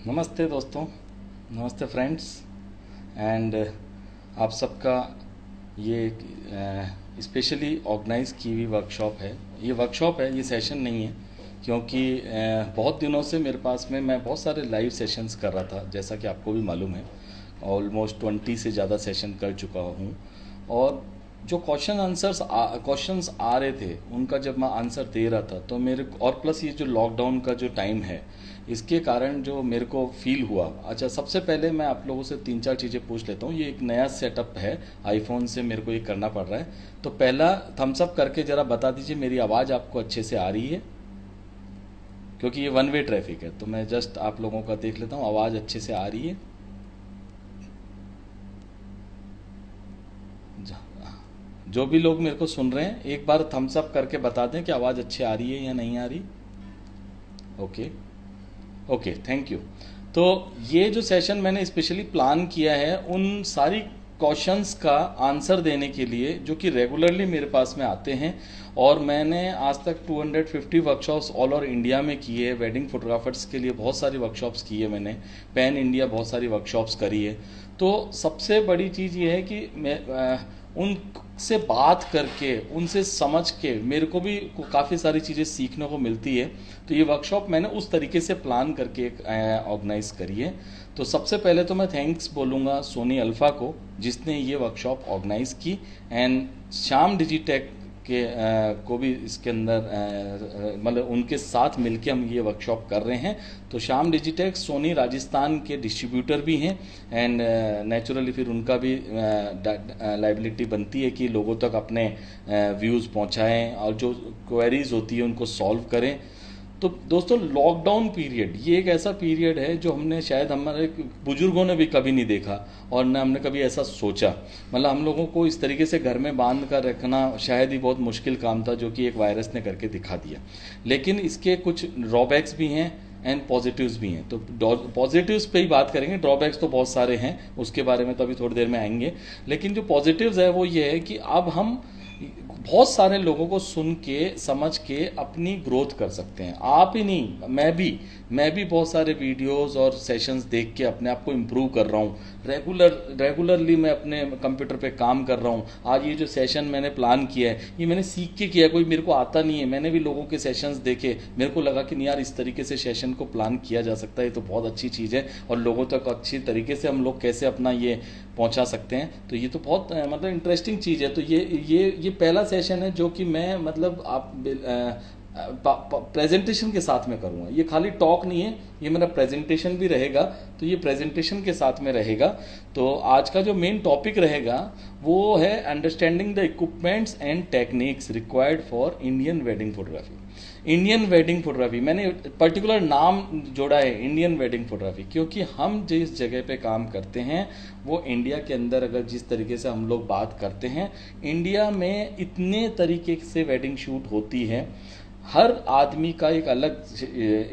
नमस्ते दोस्तों, नमस्ते फ्रेंड्स एंड आप सबका ये स्पेशली ऑर्गेनाइज की हुई वर्कशॉप है। ये वर्कशॉप है, ये सेशन नहीं है, क्योंकि बहुत दिनों से मेरे पास में मैं बहुत सारे लाइव सेशंस कर रहा था, जैसा कि आपको भी मालूम है। ऑलमोस्ट 20 से ज़्यादा सेशन कर चुका हूँ और जो क्वेश्चंस आ रहे थे उनका जब मैं आंसर दे रहा था तो मेरे और प्लस ये जो लॉकडाउन का जो टाइम है इसके कारण जो मेरे को फील हुआ। अच्छा, सबसे पहले मैं आप लोगों से तीन चार चीज़ें पूछ लेता हूँ। ये एक नया सेटअप है, आईफोन से मेरे को ये करना पड़ रहा है। तो पहला थम्स अप करके ज़रा बता दीजिए मेरी आवाज़ आपको अच्छे से आ रही है, क्योंकि ये वन वे ट्रैफिक है। तो मैं जस्ट आप लोगों का देख लेता हूँ, आवाज़ अच्छे से आ रही है। जो भी लोग मेरे को सुन रहे हैं एक बार थम्स अप करके बता दें कि आवाज़ अच्छी आ रही है या नहीं आ रही। Okay okay, thank you. तो ये जो सेशन मैंने स्पेशली प्लान किया है उन सारी क्वेश्चंस का आंसर देने के लिए जो कि रेगुलरली मेरे पास में आते हैं, और मैंने आज तक 250 वर्कशॉप्स ऑल ओवर इंडिया में की है। वेडिंग फोटोग्राफर्स के लिए बहुत सारी वर्कशॉप्स की है मैंने, पैन इंडिया बहुत सारी वर्कशॉप्स करी है। तो सबसे बड़ी चीज़ ये है कि मैं उनसे बात करके, उनसे समझ के मेरे को भी काफ़ी सारी चीज़ें सीखने को मिलती है। तो ये वर्कशॉप मैंने उस तरीके से प्लान करके ऑर्गेनाइज करी है। तो सबसे पहले तो मैं थैंक्स बोलूँगा सोनी अल्फ़ा को, जिसने ये वर्कशॉप ऑर्गेनाइज की, एंड श्याम डिजिटेक के को भी इसके अंदर मतलब उनके साथ मिलके हम ये वर्कशॉप कर रहे हैं। तो श्याम डिजिटेक सोनी राजस्थान के डिस्ट्रीब्यूटर भी हैं, एंड नेचुरली फिर उनका भी लाइबिलिटी बनती है कि लोगों तक अपने व्यूज़ पहुंचाएं और जो क्वेरीज होती है उनको सॉल्व करें। तो दोस्तों, लॉकडाउन पीरियड ये एक ऐसा पीरियड है जो हमने शायद हमारे बुजुर्गों ने भी कभी नहीं देखा और न हमने कभी ऐसा सोचा। मतलब हम लोगों को इस तरीके से घर में बांध कर रखना शायद ही बहुत मुश्किल काम था, जो कि एक वायरस ने करके दिखा दिया। लेकिन इसके कुछ ड्रॉबैक्स भी हैं एंड पॉजिटिव्स भी हैं। तो पॉजिटिव्स पे ही बात करेंगे, ड्रॉबैक्स तो बहुत सारे हैं, उसके बारे में तो अभी थोड़ी देर में आएंगे। लेकिन जो पॉजिटिव्स है वो ये है कि अब हम बहुत सारे लोगों को सुन के समझ के अपनी ग्रोथ कर सकते हैं। आप ही नहीं, मैं भी बहुत सारे वीडियोस और सेशंस देख के अपने आप को इम्प्रूव कर रहा हूँ। रेगुलरली मैं अपने कंप्यूटर पे काम कर रहा हूँ। आज ये जो सेशन मैंने प्लान किया है ये मैंने सीख के किया है, कोई मेरे को आता नहीं है। मैंने भी लोगों के सेशंस देखे, मेरे को लगा कि नहीं यार, इस तरीके से सेशन को प्लान किया जा सकता है, ये तो बहुत अच्छी चीज़ है और लोगों तक अच्छी तरीके से हम लोग कैसे अपना ये पहुंचा सकते हैं। तो ये तो बहुत मतलब इंटरेस्टिंग चीज़ है। तो ये पहला सेशन है जो कि मैं मतलब आप प्रेजेंटेशन के साथ में करूँगा। ये खाली टॉक नहीं है, ये मेरा प्रेजेंटेशन भी रहेगा। तो ये प्रेजेंटेशन के साथ में रहेगा। तो आज का जो मेन टॉपिक रहेगा वो है understanding the equipments and techniques required for Indian wedding photography. Indian wedding photography मैंने पर्टिकुलर नाम जोड़ा है, इंडियन वेडिंग फोटोग्राफी, क्योंकि हम जिस जगह पे काम करते हैं वो इंडिया के अंदर, अगर जिस तरीके से हम लोग बात करते हैं, इंडिया में इतने तरीके से वेडिंग शूट होती है। हर आदमी का एक अलग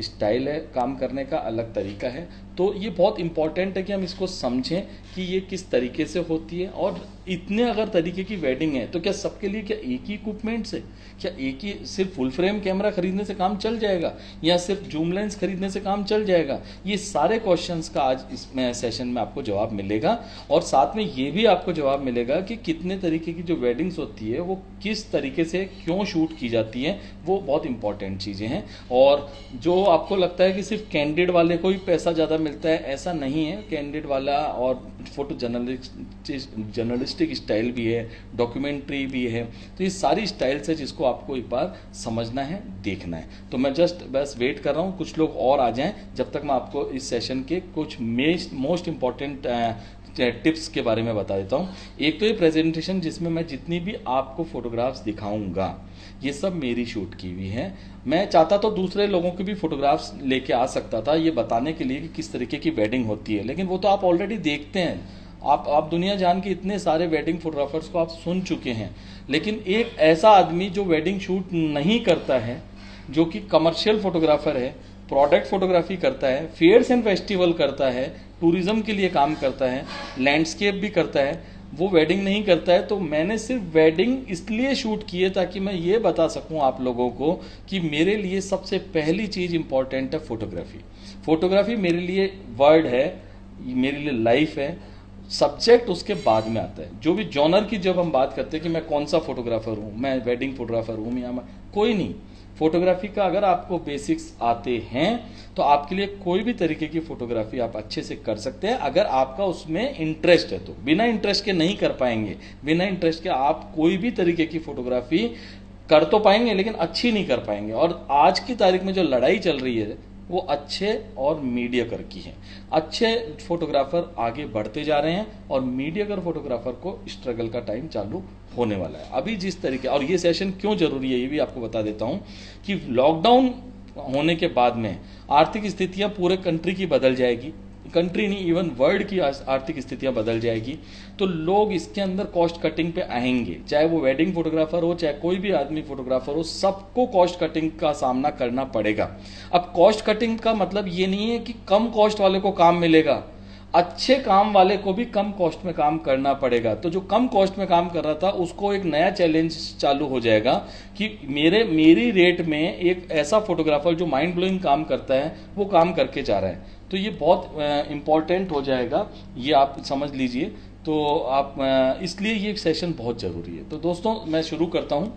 स्टाइल है, काम करने का अलग तरीका है। तो ये बहुत इंपॉर्टेंट है कि हम इसको समझें कि ये किस तरीके से होती है। और इतने अगर तरीके की वेडिंग है तो क्या सबके लिए क्या एक ही इक्विपमेंट्स है? क्या एक ही सिर्फ फुल फ्रेम कैमरा खरीदने से काम चल जाएगा या सिर्फ जूम लेंस खरीदने से काम चल जाएगा? ये सारे क्वेश्चंस का आज इसमें सेशन में आपको जवाब मिलेगा। और साथ में ये भी आपको जवाब मिलेगा कि कितने तरीके की जो वेडिंग्स होती है वो किस तरीके से क्यों शूट की जाती है, वो बहुत इंपॉर्टेंट चीज़ें हैं। और जो आपको लगता है कि सिर्फ कैंडिड वाले को ही पैसा ज़्यादा मिलता है, ऐसा नहीं है। कैंडिड वाला और फोटो जर्नलिस्टिक स्टाइल भी है, डॉक्यूमेंट्री भी है। तो ये सारी स्टाइल्स है जिसको आपको एक बार समझना है, देखना है। तो मैं जस्ट बस वेट कर रहा हूँ कुछ लोग और आ जाएं, जब तक मैं आपको इस सेशन के कुछ मोस्ट इंपॉर्टेंट टिप्स के बारे में बता देता हूँ। एक तो ये प्रेजेंटेशन जिसमें मैं जितनी भी आपको फोटोग्राफ्स दिखाऊंगा ये सब मेरी शूट की हुई है। मैं चाहता तो दूसरे लोगों के भी फोटोग्राफ्स लेके आ सकता था ये बताने के लिए कि किस तरीके की वेडिंग होती है, लेकिन वो तो आप ऑलरेडी देखते हैं। आप दुनिया जान के इतने सारे वेडिंग फोटोग्राफर्स को आप सुन चुके हैं। लेकिन एक ऐसा आदमी जो वेडिंग शूट नहीं करता है, जो कि कमर्शियल फोटोग्राफर है, प्रोडक्ट फोटोग्राफी करता है, फेयर्स एंड फेस्टिवल करता है, टूरिज्म के लिए काम करता है, लैंडस्केप भी करता है, वो वेडिंग नहीं करता है। तो मैंने सिर्फ वेडिंग इसलिए शूट किए ताकि मैं ये बता सकूं आप लोगों को कि मेरे लिए सबसे पहली चीज़ इंपॉर्टेंट है फोटोग्राफी। फोटोग्राफी मेरे लिए वर्ड है, मेरे लिए लाइफ है। सब्जेक्ट उसके बाद में आता है। जो भी जॉनर की जब हम बात करते हैं कि मैं कौन सा फोटोग्राफर हूँ, मैं वेडिंग फोटोग्राफर हूँ या मैं कोई नहीं, फोटोग्राफी का अगर आपको बेसिक्स आते हैं तो आपके लिए कोई भी तरीके की फोटोग्राफी आप अच्छे से कर सकते हैं, अगर आपका उसमें इंटरेस्ट है तो। बिना इंटरेस्ट के नहीं कर पाएंगे, बिना इंटरेस्ट के आप कोई भी तरीके की फोटोग्राफी कर तो पाएंगे लेकिन अच्छी नहीं कर पाएंगे। और आज की तारीख में जो लड़ाई चल रही है वो अच्छे और मीडियकर की है। अच्छे फोटोग्राफर आगे बढ़ते जा रहे हैं और मीडियकर फोटोग्राफर को स्ट्रगल का टाइम चालू होने वाला है अभी जिस तरीके। और ये सेशन क्यों जरूरी है ये भी आपको बता देता हूं कि लॉकडाउन होने के बाद में आर्थिक स्थितियां पूरे कंट्री की बदल जाएगी, कंट्री नहीं इवन वर्ल्ड की आर्थिक स्थितियां बदल जाएगी। तो लोग इसके अंदर कॉस्ट कटिंग पे आएंगे, चाहे वो वेडिंग फोटोग्राफर हो चाहे कोई भी आदमी फोटोग्राफर हो, सबको कॉस्ट कटिंग का सामना करना पड़ेगा। अब कॉस्ट कटिंग का मतलब ये नहीं है कि कम कॉस्ट वाले को काम मिलेगा, अच्छे काम वाले को भी कम कॉस्ट में काम करना पड़ेगा। तो जो कम कॉस्ट में काम कर रहा था उसको एक नया चैलेंज चालू हो जाएगा कि मेरी रेट में एक ऐसा फोटोग्राफर जो माइंड ब्लोइंग काम करता है वो काम करके जा रहा है। तो ये बहुत इंपॉर्टेंट हो जाएगा, ये आप समझ लीजिए। तो आप इसलिए ये सेशन बहुत ज़रूरी है। तो दोस्तों मैं शुरू करता हूँ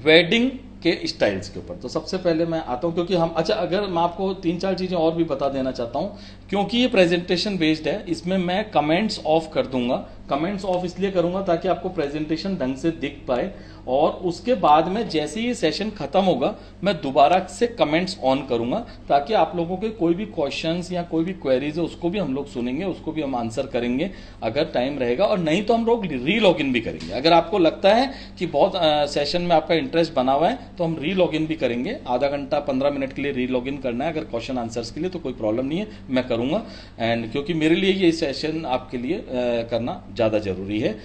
वेडिंग के स्टाइल्स के ऊपर। तो सबसे पहले मैं आता हूँ क्योंकि हम अच्छा अगर मैं आपको 3-4 चीज़ें और भी बता देना चाहता हूँ क्योंकि ये प्रेजेंटेशन बेस्ड है, इसमें मैं कमेंट्स ऑफ कर दूंगा। कमेंट्स ऑफ इसलिए करूंगा ताकि आपको प्रेजेंटेशन ढंग से दिख पाए और उसके बाद में जैसे ही सेशन खत्म होगा मैं दोबारा से कमेंट्स ऑन करूंगा ताकि आप लोगों के कोई भी क्वेश्चंस या कोई भी क्वेरीज है उसको भी हम लोग सुनेंगे, उसको भी हम आंसर करेंगे अगर टाइम रहेगा, और नहीं तो हम लोग री लॉग इन भी करेंगे। अगर आपको लगता है कि बहुत सेशन में आपका इंटरेस्ट बना हुआ है तो हम री लॉग इन भी करेंगे। आधा घंटा 15 मिनट के लिए री लॉग इन करना है अगर क्वेश्चन आंसर्स के लिए तो कोई प्रॉब्लम नहीं है, मैं करूंगा। एंड क्योंकि मेरे लिए ये सेशन आपके लिए करना ज़्यादा ज़रूरी है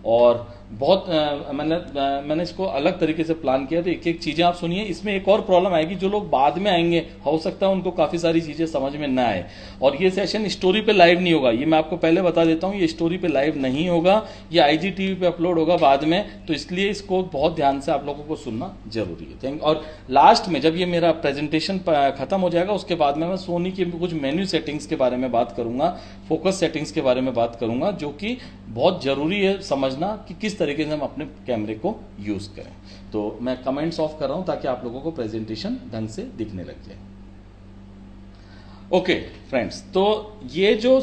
और बहुत मैंने इसको अलग तरीके से प्लान किया। तो एक एक चीज़ें आप सुनिए। इसमें एक और प्रॉब्लम आएगी, जो लोग बाद में आएंगे हो सकता है उनको काफ़ी सारी चीज़ें समझ में ना आए। और ये सेशन स्टोरी पे लाइव नहीं होगा, ये मैं आपको पहले बता देता हूँ, ये स्टोरी पे लाइव नहीं होगा, ये IGTV पे अपलोड होगा बाद में। तो इसलिए इसको बहुत ध्यान से आप लोगों को सुनना जरूरी है। थैंक। और लास्ट में जब ये मेरा प्रेजेंटेशन खत्म हो जाएगा उसके बाद में मैं सोनी की कुछ मेन्यू सेटिंग्स के बारे में बात करूंगा, फोकस सेटिंग्स के बारे में बात करूंगा, जो कि बहुत जरूरी है समझना कि किस तरीके से हम अपने कैमरे को यूज करें। तो मैं कमेंट्स ऑफ कर रहा हूं ताकि आप लोगों को प्रेजेंटेशन ढंग से दिखने लग जाए। ओके फ्रेंड्स, तो ये जो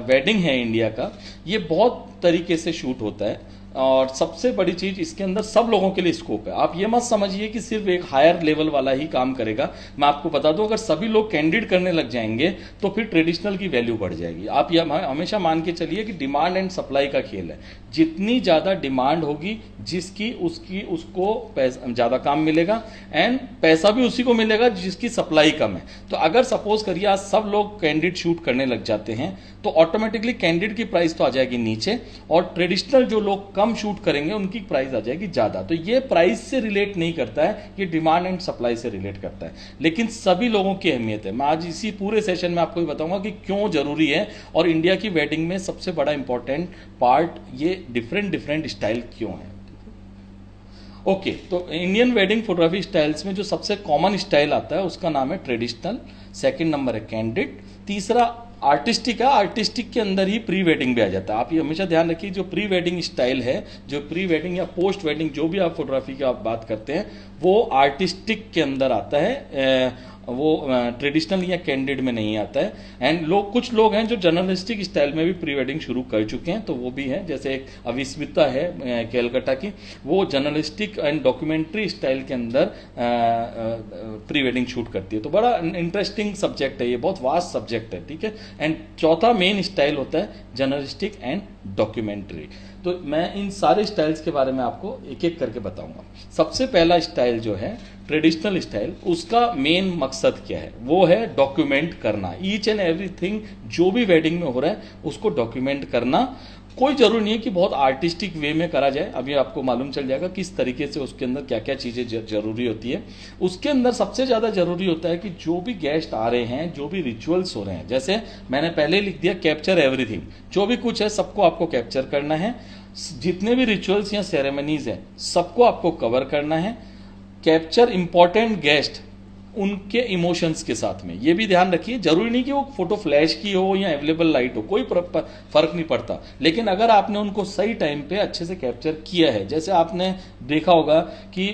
वेडिंग है इंडिया का, ये बहुत तरीके से शूट होता है और सबसे बड़ी चीज इसके अंदर सब लोगों के लिए स्कोप है। आप ये मत समझिए कि सिर्फ एक हायर लेवल वाला ही काम करेगा। मैं आपको बता दूं, अगर सभी लोग कैंडिड करने लग जाएंगे तो फिर ट्रेडिशनल की वैल्यू बढ़ जाएगी। आप ये हमेशा मान के चलिए कि डिमांड एंड सप्लाई का खेल है। जितनी ज्यादा डिमांड होगी जिसकी उसको ज्यादा काम मिलेगा एंड पैसा भी उसी को मिलेगा जिसकी सप्लाई कम है। तो अगर सपोज करिए आज सब लोग कैंडिड शूट करने लग जाते हैं तो ऑटोमेटिकली कैंडिड की प्राइस तो आ जाएगी नीचे और ट्रेडिशनल जो लोग कम शूट करेंगे उनकी प्राइस आ जाएगी ज्यादा। तो ये प्राइस से रिलेट नहीं करता है, ये डिमांड एंड सप्लाई से रिलेट करता है। लेकिन सभी लोगों की अहमियत है। मैं आज इसी पूरे सेशन में आपको बताऊंगा कि क्यों जरूरी है और इंडिया की वेडिंग में सबसे बड़ा इंपॉर्टेंट पार्ट ये डिफरेंट स्टाइल क्यों है। ओके, तो इंडियन वेडिंग फोटोग्राफी स्टाइल्स में जो सबसे कॉमन स्टाइल आता है उसका नाम है ट्रेडिशनल, सेकंड नंबर है कैंडिड, तीसरा आर्टिस्टिक है। आर्टिस्टिक के अंदर ही प्री वेडिंग भी आ जाता है। आप ये हमेशा ध्यान रखिए, जो प्री वेडिंग स्टाइल है, जो प्री वेडिंग या पोस्ट वेडिंग जो भी आप फोटोग्राफी की आप बात करते हैं वो आर्टिस्टिक के अंदर आता है, वो ट्रेडिशनल या कैंडिड में नहीं आता है। एंड कुछ लोग हैं जो जर्नलिस्टिक स्टाइल में भी प्री वेडिंग शुरू कर चुके हैं, तो वो भी है। जैसे एक अविस्मिता है कैलकाटा की, वो जर्नलिस्टिक एंड डॉक्यूमेंट्री स्टाइल के अंदर प्री वेडिंग शूट करती है। तो बड़ा इंटरेस्टिंग सब्जेक्ट है ये, बहुत वास्ट सब्जेक्ट है, ठीक है। एंड चौथा मेन स्टाइल होता है जर्नलिस्टिक एंड डॉक्यूमेंट्री। तो मैं इन सारे स्टाइल्स के बारे में आपको एक एक करके बताऊंगा। सबसे पहला स्टाइल जो है ट्रेडिशनल स्टाइल, उसका मेन मकसद क्या है? वो है डॉक्यूमेंट करना। ईच एंड एवरीथिंग जो भी वेडिंग में हो रहा है उसको डॉक्यूमेंट करना। कोई जरूरी नहीं है कि बहुत आर्टिस्टिक वे में करा जाए, अभी आपको मालूम चल जाएगा किस तरीके से उसके अंदर क्या क्या चीज़ें जरूरी होती है। उसके अंदर सबसे ज़्यादा जरूरी होता है कि जो भी गेस्ट आ रहे हैं, जो भी रिचुअल्स हो रहे हैं, जैसे मैंने पहले लिख दिया कैप्चर एवरीथिंग, जो भी कुछ है सबको आपको कैप्चर करना है। जितने भी रिचुअल्स या सेरेमनीज हैं सबको आपको कवर करना है। कैप्चर इंपॉर्टेंट गेस्ट उनके इमोशंस के साथ में, ये भी ध्यान रखिए, जरूरी नहीं कि वो फोटो फ्लैश की हो या अवेलेबल लाइट हो, कोई फर्क नहीं पड़ता, लेकिन अगर आपने उनको सही टाइम पे अच्छे से कैप्चर किया है। जैसे आपने देखा होगा कि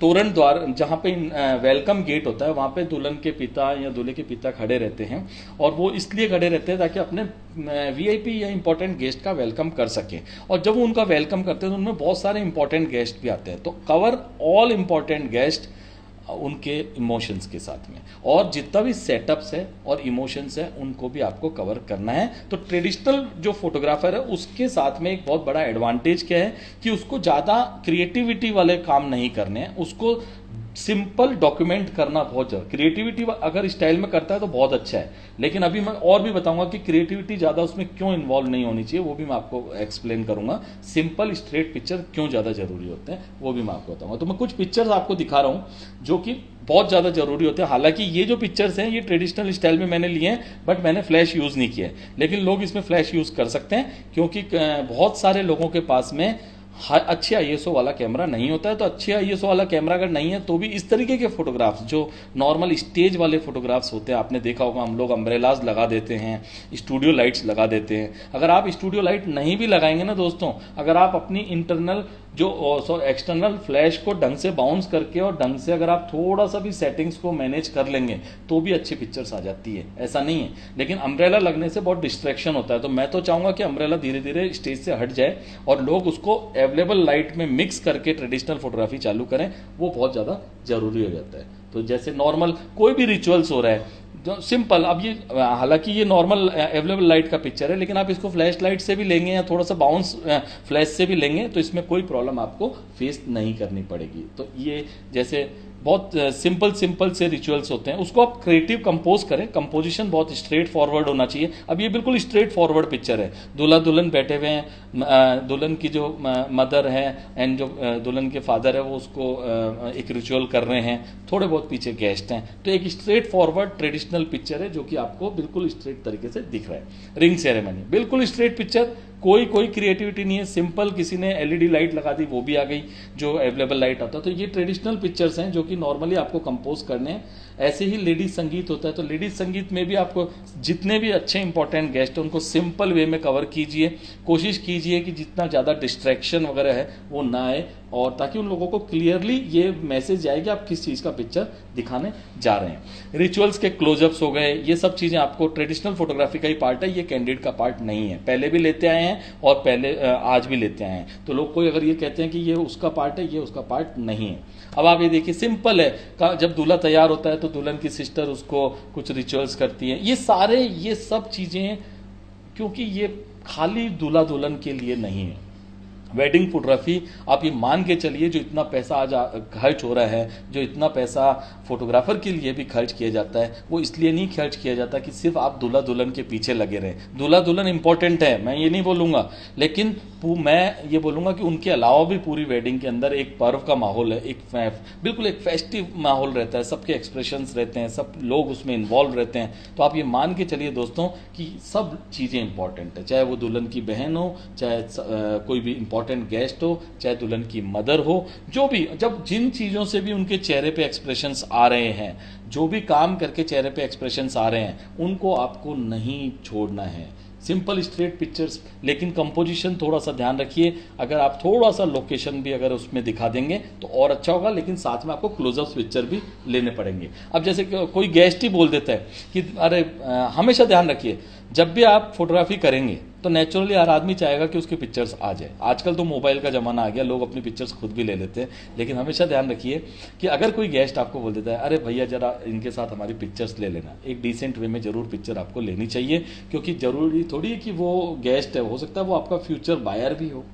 तोरण द्वार जहाँ पे वेलकम गेट होता है, वहाँ पे दुल्हन के पिता या दूल्हे के पिता खड़े रहते हैं, और वो इसलिए खड़े रहते हैं ताकि अपने वीआईपी या इंपॉर्टेंट गेस्ट का वेलकम कर सके। और जब वो उनका वेलकम करते हैं तो उनमें बहुत सारे इंपॉर्टेंट गेस्ट भी आते हैं, तो कवर ऑल इंपॉर्टेंट गेस्ट उनके इमोशंस के साथ में, और जितना भी सेटअप्स है और इमोशंस है उनको भी आपको कवर करना है। तो ट्रेडिशनल जो फोटोग्राफर है उसके साथ में एक बहुत बड़ा एडवांटेज क्या है कि उसको ज़्यादा क्रिएटिविटी वाले काम नहीं करने हैं, उसको सिंपल डॉक्यूमेंट करना बहुत ज़्यादा। क्रिएटिविटी अगर स्टाइल में करता है तो बहुत अच्छा है, लेकिन अभी मैं और भी बताऊंगा कि क्रिएटिविटी ज़्यादा उसमें क्यों इन्वॉल्व नहीं होनी चाहिए, वो भी मैं आपको एक्सप्लेन करूंगा। सिंपल स्ट्रेट पिक्चर क्यों ज़्यादा जरूरी होते हैं वो भी मैं आपको बताऊंगा। तो मैं कुछ पिक्चर्स आपको दिखा रहा हूँ जो कि बहुत ज़्यादा जरूरी होते हैं। हालांकि ये जो पिक्चर्स हैं ये ट्रेडिशनल स्टाइल में मैंने लिए हैं, बट मैंने फ्लैश यूज़ नहीं किया है, लेकिन लोग इसमें फ्लैश यूज़ कर सकते हैं क्योंकि बहुत सारे लोगों के पास में अच्छे आईएसओ वाला कैमरा नहीं होता है। तो अच्छे आईएसओ वाला कैमरा अगर नहीं है तो भी इस तरीके के फोटोग्राफ्स जो नॉर्मल स्टेज वाले फोटोग्राफ्स होते हैं, आपने देखा होगा हम लोग अम्ब्रेलाज लगा देते हैं, स्टूडियो लाइट्स लगा देते हैं। अगर आप स्टूडियो लाइट नहीं भी लगाएंगे ना दोस्तों, अगर आप अपनी इंटरनल जो एक्सटर्नल फ्लैश को ढंग से बाउंस करके और ढंग से अगर आप थोड़ा सा भी सेटिंग्स को मैनेज कर लेंगे तो भी अच्छी पिक्चर्स आ जाती है, ऐसा नहीं है। लेकिन अम्ब्रेला लगने से बहुत डिस्ट्रैक्शन होता है, तो मैं तो चाहूंगा कि अम्ब्रेला धीरे धीरे स्टेज से हट जाए और लोग उसको अवेलेबल लाइट में मिक्स करके ट्रेडिशनल फोटोग्राफी चालू करें, वो बहुत ज़्यादा जरूरी हो जाता है। तो जैसे नॉर्मल कोई भी रिचुअल्स हो रहा है जो सिंपल, अब ये हालांकि ये नॉर्मल अवेलेबल लाइट का पिक्चर है, लेकिन आप इसको फ्लैश लाइट से भी लेंगे या थोड़ा सा बाउंस फ्लैश से भी लेंगे तो इसमें कोई प्रॉब्लम आपको फेस नहीं करनी पड़ेगी। तो ये जैसे बहुत सिंपल से रिचुअल्स होते हैं, उसको आप क्रिएटिव कंपोज करें, कंपोजिशन बहुत स्ट्रेट फॉरवर्ड होना चाहिए। अब ये बिल्कुल स्ट्रेट फॉरवर्ड पिक्चर है, दूल्हा दुल्हन बैठे हुए हैं, दुल्हन की जो मदर है एंड जो दुल्हन के फादर है वो उसको एक रिचुअल कर रहे हैं, थोड़े बहुत पीछे गेस्ट हैं। तो एक स्ट्रेट फॉरवर्ड ट्रेडिशनल पिक्चर है जो कि आपको बिल्कुल स्ट्रेट तरीके से दिख रहा है। रिंग सेरेमनी बिल्कुल स्ट्रेट पिक्चर, कोई क्रिएटिविटी नहीं है, सिंपल किसी ने एलईडी लाइट लगा दी वो भी आ गई जो अवेलेबल लाइट आता है। तो ये ट्रेडिशनल पिक्चर्स हैं जो कि नॉर्मली आपको कंपोज करने हैं। ऐसे ही लेडीज संगीत होता है, तो लेडीज संगीत में भी आपको जितने भी अच्छे इंपॉर्टेंट गेस्ट हैं उनको सिंपल वे में कवर कीजिए, कोशिश कीजिए कि जितना ज़्यादा डिस्ट्रैक्शन वगैरह है वो ना आए, और ताकि उन लोगों को क्लियरली ये मैसेज जाए कि आप किस चीज़ का पिक्चर दिखाने जा रहे हैं। रिचुअल्स के क्लोजअप्स हो गए, ये सब चीज़ें आपको ट्रेडिशनल फोटोग्राफी का ही पार्ट है, ये कैंडिड का पार्ट नहीं है। पहले भी लेते आए हैं और पहले आज भी लेते आए हैं। तो लोग कोई अगर ये कहते हैं कि ये उसका पार्ट है, ये उसका पार्ट नहीं है। अब आप ये देखिए सिंपल है, जब दूल्हा तैयार होता है तो दुल्हन की सिस्टर उसको कुछ रिचुअल्स करती हैं। ये सब चीज़ें क्योंकि ये खाली दूल्हा दुल्हन के लिए नहीं है। वेडिंग फोटोग्राफी आप ये मान के चलिए जो इतना पैसा आज खर्च हो रहा है, जो इतना पैसा फोटोग्राफर के लिए भी खर्च किया जाता है, वो इसलिए नहीं खर्च किया जाता कि सिर्फ आप दूल्हा दुल्हन के पीछे लगे रहें। दूल्हा दुल्हन इंपॉर्टेंट है, मैं ये नहीं बोलूँगा, लेकिन मैं ये बोलूँगा कि उनके अलावा भी पूरी वेडिंग के अंदर एक पर्व का माहौल है, बिल्कुल एक फेस्टिव माहौल रहता है, सबके एक्सप्रेशंस रहते हैं, सब लोग उसमें इन्वॉल्व रहते हैं। तो आप ये मान के चलिए दोस्तों कि सब चीज़ें इंपॉर्टेंट है, चाहे वो दुल्हन की बहन हो, चाहे कोई भी इंपॉर्टेंट गेस्ट हो, चाहे दुल्हन की मदर हो, जो भी, जब जिन चीज़ों से भी उनके चेहरे पे एक्सप्रेशंस आ रहे हैं, जो भी काम करके चेहरे पे एक्सप्रेशंस आ रहे हैं, उनको आपको नहीं छोड़ना है। सिंपल स्ट्रेट पिक्चर्स, लेकिन कंपोजिशन थोड़ा सा ध्यान रखिए। अगर आप थोड़ा सा लोकेशन भी अगर उसमें दिखा देंगे तो और अच्छा होगा, लेकिन साथ में आपको क्लोजअप पिक्चर भी लेने पड़ेंगे। अब जैसे कोई गेस्ट ही बोल देता है कि अरे हमेशा ध्यान रखिए जब भी आप फोटोग्राफी करेंगे तो नेचुरली हर आदमी चाहेगा कि उसकी पिक्चर्स आ जाए। आजकल तो मोबाइल का ज़माना आ गया, लोग अपनी पिक्चर्स खुद भी ले लेते हैं, लेकिन हमेशा ध्यान रखिए कि अगर कोई गेस्ट आपको बोल देता है अरे भैया जरा इनके साथ हमारी पिक्चर्स ले लेना, एक डिसेंट वे में ज़रूर पिक्चर आपको लेनी चाहिए, क्योंकि ज़रूरी थोड़ी है कि वो गेस्ट है, हो सकता है वो आपका फ्यूचर बायर भी हो।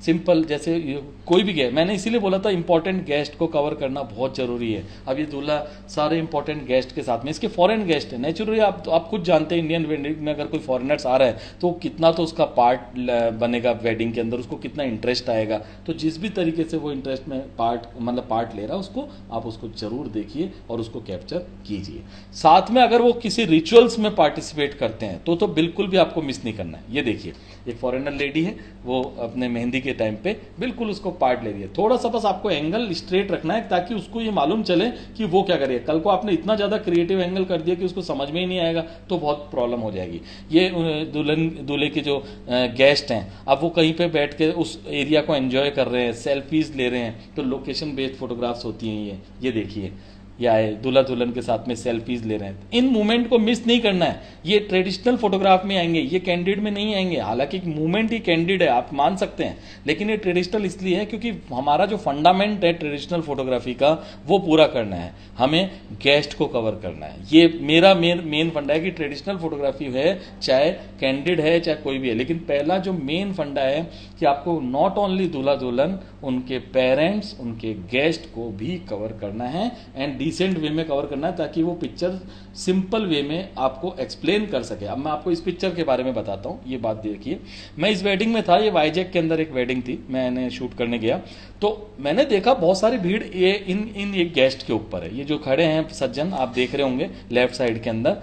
सिंपल, जैसे कोई भी गेस्ट, मैंने इसीलिए बोला था इंपॉर्टेंट गेस्ट को कवर करना बहुत जरूरी है। अब ये दूल्हा सारे इंपॉर्टेंट गेस्ट के साथ में, इसके फॉरेन गेस्ट है नेचुरली, आप खुद जानते हैं इंडियन वेडिंग में अगर कोई फॉरेनर्स आ रहा है तो कितना तो उसका पार्ट बनेगा वेडिंग के अंदर, उसको कितना इंटरेस्ट आएगा। तो जिस भी तरीके से वो इंटरेस्ट में पार्ट ले रहा है उसको आप उसको जरूर देखिए और उसको कैप्चर कीजिए। साथ में अगर वो किसी रिचुअल्स में पार्टिसिपेट करते हैं तो बिल्कुल भी आपको मिस नहीं करना है। ये देखिए एक फॉरेनर लेडी है, वो अपने मेहंदी के टाइम पे बिल्कुल उसको पार्ट ले रही है। थोड़ा सा बस आपको एंगल स्ट्रेट रखना है ताकि उसको ये मालूम चले कि वो क्या कर रही है। कल को आपने इतना ज्यादा क्रिएटिव एंगल कर दिया कि उसको समझ में ही नहीं आएगा तो बहुत प्रॉब्लम हो जाएगी। ये दूल्हे के जो गेस्ट हैं अब वो कहीं पे बैठ के उस एरिया को एंजॉय कर रहे हैं, सेल्फीज ले रहे हैं, तो लोकेशन बेस्ड फोटोग्राफ्स होती हैं ये देखिए, या दूल्हा दुल्हन के साथ में सेल्फीज ले रहे हैं। इन मूवमेंट को मिस नहीं करना है। ये ट्रेडिशनल फोटोग्राफ में आएंगे, ये कैंडिड में नहीं आएंगे। हालांकि मूवमेंट ही कैंडिड है, आप मान सकते हैं, लेकिन ये ट्रेडिशनल इसलिए है क्योंकि हमारा जो फंडामेंट है ट्रेडिशनल फोटोग्राफी का वो पूरा करना है, हमें गेस्ट को कवर करना है। ये मेरा मेन फंडा है कि ट्रेडिशनल फोटोग्राफी है चाहे कैंडिड है चाहे कोई भी है, लेकिन पहला जो मेन फंडा है कि आपको नॉट ओनली दूल्हा दुल्हन, उनके पेरेंट्स, उनके गेस्ट को भी कवर करना है एंड डिसेंट वे में कवर करना है ताकि वो पिक्चर सिंपल वे में आपको एक्सप्लेन कर सके। अब मैं आपको इस पिक्चर के बारे में बताता हूँ। ये बात देखिए, मैं इस वेडिंग में था, ये वाईजैक के अंदर एक वेडिंग थी, मैंने शूट करने गया तो मैंने देखा बहुत सारी भीड़ ये इन एक गेस्ट के ऊपर है। ये जो खड़े हैं सज्जन आप देख रहे होंगे लेफ्ट साइड के अंदर,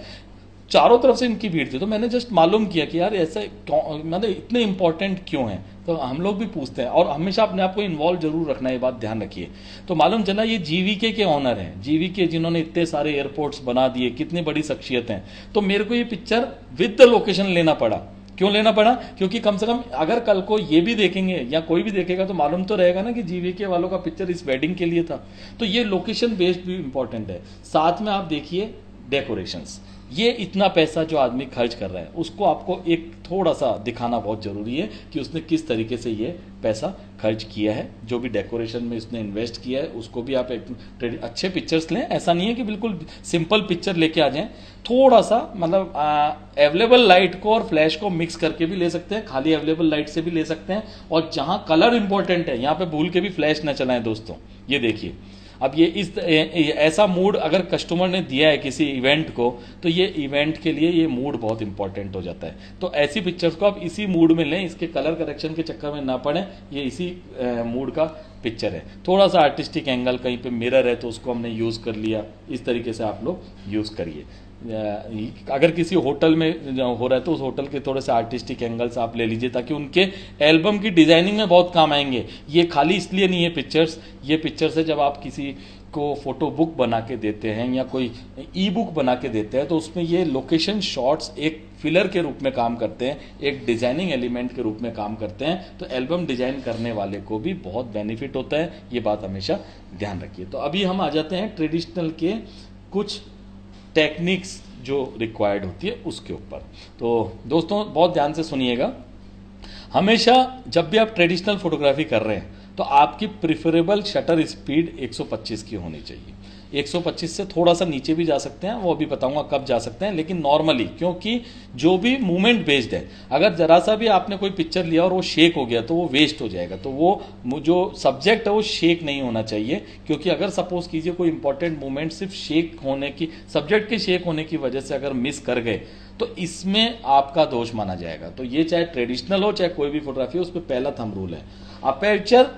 चारों तरफ से इनकी भीड़ थी। तो मैंने जस्ट मालूम किया कि यार ऐसा मतलब इतने इंपॉर्टेंट क्यों है। तो हम लोग भी पूछते हैं और हमेशा अपने आप को इन्वॉल्व जरूर रखना है, ये बात ध्यान रखिए। तो मालूम चला ये जीवीके के ऑनर हैं, जीवीके जिन्होंने इतने सारे एयरपोर्ट्स बना दिए, कितनी बड़ी शख्सियत हैं। तो मेरे को ये पिक्चर विद द लोकेशन लेना पड़ा। क्यों लेना पड़ा? क्योंकि कम से कम अगर कल को ये भी देखेंगे या कोई भी देखेगा तो मालूम तो रहेगा ना कि जीवीके वालों का पिक्चर इस वेडिंग के लिए था। तो ये लोकेशन बेस्ड भी इंपॉर्टेंट है। साथ में आप देखिए डेकोरेशंस, ये इतना पैसा जो आदमी खर्च कर रहा है उसको आपको एक थोड़ा सा दिखाना बहुत जरूरी है कि उसने किस तरीके से ये पैसा खर्च किया है। जो भी डेकोरेशन में उसने इन्वेस्ट किया है उसको भी आप एक अच्छे पिक्चर्स लें। ऐसा नहीं है कि बिल्कुल सिंपल पिक्चर लेके आ जाएं, थोड़ा सा मतलब अवेलेबल लाइट को और फ्लैश को मिक्स करके भी ले सकते हैं, खाली अवेलेबल लाइट से भी ले सकते हैं। और जहां कलर इंपॉर्टेंट है यहाँ पे भूल के भी फ्लैश न चलाएं दोस्तों। ये देखिए अब ये ऐसा मूड अगर कस्टमर ने दिया है किसी इवेंट को तो ये इवेंट के लिए ये मूड बहुत इंपॉर्टेंट हो जाता है। तो ऐसी पिक्चर्स को आप इसी मूड में लें, इसके कलर करेक्शन के चक्कर में ना पड़े। ये इसी मूड का पिक्चर है। थोड़ा सा आर्टिस्टिक एंगल, कहीं पे मिरर है तो उसको हमने यूज़ कर लिया, इस तरीके से आप लोग यूज़ करिए। अगर किसी होटल में हो रहा है तो उस होटल के थोड़े से आर्टिस्टिक एंगल्स आप ले लीजिए ताकि उनके एल्बम की डिजाइनिंग में बहुत काम आएंगे। ये खाली इसलिए नहीं है पिक्चर्स, ये पिक्चर्स है जब आप किसी को फोटो बुक बना के देते हैं या कोई ई बुक बना के देते हैं तो उसमें ये लोकेशन शॉट्स एक फिलर के रूप में काम करते हैं, एक डिजाइनिंग एलिमेंट के रूप में काम करते हैं। तो एल्बम डिजाइन करने वाले को भी बहुत बेनिफिट होता है, ये बात हमेशा ध्यान रखिए। तो अभी हम आ जाते हैं ट्रेडिशनल के कुछ टेक्निक्स जो रिक्वायर्ड होती है उसके ऊपर। तो दोस्तों बहुत ध्यान से सुनिएगा। हमेशा जब भी आप ट्रेडिशनल फोटोग्राफी कर रहे हैं तो आपकी प्रिफरेबल शटर स्पीड 125 की होनी चाहिए। 125 से थोड़ा सा नीचे भी जा सकते हैं, वो अभी बताऊंगा कब जा सकते हैं, लेकिन नॉर्मली, क्योंकि जो भी मूवमेंट बेस्ड है, अगर जरा सा भी आपने कोई पिक्चर लिया और वो शेक हो गया तो वो वेस्ट हो जाएगा। तो वो जो सब्जेक्ट है वो शेक नहीं होना चाहिए, क्योंकि अगर सपोज कीजिए कोई इंपॉर्टेंट मूवमेंट सिर्फ शेक होने की, सब्जेक्ट के शेक होने की वजह से अगर मिस कर गए तो इसमें आपका दोष माना जाएगा। तो ये चाहे ट्रेडिशनल हो चाहे कोई भी फोटोग्राफी हो, उस पर पहला थंब रूल है अपर्चर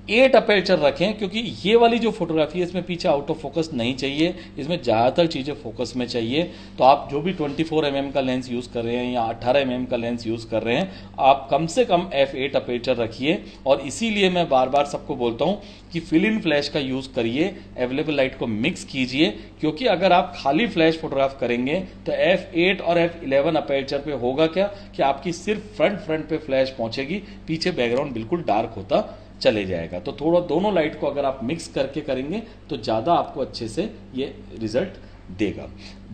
8 अपर्चर रखें, क्योंकि ये वाली जो फोटोग्राफी है इसमें पीछे आउट ऑफ फोकस नहीं चाहिए, इसमें ज़्यादातर चीज़ें फोकस में चाहिए। तो आप जो भी 24 mm का लेंस यूज़ कर रहे हैं या 18 mm का लेंस यूज़ कर रहे हैं, आप कम से कम f8 अपर्चर रखिए। और इसीलिए मैं बार बार सबको बोलता हूँ कि फिल इन फ्लैश का यूज़ करिए, अवेलेबल लाइट को मिक्स कीजिए, क्योंकि अगर आप खाली फ्लैश फोटोग्राफ करेंगे तो f8 और f11 अपर्चर पे होगा क्या कि आपकी सिर्फ फ्रंट पे फ्लैश पहुंचेगी, पीछे बैकग्राउंड बिल्कुल डार्क होता चले जाएगा। तो थोड़ा दोनों लाइट को अगर आप मिक्स करके करेंगे तो ज़्यादा आपको अच्छे से ये रिजल्ट देगा।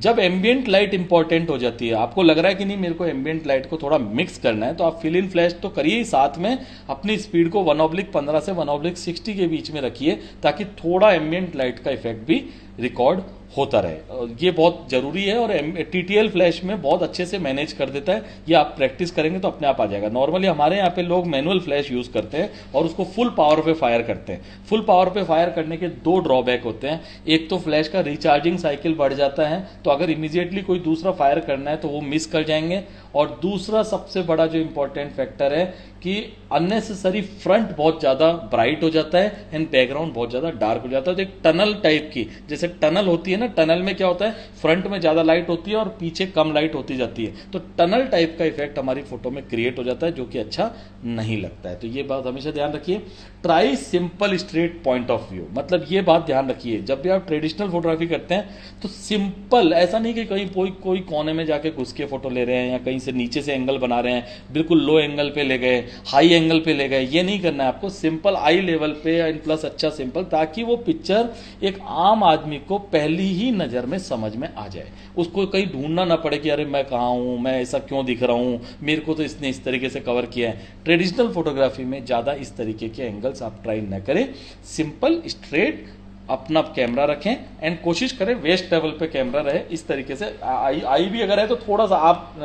जब एम्बियंट लाइट इंपॉर्टेंट हो जाती है, आपको लग रहा है कि नहीं मेरे को एम्बियंट लाइट को थोड़ा मिक्स करना है, तो आप फिल इन फ्लैश तो करिए ही, साथ में अपनी स्पीड को 1/15 से 1/60 के बीच में रखिए, ताकि थोड़ा एम्बियंट लाइट का इफेक्ट भी रिकॉर्ड होता रहे। ये बहुत जरूरी है और टीटीएल फ्लैश में बहुत अच्छे से मैनेज कर देता है। ये आप प्रैक्टिस करेंगे तो अपने आप आ जाएगा। नॉर्मली हमारे यहाँ पे लोग मैनुअल फ्लैश यूज करते हैं और उसको फुल पावर पे फायर करते हैं। फुल पावर पे फायर करने के दो ड्रॉबैक होते हैं। एक तो फ्लैश का रिचार्जिंग साइकिल बढ़ जाता है, तो अगर इमीडिएटली कोई दूसरा फायर करना है तो वो मिस कर जाएंगे। और दूसरा सबसे बड़ा जो इंपॉर्टेंट फैक्टर है कि अननेसेसरी फ्रंट बहुत ज्यादा ब्राइट हो जाता है एंड बैकग्राउंड बहुत ज्यादा डार्क हो जाता है। तो एक टनल टाइप की, जैसे टनल होती है ना, टनल में क्या होता है, फ्रंट में ज्यादा लाइट होती है और पीछे कम लाइट होती जाती है, तो टनल टाइप का इफेक्ट हमारी फोटो में क्रिएट हो जाता है, जो कि अच्छा नहीं लगता है। तो ये बात हमेशा ध्यान रखिए। Try simple straight point of view, मतलब ये बात ध्यान रखिए, जब भी आप ट्रेडिशनल फोटोग्राफी करते हैं तो सिंपल, ऐसा नहीं कि कहीं कोई कोने में जाके घुस के फोटो ले रहे हैं या कहीं से नीचे से एंगल बना रहे हैं, बिल्कुल लो एंगल पे ले गए, हाई एंगल पे ले गए, ये नहीं करना है आपको। सिंपल आई लेवल पे एंड प्लस अच्छा सिंपल, ताकि वो पिक्चर एक आम आदमी को पहली ही नजर में समझ में आ जाए, उसको कहीं ढूंढना ना पड़े कि अरे मैं कहाँ हूँ, मैं ऐसा क्यों दिख रहा हूँ, मेरे को तो इसने इस तरीके से कवर किया है। ट्रेडिशनल फोटोग्राफी में ज्यादा इस तरीके के एंगल्स आप ट्राई न करें, सिंपल स्ट्रेट अपना कैमरा रखें एंड कोशिश करें वेस्ट लेवल पे कैमरा रहे। इस तरीके से आई भी अगर है तो थोड़ा सा आप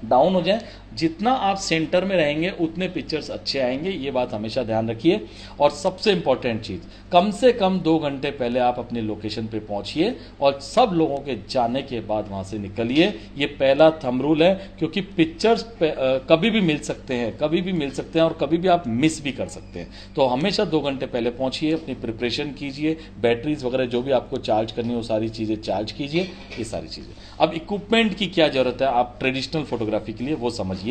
डाउन हो जाएं, जितना आप सेंटर में रहेंगे उतने पिक्चर्स अच्छे आएंगे, ये बात हमेशा ध्यान रखिए। और सबसे इंपॉर्टेंट चीज, कम से कम 2 घंटे पहले आप अपने लोकेशन पे पहुंचिए और सब लोगों के जाने के बाद वहां से निकलिए। ये पहला थंब रूल है, क्योंकि पिक्चर्स कभी भी मिल सकते हैं, कभी भी मिल सकते हैं और कभी भी आप मिस भी कर सकते हैं। तो हमेशा 2 घंटे पहले पहुंचिए, अपनी प्रिपरेशन कीजिए, बैटरीज वगैरह जो भी आपको चार्ज करनी है वो सारी चीजें चार्ज कीजिए, ये सारी चीजें। अब इक्विपमेंट की क्या जरूरत है आप ट्रेडिशनल फोटोग्राफी के लिए, वो समझिए।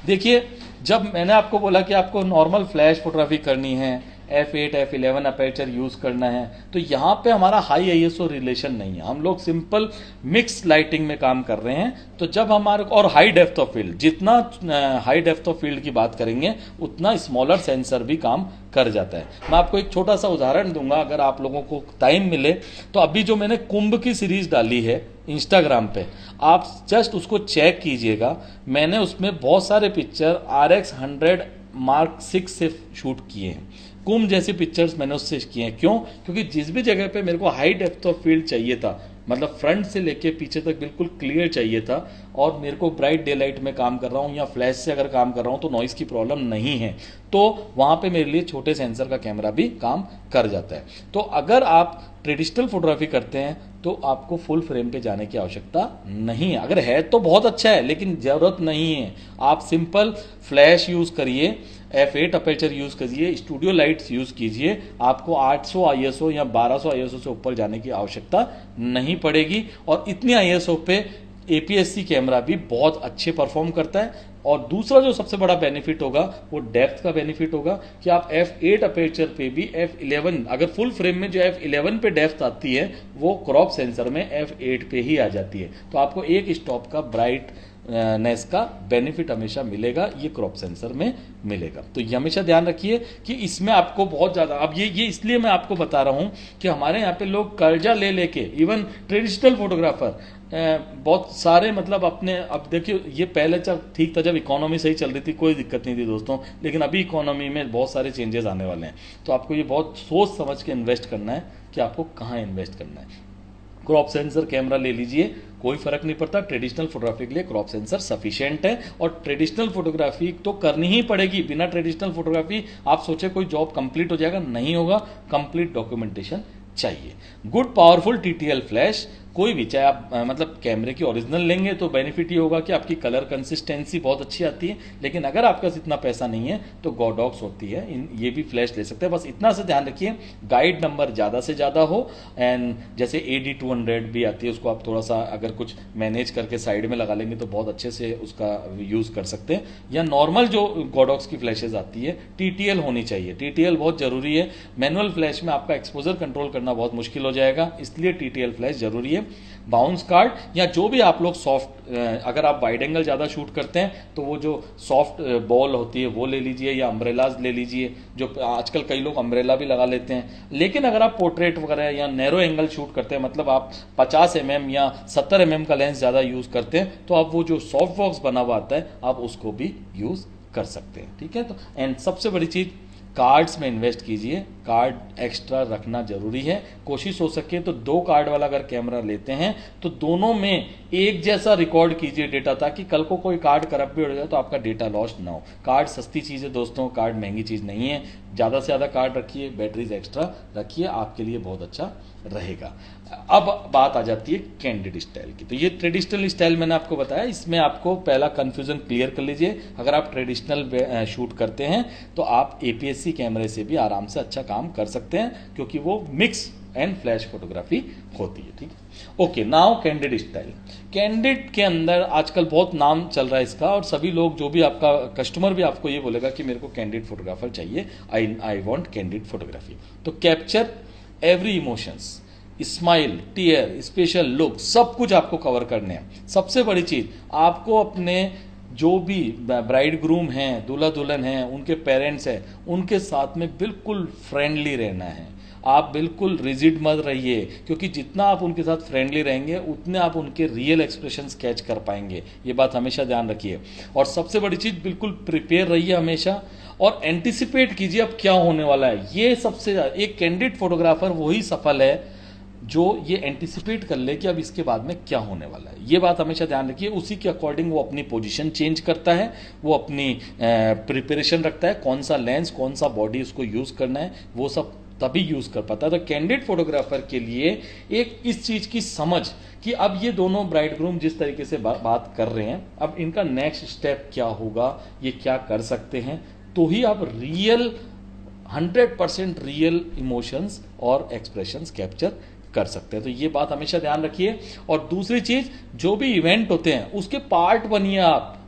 देखिए, जब मैंने आपको बोला कि आपको नॉर्मल फ्लैश फोटोग्राफी करनी है, f8 f11 अपर्चर यूज करना है, तो यहां पे हमारा हाई आईएसओ रिलेशन नहीं है, हम लोग सिंपल मिक्स लाइटिंग में काम कर रहे हैं। तो जब हमारे, और हाई डेप्थ ऑफ फील्ड, जितना हाई डेप्थ ऑफ फील्ड की बात करेंगे उतना स्मॉलर सेंसर भी काम कर जाता है। मैं आपको एक छोटा सा उदाहरण दूंगा, अगर आप लोगों को टाइम मिले तो। अभी जो मैंने कुंभ की सीरीज डाली है इंस्टाग्राम पे, आप जस्ट उसको चेक कीजिएगा। मैंने उसमें बहुत सारे पिक्चर RX 100 Mark 6 से शूट किए हैं। कुंभ जैसी पिक्चर्स मैंने उससे किए हैं। क्यों? क्योंकि जिस भी जगह पे मेरे को हाई डेप्थ ऑफ फील्ड चाहिए था, मतलब फ्रंट से लेके पीछे तक बिल्कुल क्लियर चाहिए था, और मेरे को ब्राइट डे लाइट में काम कर रहा हूँ या फ्लैश से अगर काम कर रहा हूँ तो नॉइस की प्रॉब्लम नहीं है, तो वहां पे मेरे लिए छोटे सेंसर का कैमरा भी काम कर जाता है। तो अगर आप ट्रेडिशनल फोटोग्राफी करते हैं तो आपको फुल फ्रेम पे जाने की आवश्यकता नहीं है। अगर है तो बहुत अच्छा है, लेकिन जरूरत नहीं है। आप सिंपल फ्लैश यूज करिए, f8 अपर्चर यूज करिए, स्टूडियो लाइट्स यूज कीजिए, आपको 800 आईएसओ या 1200 आईएसओ से ऊपर जाने की आवश्यकता नहीं पड़ेगी। और इतनी आईएसओ पे APS-C कैमरा भी बहुत अच्छे परफॉर्म करता है। और दूसरा जो सबसे बड़ा बेनिफिट होगा वो डेप्थ का बेनिफिट होगा, कि आप f8 अपर्चर पे भी f11, अगर फुल फ्रेम में जो f11 पे डेप्थ आती है वो क्रॉप सेंसर में f8 पे ही आ जाती है। तो आपको एक स्टॉप का ब्राइटनेस का बेनिफिट हमेशा मिलेगा, ये क्रॉप सेंसर में मिलेगा। तो ये हमेशा ध्यान रखिए कि इसमें आपको बहुत ज्यादा, अब ये इसलिए मैं आपको बता रहा हूं कि हमारे यहाँ पे लोग कर्जा ले लेके, इवन ट्रेडिशनल फोटोग्राफर बहुत सारे, मतलब अपने, अब देखिए ये पहले जब ठीक था, जब इकोनॉमी सही चल रही थी कोई दिक्कत नहीं थी दोस्तों, लेकिन अभी इकोनॉमी में बहुत सारे चेंजेस आने वाले हैं। तो आपको ये बहुत सोच समझ के इन्वेस्ट करना है कि आपको कहाँ इन्वेस्ट करना है। क्रॉप सेंसर कैमरा ले लीजिए, कोई फर्क नहीं पड़ता। ट्रेडिशनल फोटोग्राफी के लिए क्रॉप सेंसर सफिशिएंट है, और ट्रेडिशनल फोटोग्राफी तो करनी ही पड़ेगी। बिना ट्रेडिशनल फोटोग्राफी आप सोचे कोई जॉब कंप्लीट हो जाएगा, नहीं होगा। कंप्लीट डॉक्यूमेंटेशन चाहिए। गुड पावरफुल TTL फ्लैश, कोई भी, चाहे आप मतलब कैमरे की ओरिजिनल लेंगे तो बेनिफिट ये होगा कि आपकी कलर कंसिस्टेंसी बहुत अच्छी आती है, लेकिन अगर आपका इतना पैसा नहीं है तो गोडॉक्स होती है, ये भी फ्लैश ले सकते हैं। बस इतना से ध्यान रखिए, गाइड नंबर ज़्यादा से ज़्यादा हो, एंड जैसे AD200 भी आती है, उसको आप थोड़ा सा अगर कुछ मैनेज करके साइड में लगा लेंगे तो बहुत अच्छे से उसका यूज़ कर सकते हैं। या नॉर्मल जो गोडॉक्स की फ्लैशेज आती है, TTL होनी चाहिए। TTL बहुत ज़रूरी है। मैनुअल फ्लैश में आपका एक्सपोजर कंट्रोल करना बहुत मुश्किल हो जाएगा, इसलिए TTL फ्लैश जरूरी है। बाउंस कार्ड, या जो भी आप लोग सॉफ्ट, अगर आप वाइड एंगल ज़्यादा शूट करते हैं तो वो जो सॉफ्ट बॉल होती है वो ले लीजिए, या अम्ब्रेलाज ले लीजिए, जो आजकल कई लोग अम्ब्रेला भी लगा लेते हैं। लेकिन अगर आप पोर्ट्रेट वगैरह या नैरो एंगल शूट करते हैं, मतलब आप 50 mm या 70 mm का लेंस ज़्यादा यूज़ करते हैं, तो आप वो जो सॉफ्ट बॉक्स बना हुआ आता है आप उसको भी यूज़ कर सकते हैं। ठीक है, तो एंड सबसे बड़ी चीज़, कार्ड्स में इन्वेस्ट कीजिए, कार्ड एक्स्ट्रा रखना जरूरी है। कोशिश हो सके तो 2 कार्ड वाला अगर कैमरा लेते हैं तो दोनों में एक जैसा रिकॉर्ड कीजिए डेटा, ताकि कल को कोई कार्ड करप्ट भी हो जाए तो आपका डेटा लॉस्ट ना हो। कार्ड सस्ती चीज़ है दोस्तों, कार्ड महंगी चीज़ नहीं है। ज़्यादा से ज़्यादा कार्ड रखिए, बैटरीज एक्स्ट्रा रखिए, आपके लिए बहुत अच्छा रहेगा। अब बात आ जाती है कैंडिड स्टाइल की। तो ये ट्रेडिशनल स्टाइल मैंने आपको बताया, इसमें आपको पहला कंफ्यूजन क्लियर कर लीजिए। अगर आप ट्रेडिशनल शूट करते हैं तो आप APS-C कैमरे से भी आराम से अच्छा काम कर सकते हैं, क्योंकि वो मिक्स एंड फ्लैश फोटोग्राफी होती है। ठीक है, okay, now candid style. Candid के अंदर आजकल बहुत नाम चल रहा है इसका, और सभी लोग, जो भी आपका कस्टमर भी आपको ये बोलेगा कि मेरे को कैंडिड फोटोग्राफर चाहिए, आई वॉन्ट कैंडिड फोटोग्राफी। तो capture every emotions, smile, tear, special look, सब कुछ आपको कवर करने हैं। सबसे बड़ी चीज़, आपको अपने जो भी ब्राइड ग्रूम हैं, दूल्हा दुल्हन हैं, उनके पेरेंट्स हैं, उनके साथ में बिल्कुल फ्रेंडली रहना है। आप बिल्कुल रिजिड मत रहिए, क्योंकि जितना आप उनके साथ फ्रेंडली रहेंगे उतने आप उनके रियल एक्सप्रेशंस कैच कर पाएंगे। ये बात हमेशा ध्यान रखिए। और सबसे बड़ी चीज़, बिल्कुल प्रिपेयर रहिए हमेशा, और एंटिसिपेट कीजिए अब क्या होने वाला है। ये सबसे, एक कैंडिड फोटोग्राफर वही सफल है जो ये एंटिसिपेट कर ले कि अब इसके बाद में क्या होने वाला है। ये बात हमेशा ध्यान रखिए। उसी के अकॉर्डिंग वो अपनी पोजीशन चेंज करता है, वो अपनी प्रिपरेशन रखता है, कौन सा लेंस, कौन सा बॉडी उसको यूज़ करना है, वो सब तभी यूज़ कर पाता है। तो कैंडिड फोटोग्राफर के लिए एक इस चीज़ की समझ कि अब ये दोनों ब्राइड ग्रूम जिस तरीके से बात कर रहे हैं, अब इनका नेक्स्ट स्टेप क्या होगा, ये क्या कर सकते हैं, तो ही आप रियल 100% रियल इमोशंस और एक्सप्रेशंस कैप्चर कर सकते हैं। तो ये बात हमेशा ध्यान रखिए। और दूसरी चीज, जो भी इवेंट होते हैं उसके पार्ट बनिए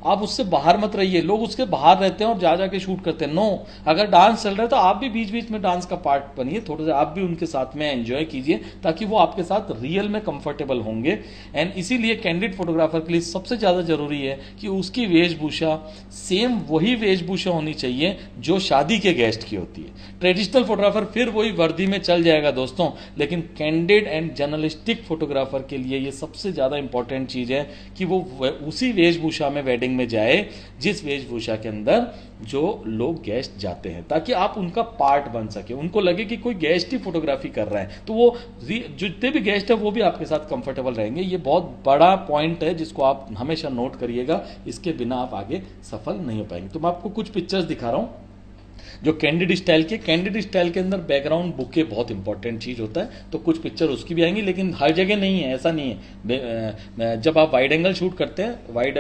आप उससे बाहर मत रहिए। लोग उसके बाहर रहते हैं और जा जाके शूट करते हैं। नो, अगर डांस चल रहा है तो आप भी बीच बीच में डांस का पार्ट बनिए, थोड़ा सा आप भी उनके साथ में एंजॉय कीजिए, ताकि वो आपके साथ रियल में कंफर्टेबल होंगे। एंड इसीलिए कैंडिड फोटोग्राफर के लिए सबसे ज़्यादा जरूरी है कि उसकी वेशभूषा सेम वही वेशभूषा होनी चाहिए जो शादी के गेस्ट की होती है। ट्रेडिशनल फोटोग्राफर फिर वही वर्दी में चल जाएगा दोस्तों, लेकिन कैंडिड एंड जर्नलिस्टिक फोटोग्राफर के लिए ये सबसे ज़्यादा इंपॉर्टेंट चीज़ है कि वो उसी वेशभूषा में वेडिंग में जाए जिस वेशभूषा के अंदर जो लोग गेस्ट जाते हैं, ताकि आप उनका पार्ट बन सके, उनको लगे कि कोई गेस्ट ही फोटोग्राफी कर रहा है, तो वो जितने भी गेस्ट है वो भी आपके साथ कंफर्टेबल रहेंगे। ये बहुत बड़ा पॉइंट है जिसको आप हमेशा नोट करिएगा, इसके बिना आप आगे सफल नहीं हो पाएंगे। तो मैं आपको कुछ पिक्चर्स दिखा रहा हूँ जो कैंडिड स्टाइल के अंदर बैकग्राउंड बुके बहुत इंपॉर्टेंट चीज़ होता है, तो कुछ पिक्चर उसकी भी आएंगी, लेकिन हर जगह नहीं है, ऐसा नहीं है। जब आप वाइड एंगल शूट करते हैं, वाइड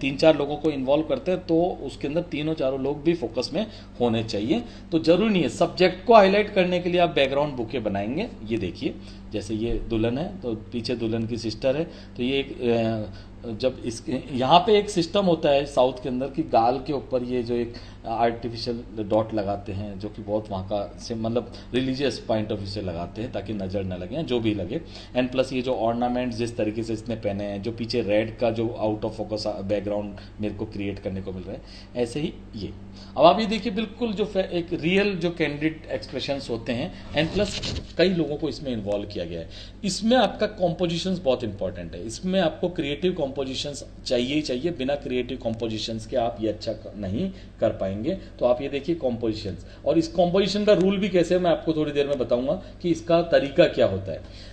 3-4 लोगों को इन्वॉल्व करते हैं, तो उसके अंदर 3-4 लोग भी फोकस में होने चाहिए। तो जरूरी नहीं है, सब्जेक्ट को हाईलाइट करने के लिए आप बैकग्राउंड बुके बनाएंगे। ये देखिए, जैसे ये दुल्हन है तो पीछे दुल्हन की सिस्टर है, तो ये एक जब इस यहाँ पे एक सिस्टम होता है साउथ के अंदर कि गाल के ऊपर ये जो एक आर्टिफिशियल डॉट लगाते हैं, जो कि बहुत वहाँ का से मतलब रिलीजियस पॉइंट ऑफ व्यू से लगाते हैं ताकि नज़र न लगे, जो भी लगे। एंड प्लस ये जो ऑर्नामेंट्स जिस तरीके से इसने पहने हैं, जो पीछे रेड का जो आउट ऑफ फोकस बैकग्राउंड मेरे को क्रिएट करने को मिल रहा है, ऐसे ही ये। अब आप ये देखिए, बिल्कुल जो एक रियल जो कैंडिड एक्सप्रेशंस होते हैं, एंड प्लस कई लोगों को इसमें इन्वॉल्व किया गया है। इसमें आपका कॉम्पोजिशंस बहुत इंपॉर्टेंट है, इसमें आपको क्रिएटिव कॉम्पोजिशंस चाहिए ही चाहिए। बिना क्रिएटिव कॉम्पोजिशंस के आप ये अच्छा नहीं कर पाएंगे। तो आप ये देखिए कॉम्पोजिशंस, और इस कॉम्पोजिशन का रूल भी कैसे है मैं आपको थोड़ी देर में बताऊंगा कि इसका तरीका क्या होता है।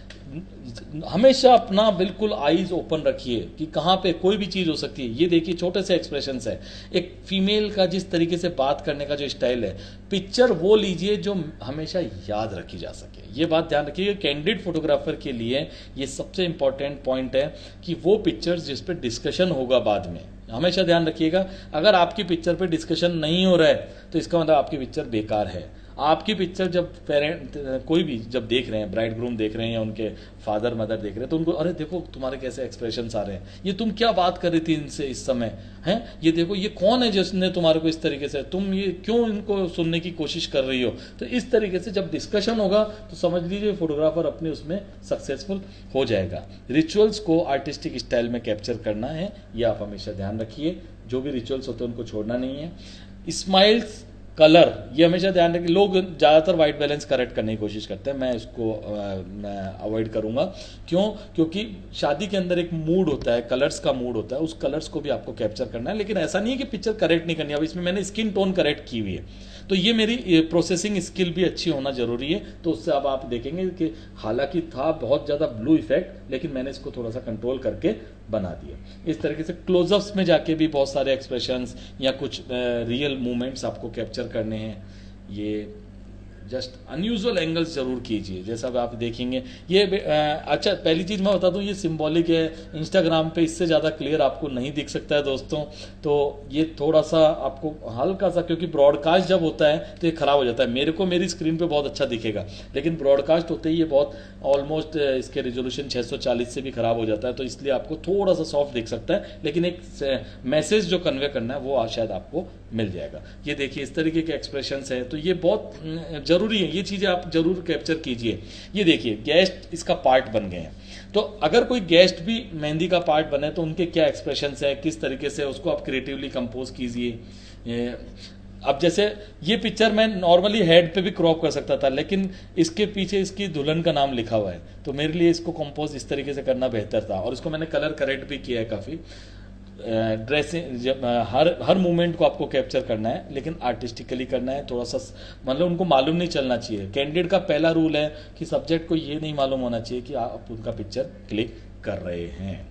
हमेशा अपना बिल्कुल आईज ओपन रखिए कि कहाँ पे कोई भी चीज़ हो सकती है। ये देखिए छोटे से एक्सप्रेशंस है, एक फीमेल का जिस तरीके से बात करने का जो स्टाइल है, पिक्चर वो लीजिए जो हमेशा याद रखी जा सके। ये बात ध्यान रखिए, कैंडिड फोटोग्राफर के लिए ये सबसे इंपॉर्टेंट पॉइंट है कि वो पिक्चर्स जिस पे डिस्कशन होगा बाद में, हमेशा ध्यान रखिएगा। अगर आपकी पिक्चर पे डिस्कशन नहीं हो रहा है तो इसका मतलब आपकी पिक्चर बेकार है। आपकी पिक्चर जब पेरेंट कोई भी जब देख रहे हैं, ब्राइड ग्रूम देख रहे हैं या उनके फादर मदर देख रहे हैं, तो उनको अरे देखो तुम्हारे कैसे एक्सप्रेशंस आ रहे हैं, ये तुम क्या बात कर रही थी इनसे इस समय, हैं ये देखो ये कौन है जिसने तुम्हारे को इस तरीके से, तुम ये क्यों इनको सुनने की कोशिश कर रही हो। तो इस तरीके से जब डिस्कशन होगा तो समझ लीजिए फोटोग्राफर अपने उसमें सक्सेसफुल हो जाएगा। रिचुअल्स को आर्टिस्टिक स्टाइल में कैप्चर करना है, ये आप हमेशा ध्यान रखिए। जो भी रिचुअल्स होते हैं उनको छोड़ना नहीं है। स्माइल्स, कलर, ये हमेशा ध्यान रखिए। लोग ज़्यादातर वाइट बैलेंस करेक्ट करने की कोशिश करते हैं, मैं इसको मैं अवॉइड करूँगा। क्यों? क्योंकि शादी के अंदर एक मूड होता है, कलर्स का मूड होता है, उस कलर्स को भी आपको कैप्चर करना है। लेकिन ऐसा नहीं है कि पिक्चर करेक्ट नहीं करनी। अब इसमें मैंने स्किन टोन करेक्ट की हुई है, तो ये मेरी प्रोसेसिंग स्किल भी अच्छी होना जरूरी है। तो उससे अब आप देखेंगे कि हालांकि था बहुत ज़्यादा ब्लू इफेक्ट, लेकिन मैंने इसको थोड़ा सा कंट्रोल करके बना दिया। इस तरीके से क्लोजअप्स में जाके भी बहुत सारे एक्सप्रेशंस या कुछ रियल मूवमेंट्स आपको कैप्चर करने हैं। ये जस्ट अनयूजुअल एंगल्स जरूर कीजिए, जैसा आप देखेंगे। ये अच्छा, पहली चीज़ मैं बता दूं, ये सिंबॉलिक है। इंस्टाग्राम पे इससे ज़्यादा क्लियर आपको नहीं दिख सकता है दोस्तों। तो ये थोड़ा सा आपको हल्का सा, क्योंकि ब्रॉडकास्ट जब होता है तो ये ख़राब हो जाता है। मेरे को मेरी स्क्रीन पे बहुत अच्छा दिखेगा, लेकिन ब्रॉडकास्ट होते ही ये बहुत ऑलमोस्ट इसके रेजोल्यूशन 640 से भी ख़राब हो जाता है। तो इसलिए आपको थोड़ा सा सॉफ्ट दिख सकता है, लेकिन एक मैसेज जो कन्वे करना है वो शायद आपको मिल जाएगा। ये देखिए इस तरीके के एक्सप्रेशंस है, तो ये बहुत जरूरी है, ये चीज़ें आप जरूर कैप्चर कीजिए। ये देखिए गेस्ट इसका पार्ट बन गए हैं, तो अगर कोई गेस्ट भी मेहंदी का पार्ट बने तो उनके क्या एक्सप्रेशंस है, किस तरीके से उसको आप क्रिएटिवली कंपोज कीजिए। अब जैसे ये पिक्चर मैं नॉर्मली हेड पे भी क्रॉप कर सकता था, लेकिन इसके पीछे इसकी दुल्हन का नाम लिखा हुआ है, तो मेरे लिए इसको कंपोज इस तरीके से करना बेहतर था। और इसको मैंने कलर करेक्ट भी किया है काफ़ी। ड्रेसिंग हर मूवमेंट को आपको कैप्चर करना है, लेकिन आर्टिस्टिकली करना है। थोड़ा सा मतलब उनको मालूम नहीं चलना चाहिए। कैंडिडेट का पहला रूल है कि सब्जेक्ट को ये नहीं मालूम होना चाहिए कि आप उनका पिक्चर क्लिक कर रहे हैं।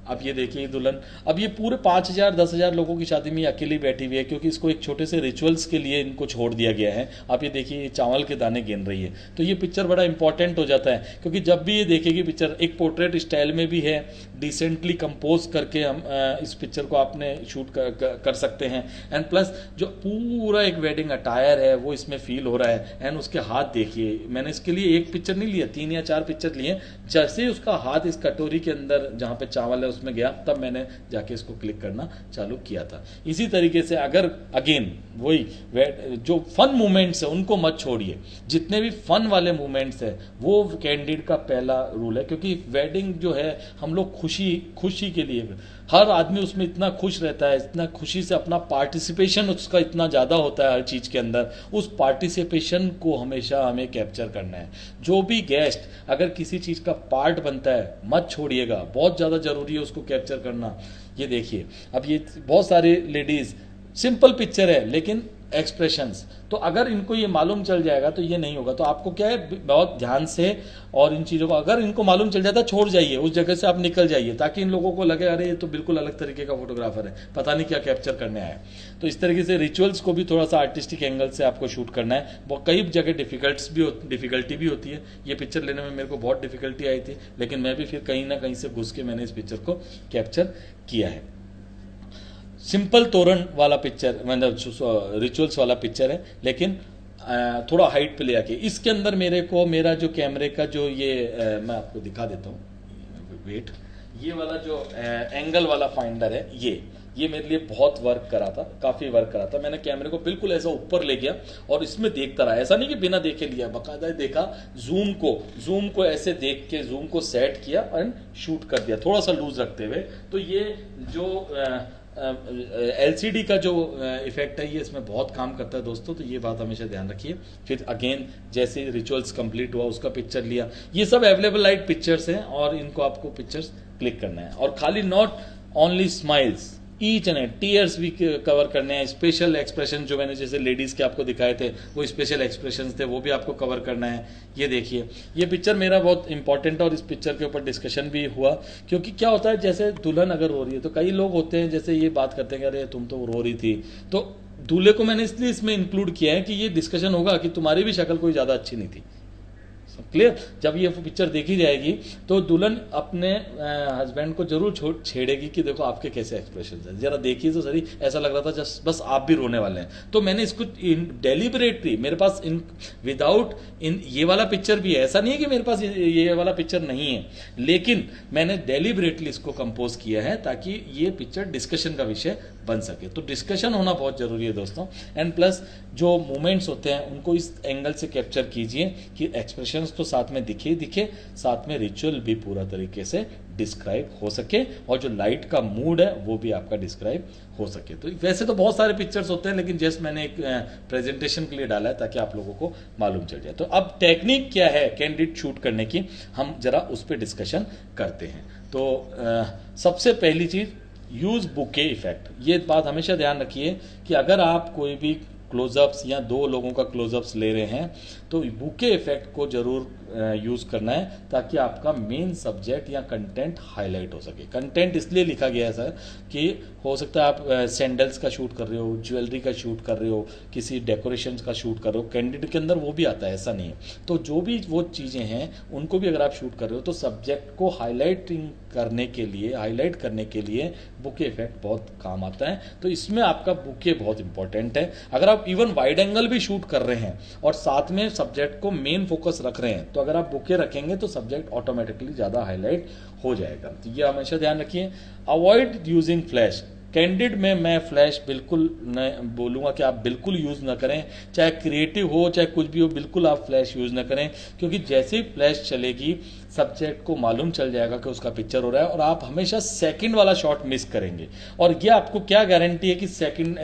अब ये देखिए दुल्हन, अब ये पूरे 5,000 10,000 लोगों की शादी में अकेली बैठी हुई है, क्योंकि इसको एक छोटे से रिचुअल्स के लिए इनको छोड़ दिया गया है। आप ये देखिए, ये चावल के दाने गिन रही है, तो ये पिक्चर बड़ा इंपॉर्टेंट हो जाता है। क्योंकि जब भी ये देखेगी पिक्चर, एक पोर्ट्रेट स्टाइल में भी है, डिसेंटली कंपोज करके हम इस पिक्चर को आपने शूट कर सकते हैं। एंड प्लस जो पूरा एक वेडिंग अटायर है वो इसमें फील हो रहा है। एंड उसके हाथ देखिए, मैंने इसके लिए एक पिक्चर नहीं लिया, 3 या 4 पिक्चर लिए। जैसे उसका हाथ इस कटोरी के अंदर जहाँ पे चावल है उसमें गया, तब मैंने जाके इसको क्लिक करना चालू किया था। इसी तरीके से अगर अगेन वही जो फन मूवमेंट्स है उनको मत छोड़िए। जितने भी फन वाले मूवमेंट्स है वो कैंडिडेट का पहला रूल है, क्योंकि वेडिंग जो है हम लोग खुशी के लिए, हर आदमी उसमें इतना खुश रहता है, इतना खुशी से अपना पार्टिसिपेशन उसका इतना ज़्यादा होता है हर चीज़ के अंदर। उस पार्टिसिपेशन को हमेशा हमें कैप्चर करना है। जो भी गेस्ट अगर किसी चीज़ का पार्ट बनता है मत छोड़िएगा, बहुत ज़्यादा ज़रूरी है उसको कैप्चर करना। ये देखिए, अब ये बहुत सारे लेडीज़, सिंपल पिक्चर है लेकिन एक्सप्रेशंस, तो अगर इनको ये मालूम चल जाएगा तो ये नहीं होगा। तो आपको क्या है, बहुत ध्यान से और इन चीज़ों को अगर इनको मालूम चल जाता है छोड़ जाइए, उस जगह से आप निकल जाइए, ताकि इन लोगों को लगे अरे ये तो बिल्कुल अलग तरीके का फोटोग्राफर है, पता नहीं क्या कैप्चर करने आया है। तो इस तरीके से रिचुअल्स को भी थोड़ा सा आर्टिस्टिक एंगल से आपको शूट करना है। बहुत कई जगह डिफिकल्टी भी होती है। ये पिक्चर लेने में मेरे को बहुत डिफिकल्टी आई थी, लेकिन मैं भी फिर कहीं ना कहीं से घुस के मैंने इस पिक्चर को कैप्चर किया है। सिंपल तोरण वाला पिक्चर, मतलब रिचुअल्स वाला पिक्चर है, लेकिन थोड़ा हाइट पे ले आके इसके अंदर मेरे को मेरा जो कैमरे का जो ये मैं आपको दिखा देता हूँ, वेट, ये वाला जो एंगल वाला फाइंडर है, ये मेरे लिए बहुत वर्क करा था, काफ़ी वर्क करा था। मैंने कैमरे को बिल्कुल ऐसा ऊपर ले गया और इसमें देखता रहा, ऐसा नहीं कि बिना देखे लिया, बाकायदा देखा, जूम को ऐसे देख के जूम को सेट किया एंड शूट कर दिया, थोड़ा सा लूज रखते हुए। तो ये जो LCD का जो इफेक्ट है ये इसमें बहुत काम करता है दोस्तों, तो ये बात हमेशा ध्यान रखिए। फिर अगेन जैसे रिचुअल्स कंप्लीट हुआ उसका पिक्चर लिया, ये सब अवेलेबल लाइट पिक्चर्स हैं और इनको आपको पिक्चर्स क्लिक करना है। और खाली not only smiles, each and tears भी कवर करने हैं। स्पेशल एक्सप्रेशन जो मैंने जैसे लेडीज़ के आपको दिखाए थे वो स्पेशल एक्सप्रेशंस थे, वो भी आपको कवर करना है। ये देखिए, ये पिक्चर मेरा बहुत इंपॉर्टेंट है और इस पिक्चर के ऊपर डिस्कशन भी हुआ, क्योंकि क्या होता है जैसे दुल्हन अगर रो रही है तो कई लोग होते हैं जैसे ये बात करते हैं कि अरे तुम तो रो रही थी, तो दूल्हे को मैंने इसलिए इसमें इंक्लूड किया है कि ये डिस्कशन होगा कि तुम्हारी भी शक्ल कोई ज़्यादा अच्छी नहीं थी, क्लियर। जब ये पिक्चर देखी जाएगी तो दुल्हन अपने हस्बैंड को जरूर छेड़ेगी कि देखो आपके कैसे एक्सप्रेशन है, जरा देखिए तो सही, ऐसा लग रहा था जस्ट बस आप भी रोने वाले हैं। तो मैंने इसको डेलिबरेटली, मेरे पास इन विदाउट इन ये वाला पिक्चर भी है, ऐसा नहीं है कि मेरे पास ये वाला पिक्चर नहीं है, लेकिन मैंने डेलिबरेटली इसको कंपोज किया है ताकि ये पिक्चर डिस्कशन का विषय बन सके। तो डिस्कशन होना बहुत जरूरी है दोस्तों। एंड प्लस जो मोमेंट्स होते हैं उनको इस एंगल से कैप्चर कीजिए कि एक्सप्रेशंस तो साथ में दिखे, साथ में रिचुअल भी पूरा तरीके से डिस्क्राइब हो सके, और जो लाइट का मूड है वो भी आपका डिस्क्राइब हो सके। तो वैसे तो बहुत सारे पिक्चर्स होते हैं, लेकिन जस्ट मैंने एक प्रेजेंटेशन के लिए डाला है ताकि आप लोगों को मालूम चल जाए। तो अब टेक्निक क्या है कैंडिड शूट करने की, हम जरा उस पर डिस्कशन करते हैं। तो सबसे पहली चीज, यूज बुके इफेक्ट। ये बात हमेशा ध्यान रखिए कि अगर आप कोई भी क्लोजअप्स या दो लोगों का क्लोजअप्स ले रहे हैं तो बुके इफेक्ट को जरूर यूज करना है ताकि आपका मेन सब्जेक्ट या कंटेंट हाईलाइट हो सके। कंटेंट इसलिए लिखा गया है सर कि हो सकता है आप सैंडल्स का शूट कर रहे हो, ज्वेलरी का शूट कर रहे हो, किसी डेकोरेशन का शूट कर रहे हो, कैंडिड के अंदर वो भी आता है, ऐसा नहीं है। तो जो भी वो चीज़ें हैं उनको भी अगर आप शूट कर रहे हो तो सब्जेक्ट को हाईलाइट करने के लिए बुके इफेक्ट बहुत काम आता है। तो इसमें आपका बुके बहुत इंपॉर्टेंट है। अगर आप इवन वाइड एंगल भी शूट कर रहे हैं और साथ में सब्जेक्ट को मेन फोकस रख रहे हैं तो अगर आप बुके रखेंगे तो सब्जेक्ट ऑटोमेटिकली ज़्यादा हाईलाइट हो जाएगा। तो ये हमेशा ध्यान रखिए। Avoid using flash. कैंडिड में मैं फ्लैश बिल्कुल न बोलूँगा कि आप बिल्कुल यूज़ ना करें, चाहे क्रिएटिव हो चाहे कुछ भी हो, बिल्कुल आप फ्लैश यूज़ ना करें, क्योंकि जैसे ही फ्लैश चलेगी सब्जेक्ट को मालूम चल जाएगा कि उसका पिक्चर हो रहा है और आप हमेशा सेकंड वाला शॉट मिस करेंगे। और ये आपको क्या गारंटी है कि सेकंड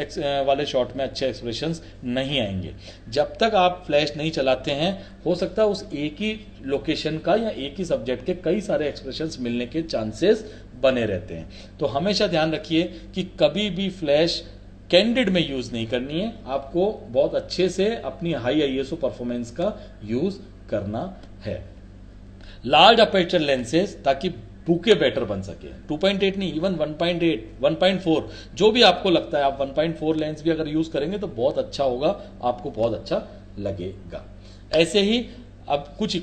वाले शॉट में अच्छे एक्सप्रेशंस नहीं आएंगे। जब तक आप फ्लैश नहीं चलाते हैं हो सकता है उस एक ही लोकेशन का या एक ही सब्जेक्ट के कई सारे एक्सप्रेशंस मिलने के चांसेस बने रहते हैं। तो हमेशा ध्यान रखिए कि कभी भी फ्लैश कैंडिड में यूज नहीं करनी है, आपको बहुत अच्छे से अपनी हाई आईएसओ परफॉर्मेंस का यूज करना है। लार्ज अपर्चर लेंसेज ताकि बुके बेटर बन सके। 2.8 नहीं, इवन 1.8 1.4 जो भी आपको लगता है, आप 1.4 लेंस भी अगर यूज करेंगे तो बहुत अच्छा होगा, आपको बहुत अच्छा लगेगा। ऐसे ही अब कुछ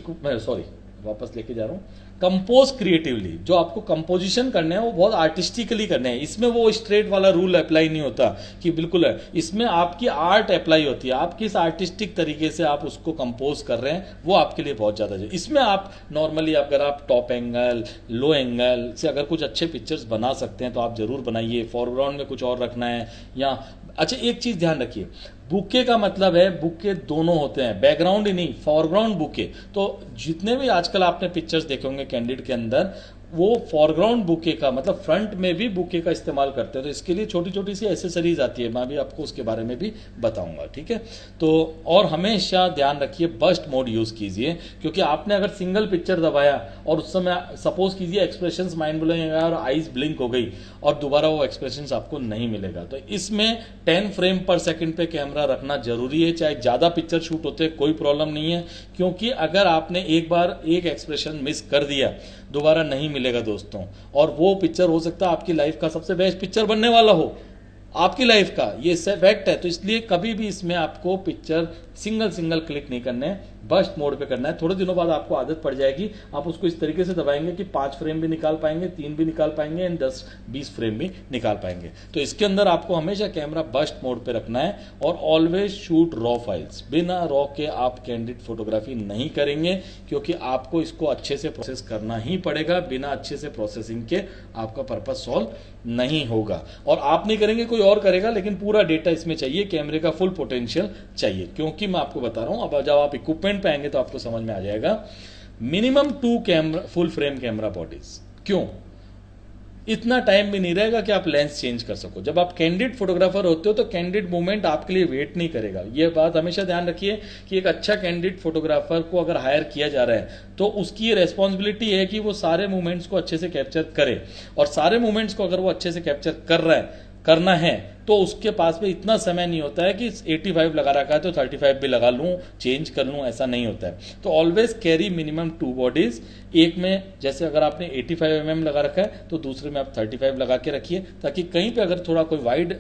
वापस लेके जा रहा हूं। कंपोज क्रिएटिवली, जो आपको कंपोजिशन करने हैं वो बहुत आर्टिस्टिकली करने हैं। इसमें वो स्ट्रेट वाला रूल अप्लाई नहीं होता कि बिल्कुल है, इसमें आपकी आर्ट अप्लाई होती है। आप किस आर्टिस्टिक तरीके से आप उसको कंपोज कर रहे हैं वो आपके लिए बहुत ज़्यादा जरूरी। इसमें आप नॉर्मली अगर आप टॉप एंगल लो एंगल से अगर कुछ अच्छे पिक्चर्स बना सकते हैं तो आप जरूर बनाइए। फॉरग्राउंड में कुछ और रखना है या अच्छा एक चीज़ ध्यान रखिए, बुके का मतलब है बुके दोनों होते हैं, बैकग्राउंड ही नहीं, फॉरग्राउंड बुके। तो जितने भी आजकल आपने पिक्चर्स देखे होंगे कैंडिड के अंदर वो फॉरग्राउंड बुके का मतलब फ्रंट में भी बुके का इस्तेमाल करते हैं। तो इसके लिए छोटी छोटी सी एसेसरीज आती है, मैं भी आपको उसके बारे में भी बताऊंगा, ठीक है। तो और हमेशा ध्यान रखिए बस्ट मोड यूज कीजिए, क्योंकि आपने अगर सिंगल पिक्चर दबाया और उस समय सपोज कीजिए एक्सप्रेशंस माइंड ब्लोइंग और आईज ब्लिंक हो गई और दोबारा वो एक्सप्रेशंस आपको नहीं मिलेगा। तो इसमें 10 फ्रेम पर सेकंड पे कैमरा रखना जरूरी है। चाहे ज्यादा पिक्चर शूट होते हैं कोई प्रॉब्लम नहीं है, क्योंकि अगर आपने एक बार एक एक्सप्रेशन मिस कर दिया दोबारा नहीं मिलेगा दोस्तों, और वो पिक्चर हो सकता है आपकी लाइफ का सबसे बेस्ट पिक्चर बनने वाला हो, आपकी लाइफ का ये फैक्ट है। तो इसलिए कभी भी इसमें आपको पिक्चर सिंगल क्लिक नहीं करने हैं, बस्ट मोड पे करना है। थोड़े दिनों बाद आपको आदत पड़ जाएगी, आप उसको इस तरीके से दबाएंगे कि 5 फ्रेम भी निकाल पाएंगे, 3 भी निकाल पाएंगे एंड 10-20 फ्रेम भी निकाल पाएंगे। तो इसके अंदर आपको हमेशा कैमरा बस्ट मोड पे रखना है और ऑलवेज शूट रॉ फाइल्स। बिना रॉ के आप कैंडिड फोटोग्राफी नहीं करेंगे, क्योंकि आपको इसको अच्छे से प्रोसेस करना ही पड़ेगा। बिना अच्छे से प्रोसेसिंग के आपका पर्पज सॉल्व नहीं होगा, और आप नहीं करेंगे कोई और करेगा, लेकिन पूरा डेटा इसमें चाहिए, कैमरे का फुल पोटेंशियल चाहिए। क्योंकि मैं आपको बता रहा हूं, अब जब आप इक्विपमेंट पे आएंगे तो आपको समझ में आ जाएगा। Minimum 2 camera full frame camera bodies. क्यों? इतना टाइम भी नहीं रहेगा कि आप लेंस चेंज कर सको। जब आप कैंडिड फोटोग्राफर होते हो तो कैंडिड मूवमेंट आपके लिए वेट नहीं करेगा। ये बात हमेशा ध्यान रखिए कि एक अच्छा कैंडिड फोटोग्राफर को अगर हायर किया जा रहा है तो उसकी ये रेस्पॉन्सिबिलिटी है कि वो सारे मूवमेंट्स को अच्छे से कैप्चर करे, और सारे मूवमेंट्स को अगर वो अच्छे से कैप्चर कर रहा है करना है तो उसके पास में इतना समय नहीं होता है कि 85 लगा रखा है तो 35 भी लगा लूँ, चेंज कर लूँ, ऐसा नहीं होता है। तो ऑलवेज कैरी मिनिमम 2 बॉडीज। एक में जैसे अगर आपने 85 mm लगा रखा है तो दूसरे में आप 35 लगा के रखिए, ताकि कहीं पे अगर थोड़ा कोई वाइड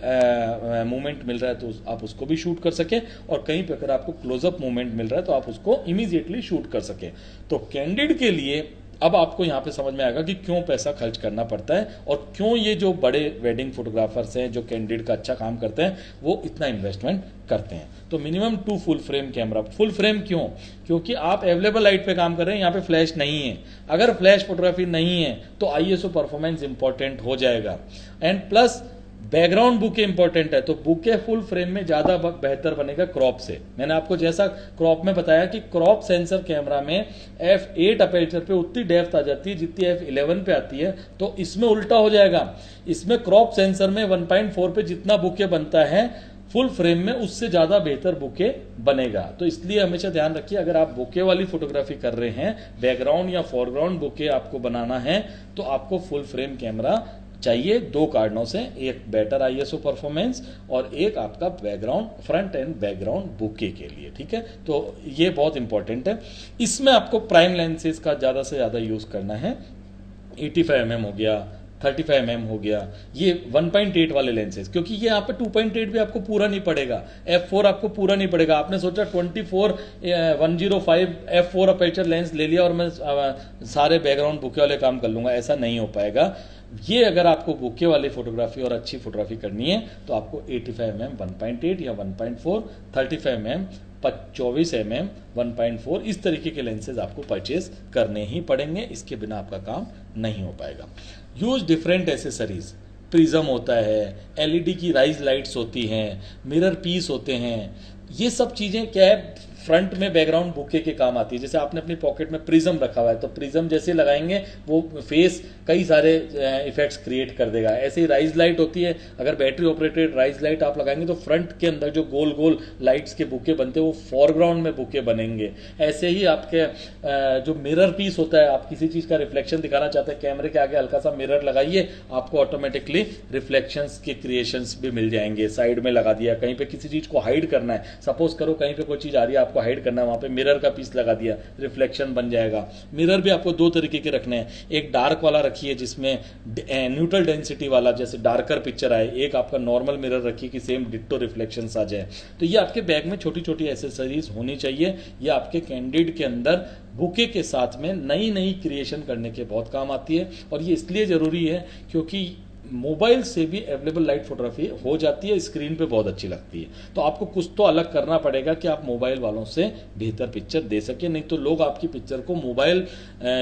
मूवमेंट मिल रहा है तो आप उसको भी शूट कर सके, और कहीं पे अगर आपको क्लोजअप मूवमेंट मिल रहा है तो आप उसको इमीडिएटली शूट कर सके। तो कैंडिड के लिए अब आपको यहाँ पे समझ में आएगा कि क्यों पैसा खर्च करना पड़ता है और क्यों ये जो बड़े वेडिंग फोटोग्राफर्स हैं जो कैंडिड का अच्छा काम करते हैं वो इतना इन्वेस्टमेंट करते हैं। तो minimum 2 full frame camera. Full frame क्यों? क्योंकि आप अवेलेबल लाइट पे काम कर रहे हैं, यहाँ पे फ्लैश नहीं है। अगर फ्लैश फोटोग्राफी नहीं है तो आईएसओ परफॉर्मेंस इंपॉर्टेंट हो जाएगा, and plus background bouquet important है। तो बुके फुल फ्रेम में ज़्यादा बेहतर बनेगा क्रॉप से। मैंने आपको जैसा क्रॉप में बताया कि क्रॉप सेंसर कैमरा में f8 अपेचर पे उतनी डेप्थ आ जाती है जितनी f11 पे आती है, तो इसमें उल्टा हो जाएगा। इसमें क्रॉप सेंसर में 1.4 पे जितना बुके बनता है फुल फ्रेम में उससे ज़्यादा बेहतर बुके बनेगा। तो इसलिए हमेशा ध्यान रखिए, अगर आप बुके वाली फोटोग्राफी कर रहे हैं, बैकग्राउंड या फोरग्राउंड बुके आपको बनाना है, तो आपको फुल फ्रेम कैमरा चाहिए 2 कारणों से, एक बेटर आईएसओ परफॉर्मेंस और एक आपका background, front end background bouquet के लिए। ठीक है, तो ये बहुत इंपॉर्टेंट है। इसमें आपको प्राइम लेंसेज का ज़्यादा से ज़्यादा यूज़ करना है। 85 mm हो गया, 35 mm हो गया, ये 1.8 वाले लेंसेज, क्योंकि ये यहाँ पे 2.8 भी आपको पूरा नहीं पड़ेगा, f4 आपको पूरा नहीं पड़ेगा। आपने सोचा 24-105 f4 अपेचर लेंस ले लिया और मैं सारे बैकग्राउंड बुके वाले काम कर लूँगा, ऐसा नहीं हो पाएगा। ये अगर आपको बुके वाली फोटोग्राफी और अच्छी फोटोग्राफी करनी है तो आपको 85 mm 1.8 या 1.4, 35 mm 24 mm 1.4, इस तरीके के लेंसेज आपको परचेज करने ही पड़ेंगे, इसके बिना आपका काम नहीं हो पाएगा। यूज डिफरेंट एसेसरीज, प्रिज्म होता है, एलईडी की राइज लाइट्स होती हैं, मिरर पीस होते हैं, ये सब चीज़ें क्या है फ्रंट में बैकग्राउंड बुके के काम आती है। जैसे आपने अपनी पॉकेट में प्रिज्म रखा हुआ है तो प्रिज्म जैसे लगाएंगे वो फेस कई सारे इफेक्ट्स क्रिएट कर देगा। ऐसे ही राइज लाइट होती है, अगर बैटरी ऑपरेटेड राइज लाइट आप लगाएंगे तो फ्रंट के अंदर जो गोल गोल लाइट्स के बुके बनते हैं वो फॉरग्राउंड में बुके बनेंगे। ऐसे ही आपके जो मिरर पीस होता है, आप किसी चीज़ का रिफ्लेक्शन दिखाना चाहते हैं, कैमरे के आगे हल्का सा मिरर लगाइए, आपको ऑटोमेटिकली रिफ्लेक्शंस के क्रिएशंस भी मिल जाएंगे। साइड में लगा दिया, कहीं पे किसी चीज़ को हाइड करना है, सपोज करो कहीं पे कोई चीज़ आ रही है आपको हाइड करना है, वहाँ पे मिरर का पीस लगा दिया, रिफ्लेक्शन बन जाएगा। मिरर भी आपको 2 तरीके के रखने हैं, एक डार्क वाला रखिए जिसमें न्यूट्रल डेंसिटी वाला जैसे डार्कर पिक्चर आए, एक आपका नॉर्मल मिरर रखिए कि सेम डिट्टो रिफ्लेक्शंस आ जाए। तो ये आपके बैग में छोटी छोटी एसेसरीज होनी चाहिए। ये आपके कैंडिड के अंदर बुके के साथ में नई नई क्रिएशन करने के बहुत काम आती है, और ये इसलिए ज़रूरी है क्योंकि मोबाइल से भी अवेलेबल लाइट फोटोग्राफी हो जाती है, स्क्रीन पे बहुत अच्छी लगती है। तो आपको कुछ तो अलग करना पड़ेगा कि आप मोबाइल वालों से बेहतर पिक्चर दे सके, नहीं तो लोग आपकी पिक्चर को मोबाइल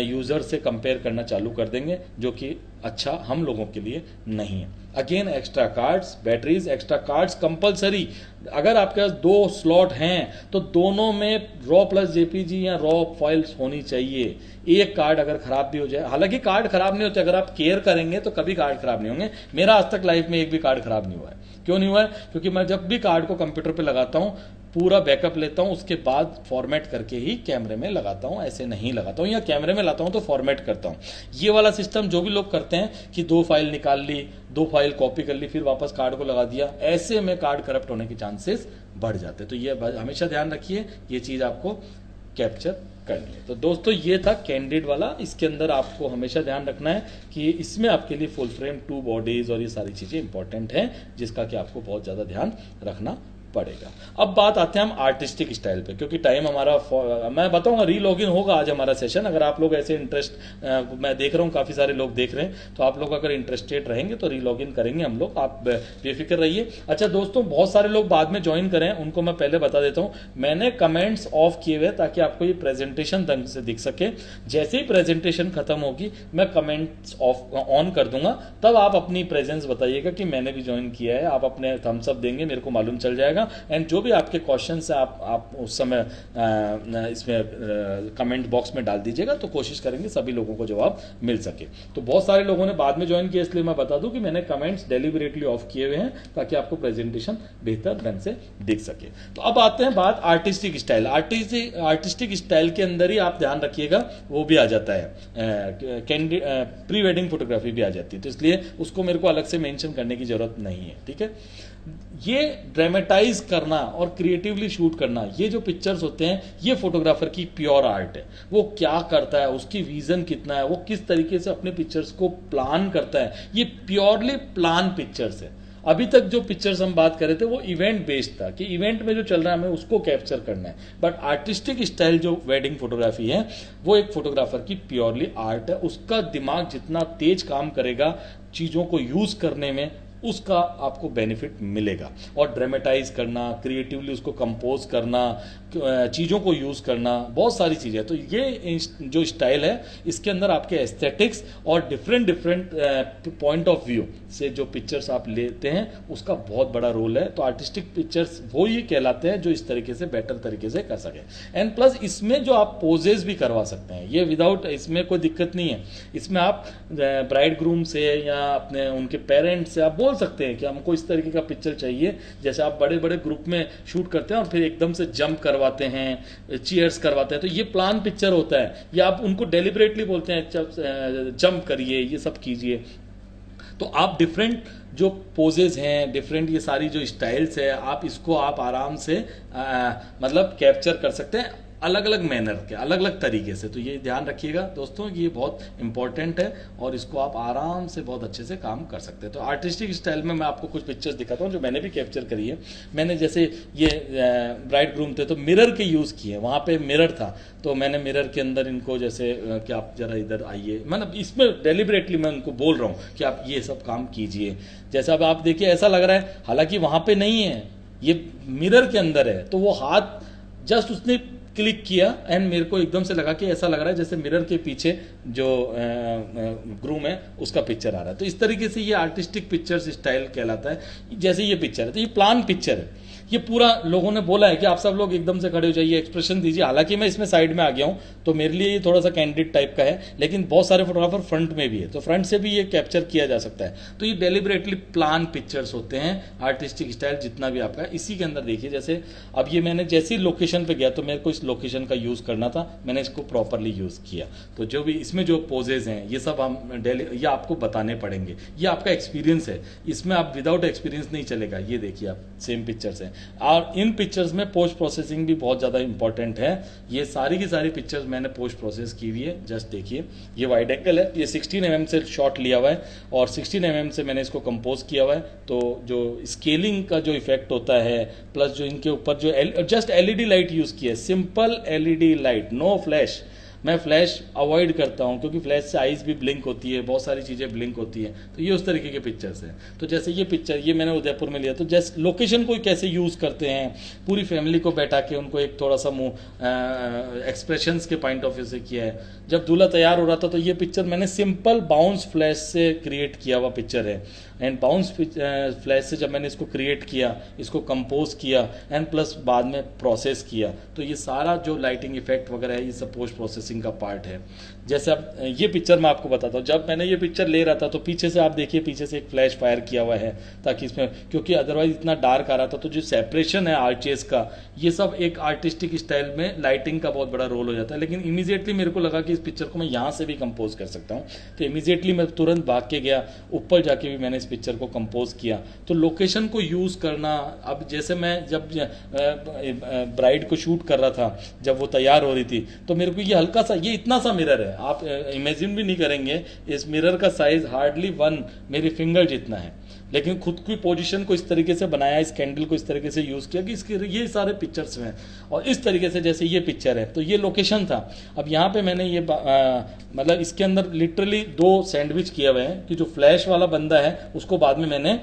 यूज़र से कंपेयर करना चालू कर देंगे, जो कि अच्छा हम लोगों के लिए नहीं है। Again extra cards, batteries, extra cards compulsory. अगर आपके पास 2 स्लॉट हैं तो दोनों में रॉ प्लस जेपीजी या रॉ फाइल्स होनी चाहिए। एक कार्ड अगर खराब भी हो जाए, हालांकि कार्ड खराब नहीं होते, अगर आप केयर करेंगे तो कभी कार्ड खराब नहीं होंगे। मेरा आज तक लाइफ में एक भी कार्ड खराब नहीं हुआ है। क्यों नहीं हुआ है? क्योंकि मैं जब भी कार्ड को कंप्यूटर पे लगाता हूँ पूरा बैकअप लेता हूँ, उसके बाद फॉर्मेट करके ही कैमरे में लगाता हूँ, ऐसे नहीं लगाता हूँ, या कैमरे में लाता हूँ तो फॉर्मेट करता हूँ। ये वाला सिस्टम जो भी लोग करते हैं कि 2 फाइल निकाल ली, 2 फाइल कॉपी कर ली, फिर वापस कार्ड को लगा दिया, ऐसे में कार्ड करप्ट होने के चांसेस बढ़ जाते हैं। तो ये हमेशा ध्यान रखिए, ये चीज़ आपको कैप्चर करनी है। तो दोस्तों ये था कैंडिड वाला। इसके अंदर आपको हमेशा ध्यान रखना है कि इसमें आपके लिए फुल फ्रेम, 2 बॉडीज और ये सारी चीज़ें इंपॉर्टेंट हैं, जिसका कि आपको बहुत ज़्यादा ध्यान रखना पड़ेगा। अब बात आते हैं हम आर्टिस्टिक स्टाइल पे, क्योंकि टाइम हमारा मैं बताऊंगा रीलॉगिन होगा आज हमारा सेशन। अगर आप लोग ऐसे मैं देख रहा हूँ काफ़ी सारे लोग देख रहे हैं, तो आप लोग अगर इंटरेस्टेड रहेंगे तो रीलॉगिन करेंगे हम लोग, आप बेफिक्र रहिए। अच्छा दोस्तों, बहुत सारे लोग बाद में ज्वाइन करें, उनको मैं पहले बता देता हूँ, मैंने कमेंट्स ऑफ किए हुए ताकि आपको ये प्रेजेंटेशन ढंग से दिख सके। जैसे ही प्रेजेंटेशन खत्म होगी मैं कमेंट्स ऑन कर दूंगा, तब आप अपनी प्रेजेंस बताइएगा कि मैंने भी ज्वाइन किया है। आप अपने थम्स अप देंगे, मेरे को मालूम चल जाएगा। रहेगा। एंड जो भी आपके क्वेश्चन है आप उस समय इसमें कमेंट बॉक्स में डाल दीजिएगा, तो कोशिश करेंगे सभी लोगों को जवाब मिल सके। तो बहुत सारे लोगों ने बाद में ज्वाइन किया, इसलिए मैं बता दूं कि मैंने कमेंट्स डेलिबरेटली ऑफ किए हुए हैं ताकि आपको प्रेजेंटेशन बेहतर ढंग से दिख सके। तो अब आते हैं बात आर्टिस्टिक स्टाइल। आर्टिस्टिक स्टाइल के अंदर ही आप ध्यान रखिएगा वो भी आ जाता है, प्री वेडिंग फोटोग्राफी भी आ जाती है, तो इसलिए उसको मेरे को अलग से मेंशन करने की जरूरत नहीं है, ठीक है। ये ड्रामेटाइज करना और क्रिएटिवली शूट करना, ये जो पिक्चर्स होते हैं ये फोटोग्राफर की प्योर आर्ट है। वो क्या करता है, उसकी विजन कितना है, वो किस तरीके से अपने पिक्चर्स को प्लान करता है, ये प्योरली प्लान पिक्चर्स है। अभी तक जो पिक्चर्स हम बात कर रहे थे वो इवेंट बेस्ड था कि इवेंट में जो चल रहा है हमें उसको कैप्चर करना है, बट आर्टिस्टिक स्टाइल जो वेडिंग फोटोग्राफी है वो एक फोटोग्राफर की प्योरली आर्ट है। उसका दिमाग जितना तेज काम करेगा चीज़ों को यूज करने में, उसका आपको बेनिफिट मिलेगा। और ड्रामेटाइज करना, क्रिएटिवली उसको कंपोज करना, चीज़ों को यूज़ करना, बहुत सारी चीज़ें। तो ये जो स्टाइल है इसके अंदर आपके एस्थेटिक्स और डिफरेंट पॉइंट ऑफ व्यू से जो पिक्चर्स आप लेते हैं उसका बहुत बड़ा रोल है। तो आर्टिस्टिक पिक्चर्स वो ये कहलाते हैं जो इस तरीके से बेटर तरीके से कर सके। एंड प्लस इसमें जो आप पोजेज भी करवा सकते हैं, ये विदाउट, इसमें कोई दिक्कत नहीं है। इसमें आप ब्राइड ग्रूम से या अपने उनके पेरेंट्स से आप बोल सकते हैं कि हमको इस तरीके का पिक्चर चाहिए, जैसे आप बड़े बड़े ग्रुप में शूट करते हैं और फिर एकदम से जंप करवाते हैं, चीयर्स करवाते हैं, तो ये प्लान पिक्चर होता है। या आप उनको डेलिबरेटली बोलते हैं जंप करिए, ये सब कीजिए। तो आप डिफरेंट जो पोजेज हैं, डिफरेंट ये सारी जो स्टाइल्स है, आप इसको आप आराम से मतलब कैप्चर कर सकते हैं अलग अलग मैनर के, अलग अलग तरीके से। तो ये ध्यान रखिएगा दोस्तों, ये बहुत इंपॉर्टेंट है और इसको आप आराम से बहुत अच्छे से काम कर सकते हैं। तो आर्टिस्टिक स्टाइल में मैं आपको कुछ पिक्चर्स दिखाता हूँ जो मैंने भी कैप्चर करी है। मैंने जैसे ये ब्राइड ग्रूम थे तो मिरर के यूज़ किए, वहाँ पे मिरर था तो मैंने मिरर के अंदर इनको जैसे कि आप जरा इधर आइए, मतलब इसमें डेलिबरेटली मैं उनको बोल रहा हूँ कि आप ये सब काम कीजिए। जैसा अब आप देखिए ऐसा लग रहा है, हालांकि वहाँ पे नहीं है, ये मिरर के अंदर है, तो वो हाथ जस्ट उसने क्लिक किया एंड मेरे को एकदम से लगा कि ऐसा लग रहा है जैसे मिरर के पीछे जो ग्रूम है उसका पिक्चर आ रहा है। तो इस तरीके से ये आर्टिस्टिक पिक्चर्स स्टाइल कहलाता है। जैसे ये पिक्चर है तो ये प्लान पिक्चर है, ये पूरा लोगों ने बोला है कि आप सब लोग एकदम से खड़े हो जाइए, एक्सप्रेशन दीजिए। हालांकि मैं इसमें साइड में आ गया हूँ तो मेरे लिए ये थोड़ा सा कैंडिड टाइप का है, लेकिन बहुत सारे फोटोग्राफर फ्रंट में भी है, तो फ्रंट से भी ये कैप्चर किया जा सकता है। तो ये डेलिबरेटली प्लान पिक्चर्स होते हैं, आर्टिस्टिक स्टाइल जितना भी आपका है। इसी के अंदर देखिए, जैसे अब ये मैंने जैसी लोकेशन पे गया तो मेरे को इस लोकेशन का यूज़ करना था, मैंने इसको प्रॉपरली यूज़ किया। तो जो भी इसमें जो पोजेज हैं ये सब हम ये आपको बताने पड़ेंगे, ये आपका एक्सपीरियंस है, इसमें आप विदाउट एक्सपीरियंस नहीं चलेगा। ये देखिए आप सेम पिक्चर्स हैं और इन पिक्चर्स में पोस्ट प्रोसेसिंग भी बहुत ज़्यादा इंपॉर्टेंट है। ये सारी की सारी पिक्चर्स मैंने पोस्ट प्रोसेस की हुई है। जस्ट देखिए, ये वाइड एंगल है, ये 16 mm से शॉट लिया हुआ है और 16 mm से मैंने इसको कंपोज किया हुआ है। तो जो स्केलिंग का जो इफेक्ट होता है, प्लस जो इनके ऊपर जो जस्ट एलईडी लाइट यूज़ की है, simple LED light, no flash. मैं फ्लैश अवॉइड करता हूं क्योंकि फ्लैश से आईज भी ब्लिंक होती है, बहुत सारी चीज़ें ब्लिंक होती हैं। तो ये उस तरीके के पिक्चर्स हैं। तो जैसे ये पिक्चर ये मैंने उदयपुर में लिया, तो जैसे लोकेशन को कैसे यूज़ करते हैं, पूरी फैमिली को बैठा के उनको एक थोड़ा सा एक्सप्रेशंस के पॉइंट ऑफ व्यू से किया है। जब दूल्हा तैयार हो रहा था तो ये पिक्चर मैंने सिंपल बाउंस फ्लैश से क्रिएट किया हुआ पिक्चर है। एंड बाउंस फ्लैश से जब मैंने इसको क्रिएट किया, इसको कंपोज किया एंड प्लस बाद में प्रोसेस किया, तो ये सारा जो लाइटिंग इफेक्ट वगैरह है ये सब पोस्ट प्रोसेसिंग का पार्ट है। जैसे अब ये पिक्चर मैं आपको बताता हूँ, जब मैंने ये पिक्चर ले रहा था तो पीछे से आप देखिए, पीछे से एक फ्लैश फायर किया हुआ है ताकि इसमें, क्योंकि अदरवाइज इतना डार्क आ रहा था, तो जो सेपरेशन है आर्चेस का, ये सब एक आर्टिस्टिक स्टाइल में लाइटिंग का बहुत बड़ा रोल हो जाता है। लेकिन इमीडिएटली मेरे को लगा कि इस पिक्चर को मैं यहाँ से भी कंपोज कर सकता हूँ, तो इमीडिएटली मैं तुरंत भाग के गया, ऊपर जाके भी मैंने इस पिक्चर को कंपोज किया। तो लोकेशन को यूज़ करना, अब जैसे मैं जब ब्राइड को शूट कर रहा था, जब वो तैयार हो रही थी, तो मेरे को ये हल्का सा, ये इतना सा मिरर है, आप इमेजिन भी नहीं करेंगे, इस मिरर का साइज हार्डली 1 मेरी फिंगर जितना है, लेकिन खुद की पोजीशन को इस तरीके से बनाया, इस कैंडल को इस तरीके से यूज़ किया कि इसके ये सारे पिक्चर्स हैं। और इस तरीके से जैसे ये पिक्चर है तो ये लोकेशन था। अब यहाँ पे मैंने ये मतलब इसके अंदर लिटरली 2 सैंडविच किए हुए हैं कि जो फ्लैश वाला बंदा है उसको बाद में मैंने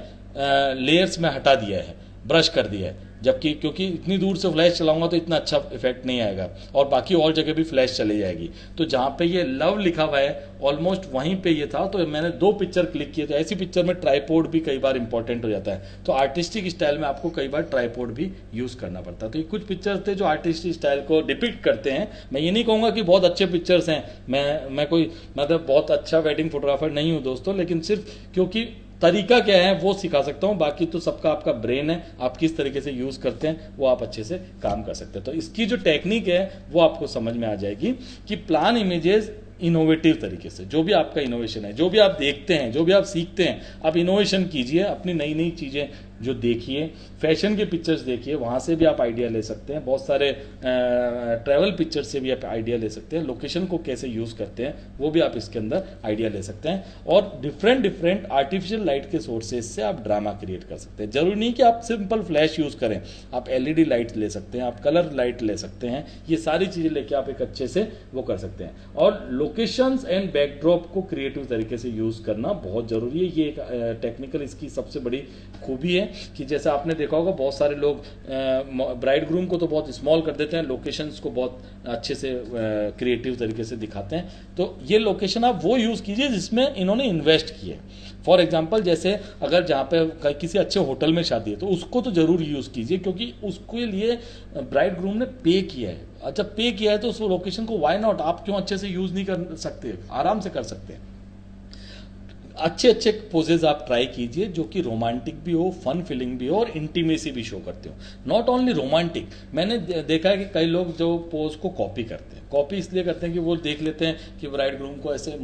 लेयर्स में हटा दिया है। ब्रश कर दिया है, जबकि क्योंकि इतनी दूर से फ्लैश चलाऊंगा तो इतना अच्छा इफेक्ट नहीं आएगा, और बाकी और जगह भी फ्लैश चली जाएगी। तो जहाँ पे ये लव लिखा हुआ है ऑलमोस्ट वहीं पे ये था, तो मैंने 2 पिक्चर क्लिक किए। तो ऐसी पिक्चर में ट्राईपोड भी कई बार इंपॉर्टेंट हो जाता है, तो आर्टिस्टिक स्टाइल में आपको कई बार ट्राईपोड भी यूज़ करना पड़ता है। तो ये कुछ पिक्चर्स थे जो आर्टिस्टिक स्टाइल को डिपिक्ट करते हैं। मैं ये नहीं कहूँगा कि बहुत अच्छे पिक्चर्स हैं, मैं कोई मतलब बहुत अच्छा वेडिंग फोटोग्राफर नहीं हूँ दोस्तों, लेकिन सिर्फ क्योंकि तरीका क्या है वो सिखा सकता हूँ, बाकी तो सबका आपका ब्रेन है, आप किस तरीके से यूज़ करते हैं वो आप अच्छे से काम कर सकते हैं। तो इसकी जो टेक्निक है वो आपको समझ में आ जाएगी कि प्लान इमेजेस इनोवेटिव तरीके से, जो भी आपका इनोवेशन है, जो भी आप देखते हैं, जो भी आप सीखते हैं, आप इनोवेशन कीजिए, अपनी नई नई चीज़ें जो देखिए, फैशन के पिक्चर्स देखिए, वहाँ से भी आप आइडिया ले सकते हैं। बहुत सारे ट्रैवल पिक्चर से भी आप आइडिया ले सकते हैं। लोकेशन को कैसे यूज़ करते हैं वो भी आप इसके अंदर आइडिया ले सकते हैं। और डिफरेंट आर्टिफिशियल लाइट के सोर्सेज से आप ड्रामा क्रिएट कर सकते हैं। जरूरी नहीं कि आप सिंपल फ्लैश यूज़ करें, आप LED लाइट ले सकते हैं, आप कलर लाइट ले सकते हैं। ये सारी चीज़ें लेके आप एक अच्छे से वो कर सकते हैं। और लोकेशंस एंड बैकड्रॉप को क्रिएटिव तरीके से यूज़ करना बहुत ज़रूरी है। ये एक टेक्निकल इसकी सबसे बड़ी खूबी है कि जैसे आपने देखा होगा बहुत सारे लोग ब्राइड ग्रूम को तो बहुत स्मॉल कर देते हैं, लोकेशंस को बहुत अच्छे से क्रिएटिव तरीके से दिखाते हैं। तो ये लोकेशन आप वो यूज़ कीजिए जिसमें इन्होंने इन्वेस्ट किए। फॉर एग्जांपल जैसे अगर जहाँ पे किसी अच्छे होटल में शादी है तो उसको तो ज़रूर यूज़ कीजिए, क्योंकि उसके लिए ब्राइड ग्रूम ने पे किया है। जब पे किया है तो उस लोकेशन को वाई नॉट, आप क्यों अच्छे से यूज़ नहीं कर सकते, आराम से कर सकते हैं। अच्छे अच्छे पोजेज आप ट्राई कीजिए जो कि रोमांटिक भी हो, फन फीलिंग भी हो और इंटीमेसी भी शो करते हो। नॉट ओनली रोमांटिक, मैंने देखा है कि कई लोग जो पोज को कॉपी करते हैं, कॉपी इसलिए करते हैं कि वो देख लेते हैं कि ब्राइड ग्रूम को ऐसे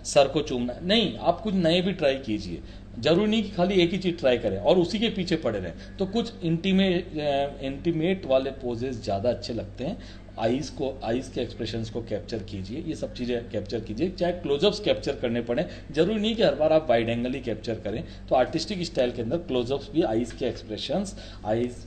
सर को चूमना है। नहीं, आप कुछ नए भी ट्राई कीजिए, जरूरी नहीं कि खाली एक ही चीज़ ट्राई करें और उसी के पीछे पड़े रहें। तो कुछ इंटीमेट वाले पोजेज ज़्यादा अच्छे लगते हैं। आईज के एक्सप्रेशंस को कैप्चर कीजिए, ये सब चीज़ें कैप्चर कीजिए, चाहे क्लोजअप्स कैप्चर करने पड़े, जरूरी नहीं कि हर बार आप वाइड एंगल ही कैप्चर करें। तो आर्टिस्टिक स्टाइल के अंदर क्लोजअप्स भी, आईज के एक्सप्रेशंस, आईज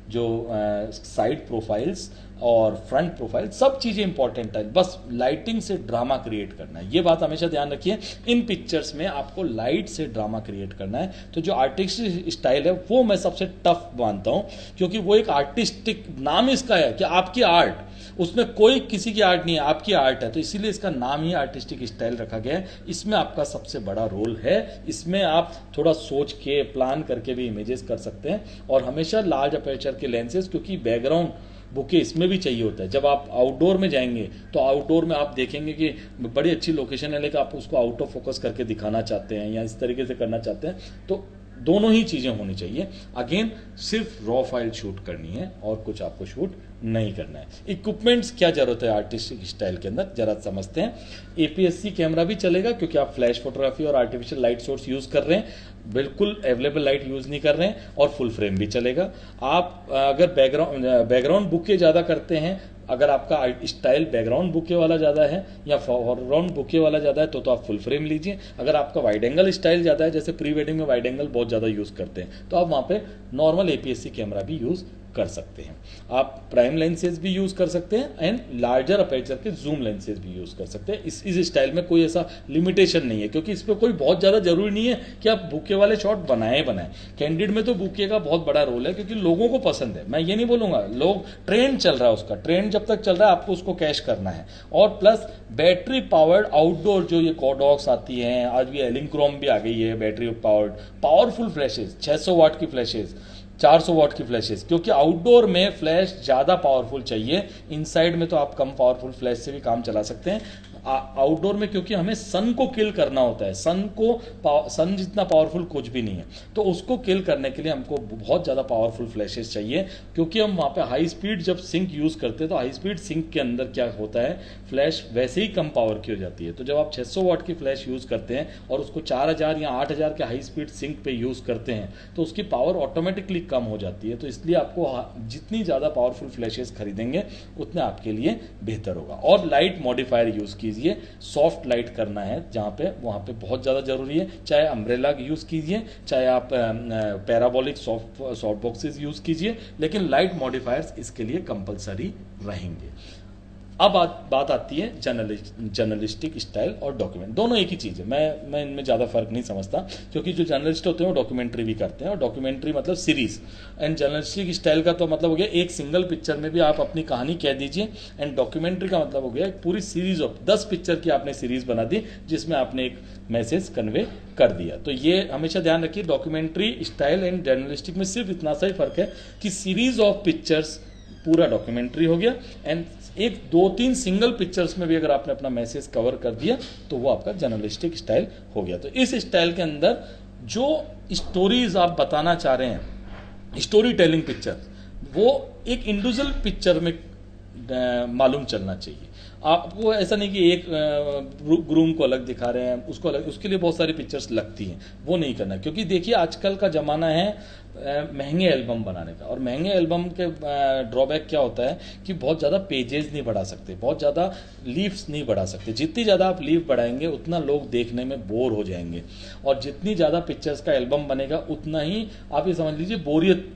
जो साइड प्रोफाइल्स और फ्रंट प्रोफाइल, सब चीज़ें इंपॉर्टेंट है। बस लाइटिंग से ड्रामा क्रिएट करना है, ये बात हमेशा ध्यान रखिए। इन पिक्चर्स में आपको लाइट से ड्रामा क्रिएट करना है। तो जो आर्टिस्टिक स्टाइल है वो मैं सबसे टफ मानता हूँ, क्योंकि वो एक आर्टिस्टिक, नाम इसका है कि आपकी आर्ट, उसमें कोई किसी की आर्ट नहीं है, आपकी आर्ट है। तो इसीलिए इसका नाम ही आर्टिस्टिक स्टाइल रखा गया है। इसमें आपका सबसे बड़ा रोल है। इसमें आप थोड़ा सोच के प्लान करके भी इमेजेस कर सकते हैं, और हमेशा लार्ज अपर्चर के लेंसेज, क्योंकि बैकग्राउंड बुके इसमें भी चाहिए होता है। जब आप आउटडोर में जाएंगे तो आउटडोर में आप देखेंगे कि बड़ी अच्छी लोकेशन है, लेकिन आप उसको आउट ऑफ फोकस करके दिखाना चाहते हैं या इस तरीके से करना चाहते हैं, तो दोनों ही चीज़ें होनी चाहिए। अगेन सिर्फ रॉ फाइल शूट करनी है और कुछ आपको शूट नहीं करना है। इक्विपमेंट्स क्या जरूरत है आर्टिस्टिक स्टाइल के अंदर, जरा समझते हैं। APS-C कैमरा भी चलेगा, क्योंकि आप फ्लैश फोटोग्राफी और आर्टिफिशियल लाइट सोर्स यूज़ कर रहे हैं, बिल्कुल अवेलेबल लाइट यूज़ नहीं कर रहे हैं, और फुल फ्रेम भी चलेगा। आप अगर बैकग्राउंड बुके ज़्यादा करते हैं, अगर आपका स्टाइल बैकग्राउंड बुके वाला ज़्यादा है या फॉरग्राउंड बुके वाला ज़्यादा है तो आप फुल फ्रेम लीजिए। अगर आपका वाइड एंगल स्टाइल ज़्यादा है, जैसे प्री वेडिंग में वाइड एंगल बहुत ज़्यादा यूज़ करते हैं, तो आप वहाँ पे नॉर्मल APS-C कैमरा भी यूज़ कर सकते हैं। आप प्राइम लेंसेज भी यूज़ कर सकते हैं एंड लार्जर अपर्चर के जूम लेंसेज भी यूज़ कर सकते हैं। इस स्टाइल में कोई ऐसा लिमिटेशन नहीं है, क्योंकि इस पर कोई बहुत ज़्यादा जरूरी नहीं है कि आप बुके वाले शॉट बनाए। कैंडिड में तो बुके का बहुत बड़ा रोल है, क्योंकि लोगों को पसंद है। मैं ये नहीं बोलूँगा, लोग ट्रेंड चल रहा है, उसका ट्रेंड जब तक चल रहा है आपको उसको कैश करना है। और प्लस बैटरी पावर्ड आउटडोर जो ये कोडॉक्स आती हैं, आज भी एलिंक्रोम भी आ गई है बैटरी पावर्ड, पावरफुल फ्लैशेज, 600 वाट की फ्लैशेज, 400 वाट की फ्लैशेज, क्योंकि आउटडोर में फ्लैश ज़्यादा पावरफुल चाहिए। इनसाइड में तो आप कम पावरफुल फ्लैश से भी काम चला सकते हैं। आउटडोर में क्योंकि हमें सन को किल करना होता है, सन जितना पावरफुल कुछ भी नहीं है, तो उसको किल करने के लिए हमको बहुत ज़्यादा पावरफुल फ्लैशेस चाहिए। क्योंकि हम वहाँ पे हाई स्पीड जब सिंक यूज़ करते हैं, तो हाई स्पीड सिंक के अंदर क्या होता है, फ्लैश वैसे ही कम पावर की हो जाती है। तो जब आप 600 वाट की फ्लैश यूज़ करते हैं और उसको 4000 या 8000 के हाई स्पीड सिंक पे यूज़ करते हैं, तो उसकी पावर ऑटोमेटिकली कम हो जाती है। तो इसलिए आपको जितनी ज़्यादा पावरफुल फ्लैशेस खरीदेंगे उतने आपके लिए बेहतर होगा। और लाइट मॉडिफायर यूज़ कीजिए, सॉफ्ट लाइट करना है जहाँ पे, वहाँ पे बहुत ज़्यादा ज़रूरी है। चाहे अम्ब्रेला यूज़ कीजिए, चाहे आप पैराबोलिक सॉफ्ट बॉक्सेस यूज़ कीजिए, लेकिन लाइट मॉडिफायर्स इसके लिए कंपलसरी रहेंगे। अब बात आती है जर्नलिस्टिक स्टाइल और डॉक्यूमेंट, दोनों एक ही चीज़ है। मैं इनमें ज़्यादा फर्क नहीं समझता, क्योंकि जो जर्नलिस्ट होते हैं वो डॉक्यूमेंट्री भी करते हैं, और डॉक्यूमेंट्री मतलब सीरीज, एंड जर्नलिस्टिक स्टाइल का तो मतलब हो गया एक सिंगल पिक्चर में भी आप अपनी कहानी कह दीजिए, एंड डॉक्यूमेंट्री का मतलब हो गया एक पूरी सीरीज ऑफ 10 पिक्चर की आपने सीरीज बना दी जिसमें आपने एक मैसेज कन्वे कर दिया। तो ये हमेशा ध्यान रखिए, डॉक्यूमेंट्री स्टाइल एंड जर्नलिस्टिक में सिर्फ इतना सा ही फर्क है कि सीरीज ऑफ पिक्चर्स पूरा डॉक्यूमेंट्री हो गया, एंड एक 2-3 सिंगल पिक्चर्स में भी अगर आपने अपना मैसेज कवर कर दिया तो वो आपका जर्नलिस्टिक स्टाइल हो गया। तो इस स्टाइल के अंदर जो स्टोरीज आप बताना चाह रहे हैं, स्टोरी टेलिंग पिक्चर, वो एक इंडिविजुअल पिक्चर में मालूम चलना चाहिए आपको। ऐसा नहीं कि एक ग्रूम को अलग दिखा रहे हैं, उसको अलग, उसके लिए बहुत सारी पिक्चर्स लगती हैं, वो नहीं करना। क्योंकि देखिए आजकल का ज़माना है महंगे एल्बम बनाने का, और महंगे एल्बम के ड्रॉबैक क्या होता है कि बहुत ज़्यादा पेजेस नहीं बढ़ा सकते, बहुत ज़्यादा लीव्स नहीं बढ़ा सकते। जितनी ज़्यादा आप लीव बढ़ाएंगे उतना लोग देखने में बोर हो जाएंगे, और जितनी ज़्यादा पिक्चर्स का एल्बम बनेगा उतना ही आप ये समझ लीजिए बोरियत।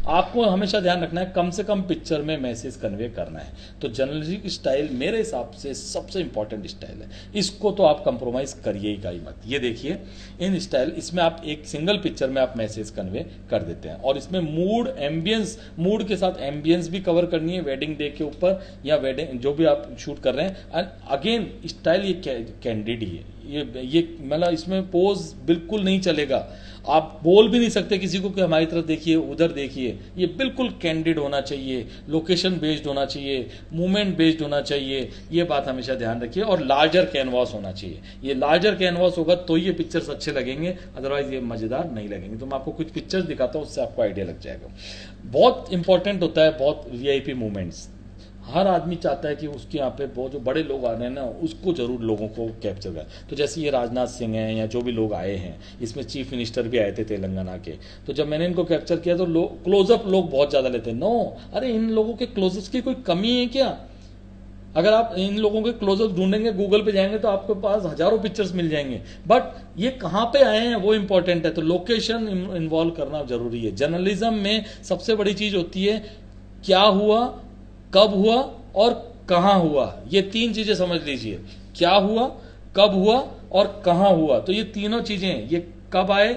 आपको हमेशा ध्यान रखना है कम से कम पिक्चर में मैसेज कन्वे करना है। तो जर्नलिस्टिक स्टाइल मेरे हिसाब से सबसे इंपॉर्टेंट स्टाइल है, इसको तो आप कंप्रोमाइज़ करिए ही मत। ये देखिए इन स्टाइल, इसमें आप एक सिंगल पिक्चर में आप मैसेज कन्वे कर देते हैं, और इसमें मूड एम्बियंस, मूड के साथ एम्बियंस भी कवर करनी है वेडिंग डे के ऊपर, या वेडिंग जो भी आप शूट कर रहे हैं। एंड अगेन स्टाइल ये कैंडिड ही है, ये मतलब इसमें पोज बिल्कुल नहीं चलेगा, आप बोल भी नहीं सकते किसी को कि हमारी तरफ देखिए, उधर देखिए। ये बिल्कुल कैंडिड होना चाहिए, लोकेशन बेस्ड होना चाहिए, मूवमेंट बेस्ड होना चाहिए, ये बात हमेशा ध्यान रखिए। और लार्जर कैनवास होना चाहिए, ये लार्जर कैनवास होगा तो ये पिक्चर्स अच्छे लगेंगे, अदरवाइज ये मज़ेदार नहीं लगेंगे। तो मैं आपको कुछ पिक्चर्स दिखाता हूँ, उससे आपको आइडिया लग जाएगा। बहुत इंपॉर्टेंट होता है, बहुत वीआईपी मूवमेंट्स, हर आदमी चाहता है कि उसके यहाँ पे बहुत जो बड़े लोग आ रहे हैं ना, उसको जरूर लोगों को कैप्चर करें। तो जैसे ये राजनाथ सिंह हैं या जो भी लोग आए हैं, इसमें चीफ मिनिस्टर भी आए थे तेलंगाना के, तो जब मैंने इनको कैप्चर किया तो क्लोजअप लोग बहुत ज़्यादा लेते हैं। नो, अरे इन लोगों के क्लोजअप्स की कोई कमी है क्या? अगर आप इन लोगों के क्लोजअप ढूंढेंगे, गूगल पे जाएंगे तो आपके पास हजारों पिक्चर्स मिल जाएंगे, बट ये कहाँ पे आए हैं वो इंपॉर्टेंट है। तो लोकेशन इन्वॉल्व करना जरूरी है। जर्नलिज्म में सबसे बड़ी चीज़ होती है क्या हुआ, कब हुआ और कहाँ हुआ। ये 3 चीजें समझ लीजिए, क्या हुआ, कब हुआ और कहाँ हुआ। तो ये तीनों चीजें, ये कब आए,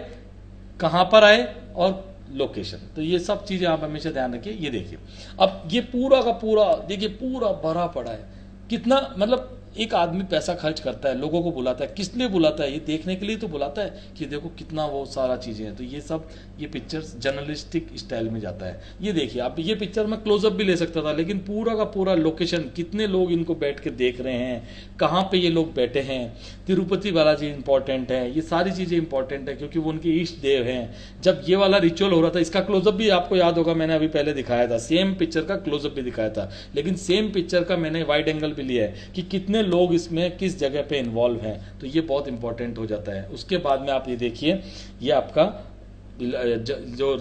कहाँ पर आए और लोकेशन, तो ये सब चीजें आप हमेशा ध्यान रखिए। ये देखिए अब ये पूरा का पूरा देखिए, पूरा भरा पड़ा है। कितना मतलब एक आदमी पैसा खर्च करता है, लोगों को बुलाता है, किस लिए बुलाता है? ये देखने के लिए तो बुलाता है कि देखो कितना वो सारा चीज़ें हैं। तो ये सब, ये पिक्चर्स जर्नलिस्टिक स्टाइल में जाता है। ये देखिए आप, ये पिक्चर मैं क्लोजअप भी ले सकता था, लेकिन पूरा का पूरा लोकेशन, कितने लोग इनको बैठ के देख रहे हैं, कहाँ पे ये लोग बैठे हैं, तिरुपति बालाजी इंपॉर्टेंट है, ये सारी चीज़ें इंपॉर्टेंट है क्योंकि वो उनके इष्ट देव हैं। जब ये वाला रिचुअल हो रहा था, इसका क्लोजअप भी आपको याद होगा, मैंने अभी पहले दिखाया था, सेम पिक्चर का क्लोजअप भी दिखाया था, लेकिन सेम पिक्चर का मैंने वाइड एंगल भी लिया है कि कितने लोग इसमें किस जगह पे इन्वॉल्व हैं। तो ये बहुत इंपॉर्टेंट हो जाता है। उसके बाद में आप ये देखिए, ये आपका जो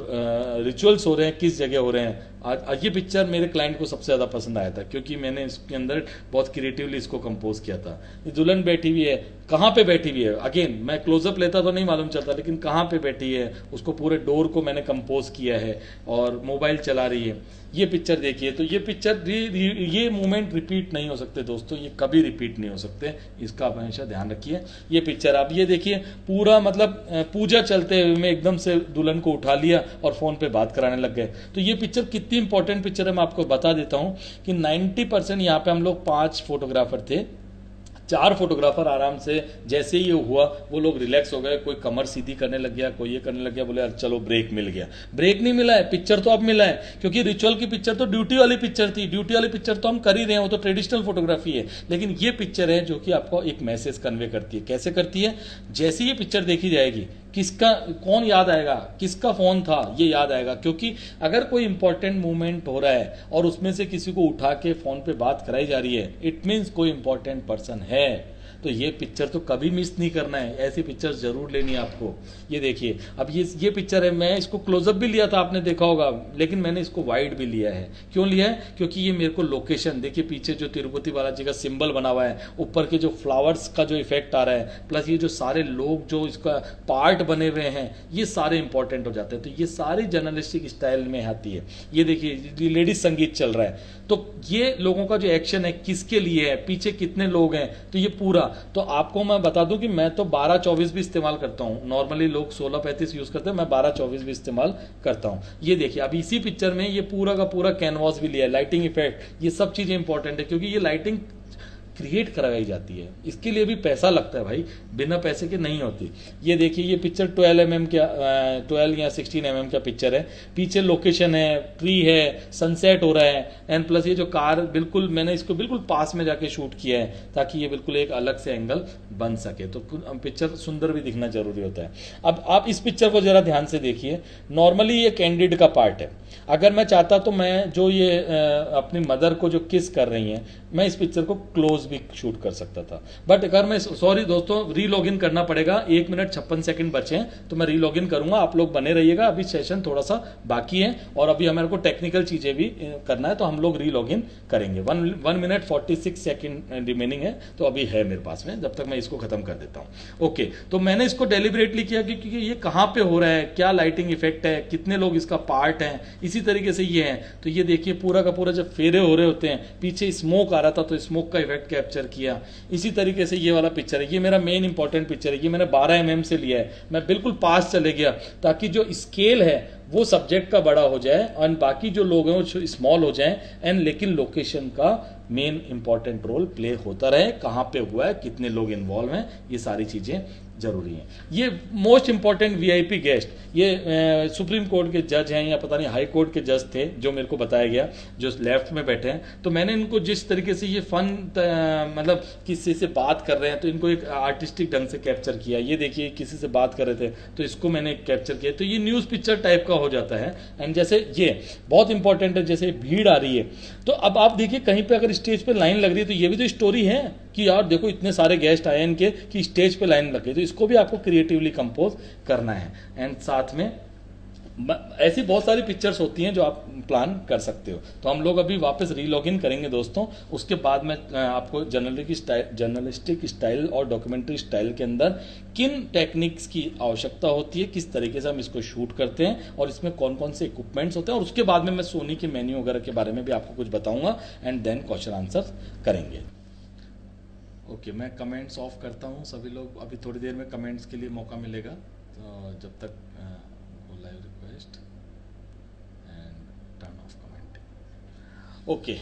रिचुअल्स हो रहे हैं किस जगह हो रहे हैं। आज ये पिक्चर मेरे क्लाइंट को सबसे ज़्यादा पसंद आया था क्योंकि मैंने इसके अंदर बहुत क्रिएटिवली इसको कंपोज किया था। ये दुल्हन बैठी हुई है, कहाँ पे बैठी हुई है, अगेन मैं क्लोजअप लेता तो नहीं मालूम चलता, लेकिन कहाँ पे बैठी है, उसको पूरे डोर को मैंने कंपोज किया है और मोबाइल चला रही है। ये पिक्चर देखिए, तो ये पिक्चर ये मोमेंट रिपीट नहीं हो सकते दोस्तों, ये कभी रिपीट नहीं हो सकते, इसका आप हमेशा ध्यान रखिए। ये पिक्चर आप ये देखिए, पूरा मतलब पूजा चलते हुए में एकदम से दुल्हन को उठा लिया और फ़ोन पे बात कराने लग गए। तो ये पिक्चर कितनी इंपॉर्टेंट पिक्चर है मैं आपको बता देता हूँ कि 90% यहाँ पे हम लोग 5 फोटोग्राफर थे, 4 फोटोग्राफर आराम से जैसे ही ये हुआ वो लोग रिलैक्स हो गए, कोई कमर सीधी करने लग गया, कोई ये करने लग गया, बोले यार चलो ब्रेक मिल गया। ब्रेक नहीं मिला है, पिक्चर तो अब मिला है, क्योंकि रिचुअल की पिक्चर तो ड्यूटी वाली पिक्चर थी, ड्यूटी वाली पिक्चर तो हम कर ही रहे हैं, वो तो ट्रेडिशनल फोटोग्राफी है। लेकिन ये पिक्चर है जो कि आपको एक मैसेज कन्वे करती है। कैसे करती है? जैसे ये पिक्चर देखी जाएगी, किसका कौन याद आएगा, किसका फ़ोन था ये याद आएगा, क्योंकि अगर कोई इंपॉर्टेंट मूवमेंट हो रहा है और उसमें से किसी को उठा के फ़ोन पे बात कराई जा रही है, इट मीन्स कोई इंपॉर्टेंट पर्सन है। तो ये पिक्चर तो कभी मिस नहीं करना है, ऐसी पिक्चर्स जरूर लेनी है आपको। ये देखिए, अब ये पिक्चर है, मैं इसको क्लोजअप भी लिया था, आपने देखा होगा, लेकिन मैंने इसको वाइड भी लिया है। क्यों लिया है? क्योंकि ये मेरे को लोकेशन देखिए, पीछे जो तिरुपति बालाजी का सिंबल बना हुआ है, ऊपर के जो फ्लावर्स का जो इफेक्ट आ रहा है, प्लस ये जो सारे लोग जो इसका पार्ट बने हुए हैं, ये सारे इंपॉर्टेंट हो जाते हैं। तो ये सारी जर्नलिस्टिक स्टाइल में आती है। ये देखिए लेडीज संगीत चल रहा है, तो ये लोगों का जो एक्शन है किसके लिए है, पीछे कितने लोग हैं, तो ये पूरा। तो आपको मैं बता दूं कि मैं तो 12-24 भी इस्तेमाल करता हूं। नॉर्मली लोग 16-35 यूज करते हैं, मैं 12-24 भी इस्तेमाल करता हूं। ये देखिए, अब इसी पिक्चर में ये पूरा का पूरा कैनवास भी लिया है, लाइटिंग इफेक्ट, ये सब चीजें इंपॉर्टेंट है, क्योंकि ये लाइटिंग क्रिएट कराई जाती है, इसके लिए भी पैसा लगता है भाई, बिना पैसे के नहीं होती। ये देखिए, ये पिक्चर 12 का 12 या 16 का पिक्चर है। पीछे लोकेशन है, ट्री है, सनसेट हो रहा है, एंड प्लस ये जो कार, बिल्कुल मैंने इसको बिल्कुल पास में जाके शूट किया है ताकि ये बिल्कुल एक अलग से एंगल बन सके, तो पिक्चर सुंदर भी दिखना जरूरी होता है। अब आप इस पिक्चर को जरा ध्यान से देखिए। नॉर्मली ये कैंडिड का पार्ट है। अगर मैं चाहता तो मैं जो ये अपनी मदर को जो किस कर रही हैं, मैं इस पिक्चर को क्लोज भी शूट कर सकता था, बट अगर मैं, सॉरी दोस्तों, री लॉग इन करना पड़ेगा। 1 मिनट 56 सेकंड बचे हैं, तो मैं री लॉग इन करूंगा, आप लोग बने रहिएगा। अभी सेशन थोड़ा सा बाकी है और अभी हमारे को टेक्निकल चीजें भी करना है, तो हम लोग री लॉग इन करेंगे। 1 मिनट 46 सेकंड रिमेनिंग है, तो अभी है मेरे पास में, जब तक मैं इसको खत्म कर देता हूं। ओके, तो मैंने इसको डेलिबरेटली किया क्योंकि ये कहां पे हो रहा है, क्या लाइटिंग इफेक्ट है, कितने लोग इसका पार्ट हैं, इसी तरीके से ये है। तो ये देखिए, पूरा का पूरा जब फेरे हो रहे होते हैं, पीछे स्मोक आ रहा था तो स्मोक का इफेक्ट कैप्चर किया। इसी तरीके से ये वाला पिक्चर है, ये मेरा मेन इंपॉर्टेंट पिक्चर है, ये मैंने 12 mm से लिया है। मैं बिल्कुल पास चले गया ताकि जो स्केल है वो सब्जेक्ट का बड़ा हो जाए और बाकी जो लोग हैं वो स्मॉल हो जाएं, एंड लेकिन लोकेशन का मेन इंपॉर्टेंट रोल प्ले होता रहे, कहां पे हुआ है, कितने लोग इन्वॉल्व हैं, ये सारी चीजें जरूरी है। ये मोस्ट इंपॉर्टेंट वीआईपी गेस्ट, ये सुप्रीम कोर्ट के जज हैं या पता नहीं हाई कोर्ट के जज थे, जो मेरे को बताया गया, जो लेफ्ट में बैठे हैं। तो मैंने इनको जिस तरीके से ये फन मतलब किसी से बात कर रहे हैं, तो इनको एक आर्टिस्टिक ढंग से कैप्चर किया। ये देखिए, किसी से बात कर रहे थे तो इसको मैंने कैप्चर किया, तो ये न्यूज़ पिक्चर टाइप का हो जाता है। एंड जैसे ये बहुत इंपॉर्टेंट है, जैसे भीड़ आ रही है, तो अब आप देखिए कहीं पे अगर स्टेज पे लाइन लग रही है, तो ये भी तो स्टोरी है कि यार देखो इतने सारे गेस्ट आए इनके कि स्टेज पे लाइन लग गई, तो इसको भी आपको क्रिएटिवली कंपोज करना है। एंड साथ में ऐसी बहुत सारी पिक्चर्स होती हैं जो आप प्लान कर सकते हो। तो हम लोग अभी वापस रीलॉग इन करेंगे दोस्तों, उसके बाद मैं आपको जर्नलिस्टिक स्टाइल और डॉक्यूमेंट्री स्टाइल के अंदर किन टेक्निक्स की आवश्यकता होती है, किस तरीके से हम इसको शूट करते हैं और इसमें कौन कौन से इक्विपमेंट्स होते हैं, और उसके बाद में मैं सोनी के मेन्यू वगैरह के बारे में भी आपको कुछ बताऊंगा, एंड देन क्वेश्चन आंसर करेंगे। ओके, मैं कमेंट्स ऑफ करता हूँ, सभी लोग अभी थोड़ी देर में कमेंट्स के लिए मौका मिलेगा, तो जब तक live request and turn off comment. Okay,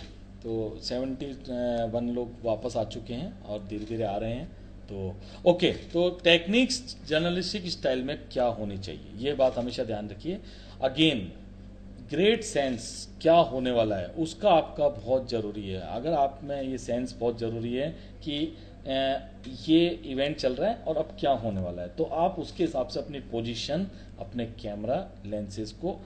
तो 71 लोग वापस आ चुके हैं और धीरे धीरे आ रहे हैं। तो ओके, तो टेक्निक्स जर्नलिस्टिक स्टाइल में क्या होनी चाहिए, ये बात हमेशा ध्यान रखिए। अगेन, ग्रेट सेंस क्या होने वाला है उसका आपका बहुत ज़रूरी है। अगर आप में ये सेंस बहुत ज़रूरी है कि ये इवेंट चल रहा है और अब क्या होने वाला है, तो आप उसके हिसाब से अपनी पोजीशन, अपने कैमरा लेंसेज को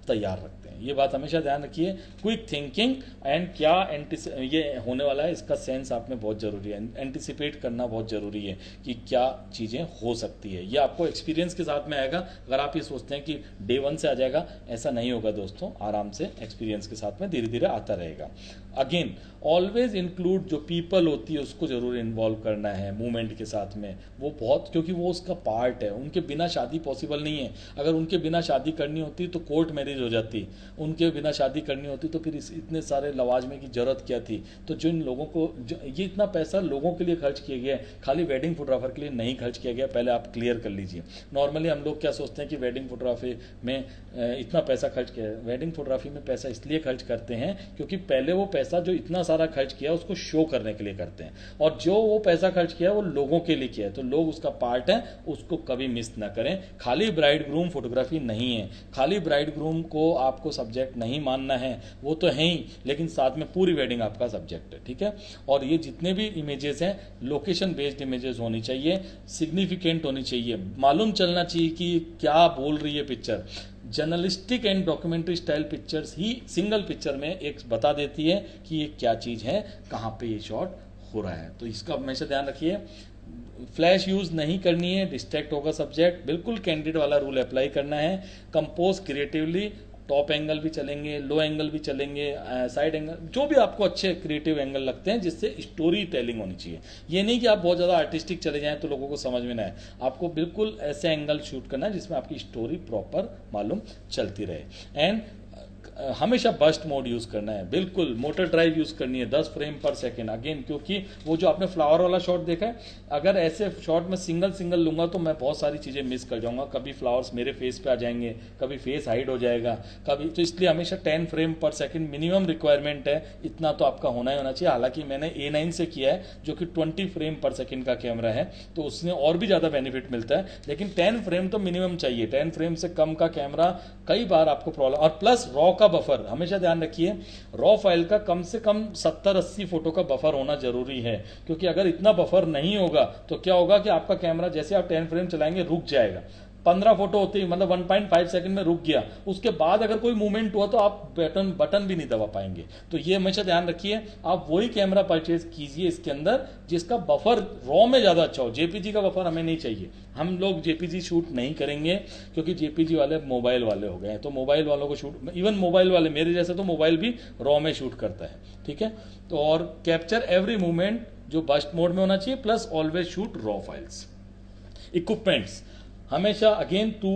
तैयार रखते हैं। ये बात हमेशा ध्यान रखिए। क्विक थिंकिंग एंड क्या ये होने वाला है, इसका सेंस आप में बहुत ज़रूरी है। एंटिसिपेट करना बहुत ज़रूरी है कि क्या चीज़ें हो सकती है। ये आपको एक्सपीरियंस के साथ में आएगा। अगर आप ये सोचते हैं कि डे 1 से आ जाएगा, ऐसा नहीं होगा दोस्तों। आराम से एक्सपीरियंस के साथ में धीरे धीरे आता रहेगा। अगेन, ऑलवेज इंक्लूड जो पीपल होती है उसको ज़रूर इन्वॉल्व करना है मूवमेंट के साथ में, वो बहुत, क्योंकि वो उसका पार्ट है। उनके बिना शादी पॉसिबल नहीं है। अगर उनके बिना शादी करनी होती तो कोर्ट मैरिज हो जाती, उनके बिना शादी करनी होती तो फिर इतने सारे लवाजमे की जरूरत क्या थी। तो जिन लोगों को ये इतना पैसा लोगों के लिए खर्च किया गया है, खाली वेडिंग फोटोग्राफर के लिए नहीं खर्च किया गया, पहले आप क्लियर कर लीजिए। नॉर्मली हम लोग क्या सोचते हैं कि वेडिंग फोटोग्राफी में इतना पैसा खर्च किया है। वेडिंग फोटोग्राफी में पैसा इसलिए खर्च करते हैं क्योंकि पहले वो पैसा जो इतना सारा खर्च किया उसको शो करने के लिए करते हैं, और जो वो पैसा खर्च किया वो लोगों के लिए किया है, तो लोग उसका पार्ट है, उसको कभी मिस ना करें। खाली ब्राइड ग्रूम फोटोग्राफी नहीं है, खाली ब्राइड ग्रूम को आपको सब्जेक्ट नहीं मानना है, वो तो है ही, लेकिन साथ में पूरी वेडिंग आपका सब्जेक्ट है, ठीक है। और ये जितने भी इमेजेस हैं लोकेशन बेस्ड इमेजेस होनी चाहिए, सिग्निफिकेंट होनी चाहिए, मालूम चलना चाहिए कि क्या बोल रही है picture. Journalistic and documentary style pictures he single picture में एक बता देती है कि ये क्या चीज़ है, कहाँ पे ये शॉट हो रहा है, तो इसका हमेशा ध्यान रखिए। फ्लैश यूज़ नहीं करनी है, डिस्ट्रैक्ट होगा सब्जेक्ट, बिल्कुल कैंडिड वाला रूल अप्लाई करना है। कंपोज क्रिएटिवली, टॉप एंगल भी चलेंगे, लो एंगल भी चलेंगे, साइड एंगल, जो भी आपको अच्छे क्रिएटिव एंगल लगते हैं जिससे स्टोरी टेलिंग होनी चाहिए। ये नहीं कि आप बहुत ज़्यादा आर्टिस्टिक चले जाएं तो लोगों को समझ में ना आए, आपको बिल्कुल ऐसे एंगल शूट करना है जिसमें आपकी स्टोरी प्रॉपर मालूम चलती रहे। एंड हमेशा बस्ट मोड यूज़ करना है, बिल्कुल मोटर ड्राइव यूज़ करनी है 10 फ्रेम पर सेकेंड। अगेन क्योंकि वो जो आपने फ्लावर वाला शॉट देखा है, अगर ऐसे शॉट में सिंगल सिंगल लूँगा तो मैं बहुत सारी चीज़ें मिस कर जाऊँगा, कभी फ्लावर्स मेरे फेस पे आ जाएंगे, कभी फेस हाइड हो जाएगा, कभी, तो इसलिए हमेशा 10 फ्रेम पर सेकेंड मिनिमम रिक्वायरमेंट है, इतना तो आपका होना ही होना चाहिए। हालांकि मैंने A9 से किया है जो कि 20 फ्रेम पर सेकेंड का कैमरा है, तो उसमें और भी ज़्यादा बेनिफिट मिलता है, लेकिन 10 फ्रेम तो मिनिमम चाहिए। 10 फ्रेम से कम का कैमरा कई बार आपको प्रॉब्लम, और प्लस रॉ का बफर हमेशा ध्यान रखिए, रॉ फाइल का कम से कम 70-80 फोटो का बफर होना जरूरी है, क्योंकि अगर इतना बफर नहीं होगा तो क्या होगा कि आपका कैमरा जैसे आप 10 फ्रेम चलाएंगे रुक जाएगा, 15 फोटो होती है, मतलब 1.5 सेकंड में रुक गया, उसके बाद अगर कोई मूवमेंट हुआ तो आप बटन भी नहीं दबा पाएंगे। तो ये हमेशा ध्यान रखिए, आप वही कैमरा परचेज कीजिए इसके अंदर जिसका बफर रॉ में ज़्यादा अच्छा हो। जेपीजी का बफर हमें नहीं चाहिए, हम लोग जेपीजी शूट नहीं करेंगे, क्योंकि जेपीजी वाले मोबाइल वाले हो गए हैं, तो मोबाइल वालों को शूट, इवन मोबाइल वाले मेरे जैसे तो मोबाइल भी रॉ में शूट करता है, ठीक है। तो और कैप्चर एवरी मूवमेंट जो बस्ट मोड में होना चाहिए, plus always shoot raw files. Equipments हमेशा again 2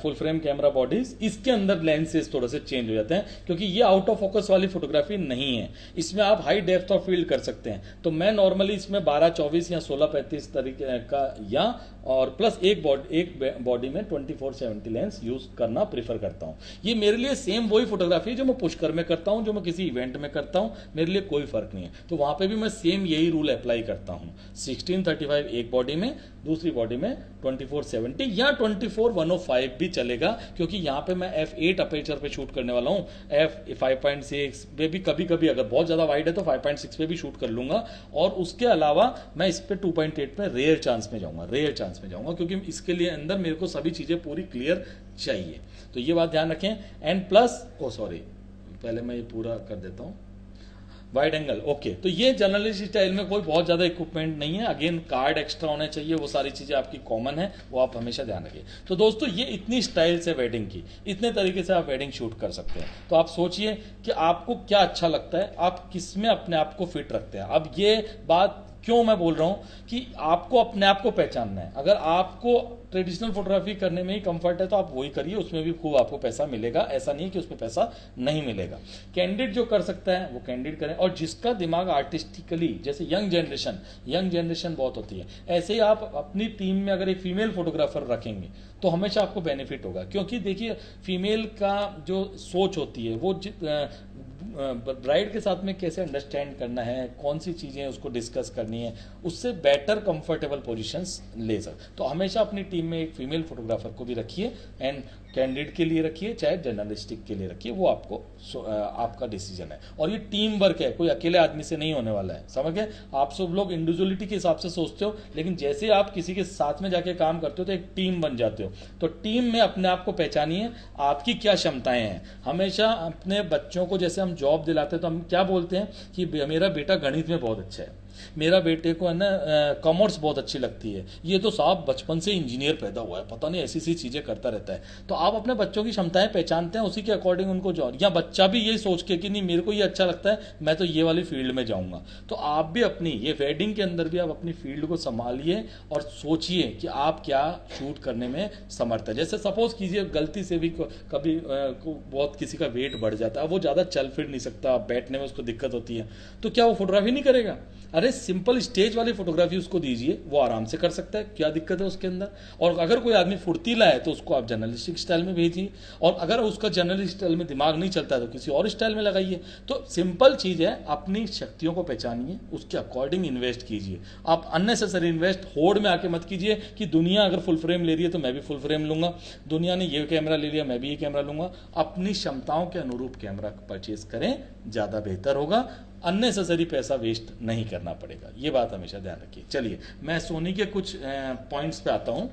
full frame camera bodies, इसके अंदर लेंसेज थोड़े से चेंज हो जाते हैं क्योंकि ये आउट ऑफ फोकस वाली फोटोग्राफी नहीं है, इसमें आप हाई डेप्थ ऑफ फील्ड कर सकते हैं। तो मैं नॉर्मली इसमें 12-24 या 16-35 तरीके का, या और प्लस एक बॉडी में 24-70 लेंस यूज करना प्रीफर करता हूँ। ये मेरे लिए सेम वही फोटोग्राफी है जो मैं पुष्कर में करता हूँ, जो मैं किसी इवेंट में करता हूँ, मेरे लिए कोई फर्क नहीं है। तो वहां पे भी मैं सेम यही रूल अप्लाई करता हूँ, 16-35 एक बॉडी में, दूसरी बॉडी में 24-70 या 24-105 भी चलेगा, क्योंकि यहाँ पे मैं f8 अपेचर पे शूट करने वाला हूँ। f5.6 पे भी कभी कभी अगर बहुत ज़्यादा वाइड है तो 5.6 पे भी शूट कर लूँगा, और उसके अलावा मैं इस पे 2.8 में रेयर चांस में जाऊँगा, क्योंकि इसके लिए अंदर मेरे को सभी चीज़ें पूरी क्लियर चाहिए। तो ये बात ध्यान रखें। एंड प्लस पहले मैं ये पूरा कर देता हूँ, वाइड एंगल, ओके। तो ये जर्नलिस्ट स्टाइल में कोई बहुत ज़्यादा इक्विपमेंट नहीं है, अगेन कार्ड एक्स्ट्रा होने चाहिए, वो सारी चीज़ें आपकी कॉमन है, वो आप हमेशा ध्यान रखिए। तो दोस्तों ये इतनी स्टाइल से वेडिंग की, इतने तरीके से आप वेडिंग शूट कर सकते हैं। तो आप सोचिए कि आपको क्या अच्छा लगता है, आप किस में अपने आप को फिट रखते हैं। अब ये बात क्यों मैं बोल रहा हूं कि आपको अपने आप को पहचानना है। अगर आपको ट्रेडिशनल फोटोग्राफी करने में ही कंफर्ट है तो आप वही करिए, उसमें भी खूब आपको पैसा मिलेगा, ऐसा नहीं कि उसमें पैसा नहीं मिलेगा। कैंडिड जो कर सकता है वो कैंडिड करें, और जिसका दिमाग आर्टिस्टिकली, जैसे यंग जनरेशन बहुत होती है, ऐसे ही आप अपनी टीम में अगर एक फीमेल फोटोग्राफर रखेंगे तो हमेशा आपको बेनिफिट होगा। क्योंकि देखिए फीमेल का जो सोच होती है वो ब्राइड के साथ में कैसे अंडरस्टैंड करना है, कौन सी चीज़ें उसको डिस्कस करनी है, उससे बेटर कंफर्टेबल पोजीशंस ले सकते। तो हमेशा अपनी टीम में एक फीमेल फोटोग्राफर को भी रखिए, एंड कैंडिडेट के लिए रखिए चाहे जर्नलिस्टिक के लिए रखिए, वो आपका डिसीजन है। और ये टीम वर्क है, कोई अकेले आदमी से नहीं होने वाला है, समझ गए। आप सब लोग इंडिविजुअलिटी के हिसाब से सोचते हो, लेकिन जैसे आप किसी के साथ में जाके काम करते हो तो एक टीम बन जाते हो। तो टीम में अपने आप को पहचानिए, आपकी क्या क्षमताएं हैं। हमेशा अपने बच्चों को जैसे हम जॉब दिलाते हैं तो हम क्या बोलते हैं कि मेरा बेटा गणित में बहुत अच्छा है, मेरा बेटे को है ना कॉमर्स बहुत अच्छी लगती है, ये तो साहब बचपन से इंजीनियर पैदा हुआ है, पता नहीं ऐसी चीज़ें करता रहता है। तो आप अपने बच्चों की क्षमताएं पहचानते हैं, उसी के अकॉर्डिंग उनको जॉब, या बच्चा भी यही सोच के कि नहीं मेरे को ये अच्छा लगता है, मैं तो ये वाली फील्ड में जाऊंगा। तो आप भी अपनी ये वेडिंग के अंदर भी आप अपनी फील्ड को संभालिए और सोचिए कि आप क्या शूट करने में समर्थ है। जैसे सपोज कीजिए गलती से भी कभी बहुत किसी का वेट बढ़ जाता है, वो ज़्यादा चल फिर नहीं सकता, बैठने में उसको दिक्कत होती है, तो क्या वो फोटोग्राफी नहीं करेगा? अरे सिंपल स्टेज वाली फोटोग्राफी उसको दीजिए, वो आराम से कर सकता है, क्या दिक्कत है उसके अंदर। और अगर कोई आदमी फुर्तीला है तो उसको आप जर्नलिस्टिक स्टाइल में भेजिए, और अगर उसका जर्नलिस्ट स्टाइल में दिमाग नहीं चलता है तो किसी और स्टाइल में लगाइए। तो सिंपल चीज़ है, अपनी शक्तियों को पहचानिए, उसके अकॉर्डिंग इन्वेस्ट कीजिए। आप अननेसेसरी इन्वेस्ट होड़ में आके मत कीजिए कि दुनिया अगर फुल फ्रेम ले रही है तो मैं भी फुल फ्रेम लूंगा, दुनिया ने ये कैमरा ले लिया मैं भी ये कैमरा लूंगा। अपनी क्षमताओं के अनुरूप कैमरा परचेज करें, ज़्यादा बेहतर होगा, अननेसेसरी पैसा वेस्ट नहीं करना पड़ेगा। ये बात हमेशा ध्यान रखिए। चलिए मैं सोनी के कुछ पॉइंट्स पे आता हूँ।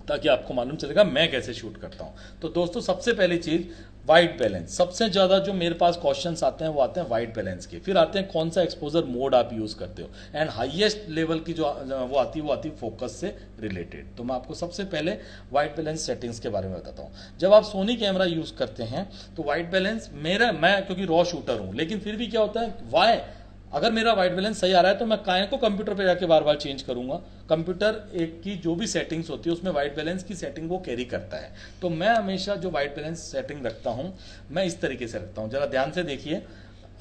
ताकि आपको मालूम चलेगा मैं कैसे शूट करता हूँ। तो दोस्तों सबसे पहली चीज़ वाइट बैलेंस। सबसे ज़्यादा जो मेरे पास क्वेश्चंस आते हैं वो आते हैं वाइट बैलेंस के। फिर आते हैं कौन सा एक्सपोजर मोड आप यूज़ करते हो, एंड हाईएस्ट लेवल की जो वो आती है फोकस से रिलेटेड। तो मैं आपको सबसे पहले वाइट बैलेंस सेटिंग्स के बारे में बताता हूँ। जब आप सोनी कैमरा यूज़ करते हैं तो वाइट बैलेंस मैं क्योंकि रॉ शूटर हूँ, लेकिन फिर भी क्या होता है वाई अगर मेरा वाइट बैलेंस सही आ रहा है तो मैं काहे को कंप्यूटर पे जाके बार बार चेंज करूंगा। कंप्यूटर एक की जो भी सेटिंग्स होती है उसमें वाइट बैलेंस की सेटिंग वो कैरी करता है। तो मैं हमेशा जो वाइट बैलेंस सेटिंग रखता हूं मैं इस तरीके से रखता हूं, जरा ध्यान से देखिए।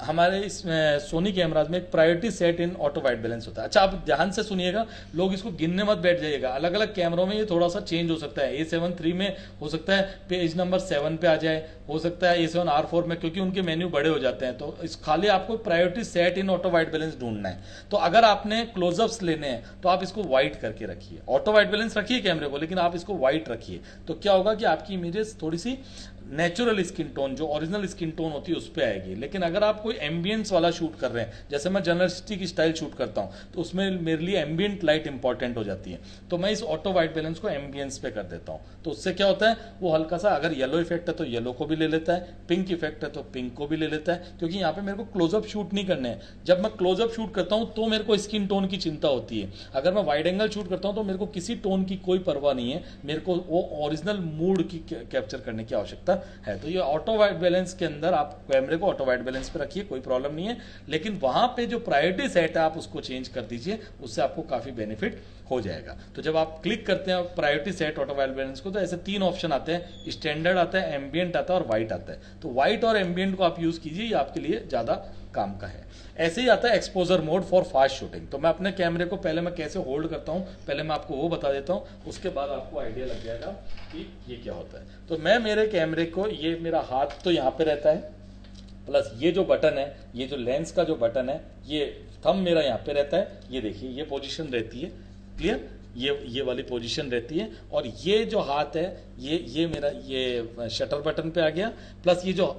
हमारे इस सोनी कैमराज में एक प्रायोरिटी सेट इन ऑटो वाइट बैलेंस होता है। अच्छा आप ध्यान से सुनिएगा, लोग इसको गिनने मत बैठ जाइएगा। अलग अलग कैमरों में ये थोड़ा सा चेंज हो सकता है। A7 III में हो सकता है पेज नंबर 7 पे आ जाए, हो सकता है A7 R4 में, क्योंकि उनके मेन्यू बड़े हो जाते हैं। तो इस खाली आपको प्रायोरिटी सेट इन ऑटो वाइट बैलेंस ढूंढना है। तो अगर आपने क्लोजअप्स लेने हैं तो आप इसको व्हाइट करके रखिए। ऑटो वाइट बैलेंस रखिए कैमरे को, लेकिन आप इसको व्हाइट रखिए। तो क्या होगा कि आपकी इमेजेस थोड़ी सी नेचुरल स्किन टोन, जो ओरिजिनल स्किन टोन होती है उस पर आएगी। लेकिन अगर आप कोई एम्बियंस वाला शूट कर रहे हैं, जैसे मैं जर्नलिस्टिक स्टाइल शूट करता हूं, तो उसमें मेरे लिए एम्बियंट लाइट इंपॉर्टेंट हो जाती है। तो मैं इस ऑटो वाइट बैलेंस को एम्बियंस पे कर देता हूं। तो उससे क्या होता है वो हल्का सा, अगर येलो इफेक्ट है तो येलो को भी ले लेता है, पिंक इफेक्ट है तो पिंक को भी ले लेता है, क्योंकि यहाँ पे मेरे को क्लोजअप शूट नहीं करने हैं। जब मैं क्लोजअप शूट करता हूँ तो मेरे को स्किन टोन की चिंता होती है। अगर मैं वाइड एंगल शूट करता हूँ तो मेरे को किसी टोन की कोई परवाह नहीं है, मेरे को वो ओरिजिनल मूड की कैप्चर करने की आवश्यकता है। तो ये ऑटो वाइट बैलेंस के अंदर आप कैमरे को ऑटो वाइट बैलेंस पे रखिए, कोई प्रॉब्लम नहीं है। लेकिन वहां पे जो प्रायोरिटी सेट है आप उसको चेंज कर दीजिए, उससे आपको काफी बेनिफिट हो जाएगा। तो जब आप क्लिक करते हैं priority set auto white balance को, तो ऐसे 3 ऑप्शन आते हैं, स्टैंडर्ड आता है, एम्बियंट आता है और व्हाइट आता है। तो व्हाइट और एम्बियंट को आप यूज कीजिए, ये आपके लिए ज्यादा काम का है। ऐसे ही आता है exposure mode for fast shooting. तो मैं अपने कैमरे को पहले मैं कैसे होल्ड करता हूं, पहले मैं आपको वो बता देता हूं, उसके बाद आपको आइडिया लग जाएगा कि ये क्या होता है। तो मैं मेरे कैमरे को, ये मेरा हाथ तो यहाँ पे रहता है, प्लस ये जो बटन है, ये जो लेंस का जो बटन है, ये थंब मेरा यहाँ पे रहता है। ये देखिए ये पोजीशन रहती है, क्लियर, ये वाली पोजीशन रहती है। और ये जो हाथ है ये मेरा ये शटर बटन पे आ गया, प्लस ये जो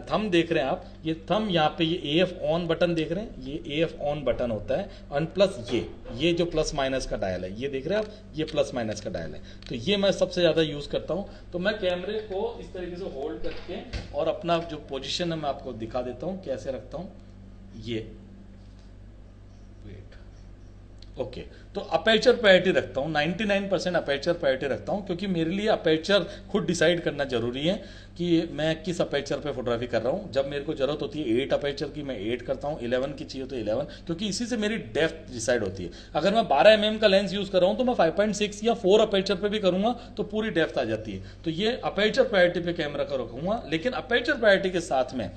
थंब देख रहे हैं आप, ये थंब यहाँ पे ये AF ऑन बटन देख रहे हैं, ये AF ऑन बटन होता है। और प्लस ये जो प्लस माइनस का डायल है, ये देख रहे हैं आप, ये प्लस माइनस का डायल है। तो ये मैं सबसे ज़्यादा यूज़ करता हूँ। तो मैं कैमरे को इस तरीके से होल्ड करके और अपना जो पोजिशन है मैं आपको दिखा देता हूँ कैसे रखता हूँ। ये ओके तो अपर्चर प्रायोरिटी रखता हूँ, 99% अपर्चर प्रायोरिटी रखता हूँ, क्योंकि मेरे लिए अपर्चर खुद डिसाइड करना जरूरी है कि मैं किस अपर्चर पे फोटोग्राफी कर रहा हूँ। जब मेरे को जरूरत होती है 8 अपर्चर की, मैं 8 करता हूँ, 11 की चाहिए तो 11, क्योंकि इसी से मेरी डेप्थ डिसाइड होती है। अगर मैं 12 mm का लेंस यूज कर रहा हूँ तो मैं 5.6 या 4 अपर्चर पे भी करूंगा तो पूरी डेप्थ आ जाती है। तो ये अपर्चर प्रायोरिटी पे कैमरा का रखूंगा, लेकिन अपर्चर प्रायोरिटी के साथ में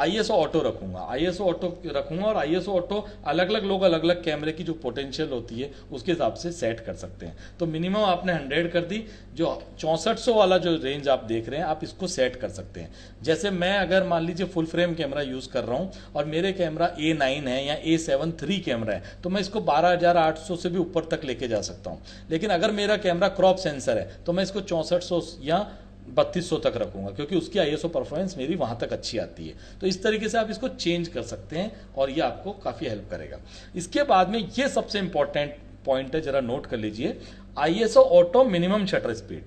ISO ऑटो रखूंगा, ISO ऑटो रखूंगा। और ISO ऑटो अलग अलग लोग अलग अलग कैमरे की जो पोटेंशियल होती है उसके हिसाब से सेट कर सकते हैं। तो मिनिमम आपने 100 कर दी, जो 6400 वाला जो रेंज आप देख रहे हैं आप इसको सेट कर सकते हैं। जैसे मैं अगर मान लीजिए फुल फ्रेम कैमरा यूज कर रहा हूं और मेरे कैमरा A9 है या A7 III कैमरा है, तो मैं इसको 12800 से भी ऊपर तक लेके जा सकता हूं। लेकिन अगर मेरा कैमरा क्रॉप सेंसर है तो मैं इसको 6400 या 3200 तक रखूंगा, क्योंकि उसकी ISO परफॉर्मेंस मेरी वहां तक अच्छी आती है। तो इस तरीके से आप इसको चेंज कर सकते हैं और ये आपको काफी हेल्प करेगा। इसके बाद में ये सबसे इंपॉर्टेंट पॉइंट है, जरा नोट कर लीजिए, ISO auto minimum shutter speed.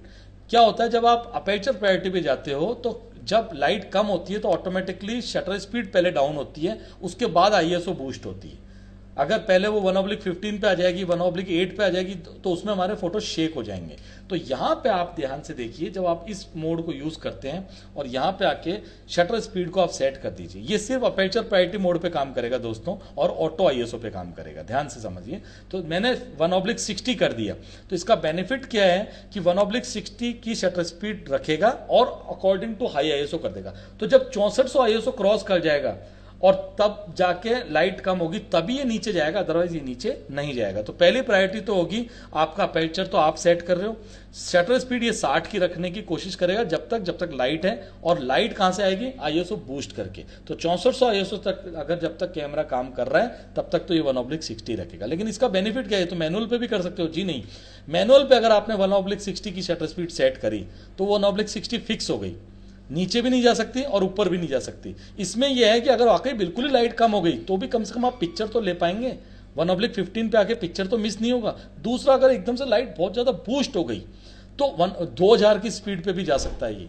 क्या होता है जब आप अपर्चर प्रायोरिटी पे जाते हो तो जब लाइट कम होती है तो ऑटोमेटिकली शटर स्पीड पहले डाउन होती है, उसके बाद ISO बूस्ट होती है। अगर पहले वो 1/15 पे आ जाएगी, 1/8 पे आ जाएगी तो उसमें हमारे फोटो शेक हो जाएंगे। तो यहाँ पे आप ध्यान से देखिए, जब आप इस मोड को यूज करते हैं और यहाँ पे आके शटर स्पीड को आप सेट कर दीजिए, ये सिर्फ अपर्चर प्रायोरिटी मोड पे काम करेगा दोस्तों, और ऑटो ISO पे काम करेगा। ध्यान से समझिए। तो मैंने 1/60 कर दिया, तो इसका बेनिफिट क्या है कि 1/60 की शटर स्पीड रखेगा और अकॉर्डिंग टू हाई ISO कर देगा। तो जब 6400 ISO क्रॉस कर जाएगा और तब जाके लाइट कम होगी तभी ये नीचे जाएगा, अदरवाइज ये नीचे नहीं जाएगा। तो पहली प्रायोरिटी तो होगी आपका अपर्चर, तो आप सेट कर रहे हो। शटर स्पीड ये 60 की रखने की कोशिश करेगा जब तक लाइट है, और लाइट कहां से आएगी, ISO बूस्ट करके। तो 6400 ISO तक अगर जब तक कैमरा काम कर रहा है तब तक तो ये 1/60 रखेगा। लेकिन इसका बेनिफिट क्या है, तो मैनुअल पे भी कर सकते हो। जी नहीं, मैनुअल पे अगर आपने 1/60 की शटर स्पीड सेट करी तो 1/60 फिक्स हो गई, नीचे भी नहीं जा सकती और ऊपर भी नहीं जा सकती। इसमें यह है कि अगर वाकई बिल्कुल ही लाइट कम हो गई तो भी कम से कम आप पिक्चर तो ले पाएंगे। 1/15 पे आके पिक्चर तो मिस नहीं होगा। दूसरा, अगर एकदम से लाइट बहुत ज़्यादा बूस्ट हो गई तो 2000 की स्पीड पे भी जा सकता है, ये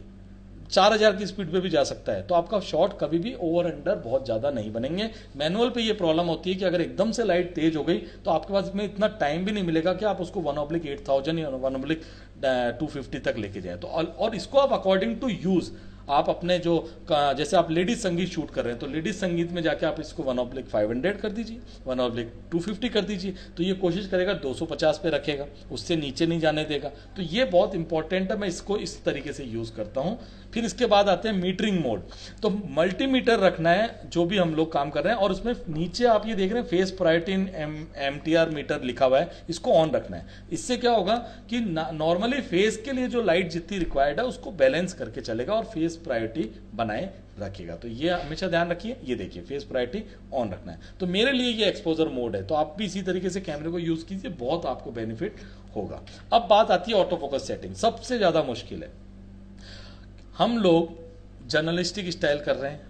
4000 की स्पीड पे भी जा सकता है। तो आपका शॉट कभी भी ओवर अंडर बहुत ज़्यादा नहीं बनेंगे। मैनुअल पे ये प्रॉब्लम होती है कि अगर एकदम से लाइट तेज हो गई तो आपके पास में इतना टाइम भी नहीं मिलेगा कि आप उसको 1/8000 या 1/250 तक लेके जाए। तो और इसको आप अकॉर्डिंग टू यूज़ आप अपने जो जैसे आप लेडीज संगीत शूट कर रहे हैं तो लेडीज संगीत में जाके आप इसको 1/500 कर दीजिए, 1/250 कर दीजिए, तो ये कोशिश करेगा 250 पे रखेगा, उससे नीचे नहीं जाने देगा। तो ये बहुत इंपॉर्टेंट है, मैं इसको इस तरीके से यूज़ करता हूँ। फिर इसके बाद आते हैं मीटरिंग मोड। तो मल्टीमीटर रखना है जो भी हम लोग काम कर रहे हैं, और उसमें नीचे आप ये देख रहे हैं face priority in MTR meter लिखा हुआ है, इसको ऑन रखना है। इससे क्या होगा कि नॉर्मली फेस के लिए जो लाइट जितनी रिक्वायर्ड है उसको बैलेंस करके चलेगा और फेस प्रायोरिटी बनाए रखेगा। तो ये हमेशा ध्यान रखिए, ये देखिए फेस प्रायोरिटी ऑन रखना है। तो मेरे लिए ये एक्सपोजर मोड है, तो आप भी इसी तरीके से कैमरे को यूज कीजिए, बहुत आपको बेनिफिट होगा। अब बात आती है ऑटो फोकस सेटिंग, सबसे ज्यादा मुश्किल है। हम लोग जर्नलिस्टिक स्टाइल कर रहे हैं,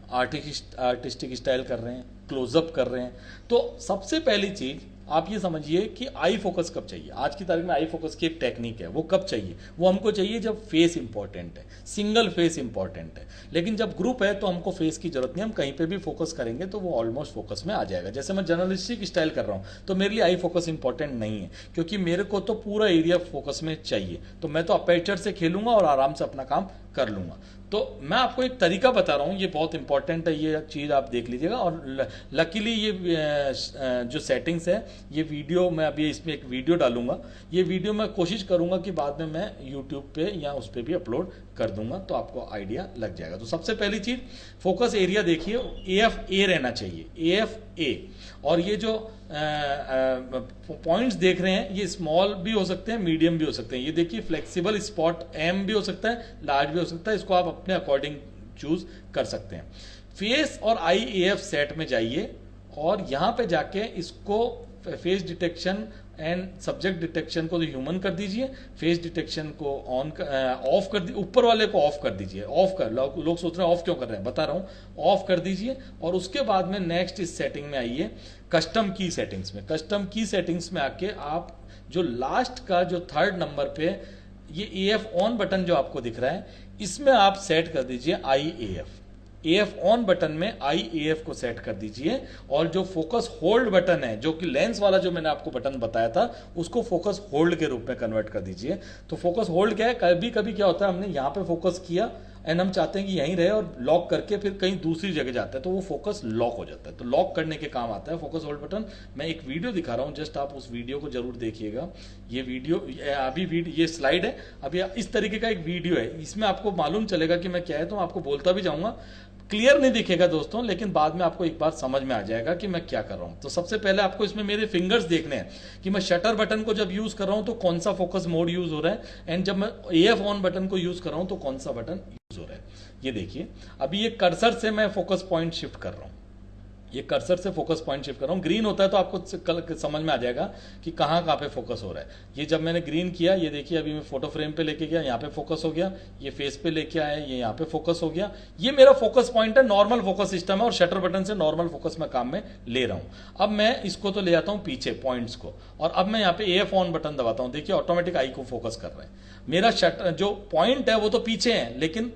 आर्टिस्टिक स्टाइल कर रहे हैं, क्लोजअप कर रहे हैं। तो सबसे पहली चीज आप ये समझिए कि आई फोकस कब चाहिए। आज की तारीख में आई फोकस की एक टेक्निक है, वो कब चाहिए, वो हमको चाहिए जब फेस इंपॉर्टेंट है, सिंगल फेस इंपॉर्टेंट है। लेकिन जब ग्रुप है तो हमको फेस की जरूरत नहीं, हम कहीं पे भी फोकस करेंगे तो वो ऑलमोस्ट फोकस में आ जाएगा। जैसे मैं जर्नलिस्टिक स्टाइल कर रहा हूँ तो मेरे लिए आई फोकस इंपॉर्टेंट नहीं है, क्योंकि मेरे को तो पूरा एरिया फोकस में चाहिए। तो मैं तो अपर्चर से खेलूंगा और आराम से अपना काम कर लूंगा। तो मैं आपको एक तरीका बता रहा हूँ, ये बहुत इंपॉर्टेंट है, ये चीज़ आप देख लीजिएगा। और लकीली ये जो सेटिंग्स है, ये वीडियो मैं अभी इसमें एक वीडियो डालूंगा। ये वीडियो मैं कोशिश करूंगा कि बाद में मैं यूट्यूब पे या उस पर भी अपलोड कर दूंगा, तो आपको आइडिया लग जाएगा। तो सबसे पहली चीज़, फोकस एरिया देखिए AF-A रहना चाहिए, AF-A। और ये जो पॉइंट्स देख रहे हैं, ये स्मॉल भी हो सकते हैं, मीडियम भी हो सकते हैं। ये देखिए फ्लेक्सिबल स्पॉट M भी हो सकता है, लार्ज भी हो सकता है, इसको आप अपने अकॉर्डिंग चूज कर सकते हैं। फेस और IAF सेट में जाइए और यहाँ पे जाके इसको face detection and subject detection को ह्यूमन कर दीजिए, फेस डिटेक्शन को ऑफ कर दीजिए, ऊपर वाले को ऑफ कर दीजिए। ऑफ कर, लोग सोच रहे हैं ऑफ क्यों कर रहे हैं, बता रहा हूँ, ऑफ कर दीजिए। और उसके बाद में नेक्स्ट इस सेटिंग में आइए, कस्टम की सेटिंग्स में। कस्टम की सेटिंग्स में आके आप जो लास्ट का जो 3rd नंबर पे ये AF ऑन बटन जो आपको दिख रहा है, इसमें आप सेट कर दीजिए IAF। AF ऑन बटन में IAF को सेट कर दीजिए, और जो फोकस होल्ड बटन है, जो कि लेंस वाला जो मैंने आपको बटन बताया था, उसको फोकस होल्ड के रूप में कन्वर्ट कर दीजिए। तो फोकस होल्ड क्या है, कभी कभी क्या होता है, हमने यहाँ पे फोकस किया एंड हम चाहते हैं कि यहीं रहे, और लॉक करके फिर कहीं दूसरी जगह जाता है तो वो फोकस लॉक हो जाता है। तो लॉक करने के काम आता है फोकस होल्ड बटन। मैं एक वीडियो दिखा रहा हूँ, जस्ट आप उस वीडियो को जरूर देखिएगा। ये वीडियो अभी ये स्लाइड है, अभी इस तरीके का एक वीडियो है, इसमें आपको मालूम चलेगा कि मैं क्या है, तो मैं आपको बोलता भी जाऊंगा। क्लियर नहीं दिखेगा दोस्तों, लेकिन बाद में आपको एक बार समझ में आ जाएगा कि मैं क्या कर रहा हूं। तो सबसे पहले आपको इसमें मेरे फिंगर्स देखने हैं कि मैं शटर बटन को जब यूज कर रहा हूं तो कौन सा फोकस मोड यूज हो रहा है, एंड जब मैं AF ऑन बटन को यूज कर रहा हूं तो कौन सा बटन यूज हो रहा है। ये देखिए, अभी ये कर्सर से मैं फोकस पॉइंट शिफ्ट कर रहा हूं, ये कर्सर से फोकस पॉइंट शिफ्ट कर रहा हूँ। ग्रीन होता है तो आपको समझ में आ जाएगा कि कहाँ पे फोकस हो रहा है। ये जब मैंने ग्रीन किया, ये देखिए अभी मैं फोटो फ्रेम पे लेके गया, यहाँ पे फोकस हो गया, ये फेस पे लेके आया, ये यहाँ पे फोकस हो गया। ये मेरा फोकस पॉइंट है, नॉर्मल फोकस सिस्टम है, और शटर बटन से नॉर्मल फोकस मैं काम में ले रहा हूँ। अब मैं इसको तो ले जाता हूँ पीछे पॉइंट्स को, और अब मैं यहाँ पे AF ऑन बटन दबाता हूँ। देखिए ऑटोमेटिक आई को फोकस कर रहा है। मेरा शटर जो पॉइंट है वो तो पीछे है, लेकिन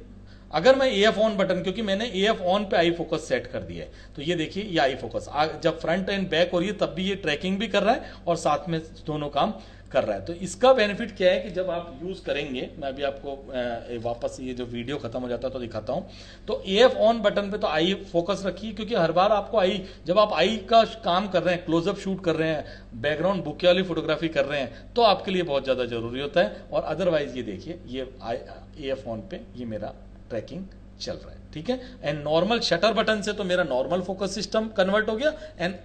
अगर मैं AF ऑन बटन, क्योंकि मैंने AF ऑन पे आई फोकस सेट कर दिया है, तो ये देखिए ये आई फोकस जब फ्रंट एंड बैक हो रही है तब भी ये ट्रैकिंग भी कर रहा है और साथ में दोनों काम कर रहा है। तो इसका बेनिफिट क्या है कि जब आप यूज करेंगे, मैं अभी आपको वापस ये जो वीडियो खत्म हो जाता है तो दिखाता हूं। तो AF ऑन बटन पे तो आई फोकस रखिए, क्योंकि हर बार आपको आई, जब आप आई का काम कर रहे हैं, क्लोजअप शूट कर रहे हैं, बैकग्राउंड बुके वाली फोटोग्राफी कर रहे हैं, तो आपके लिए बहुत ज्यादा जरूरी होता है। और अदरवाइज ये देखिए, ये AF ऑन पे ये मेरा ट्रैकिंग चल रहा है, ठीक है। एंड नॉर्मल शटर बटन से तो मेरा नॉर्मल फोकस सिस्टम कन्वर्ट हो गया, एंड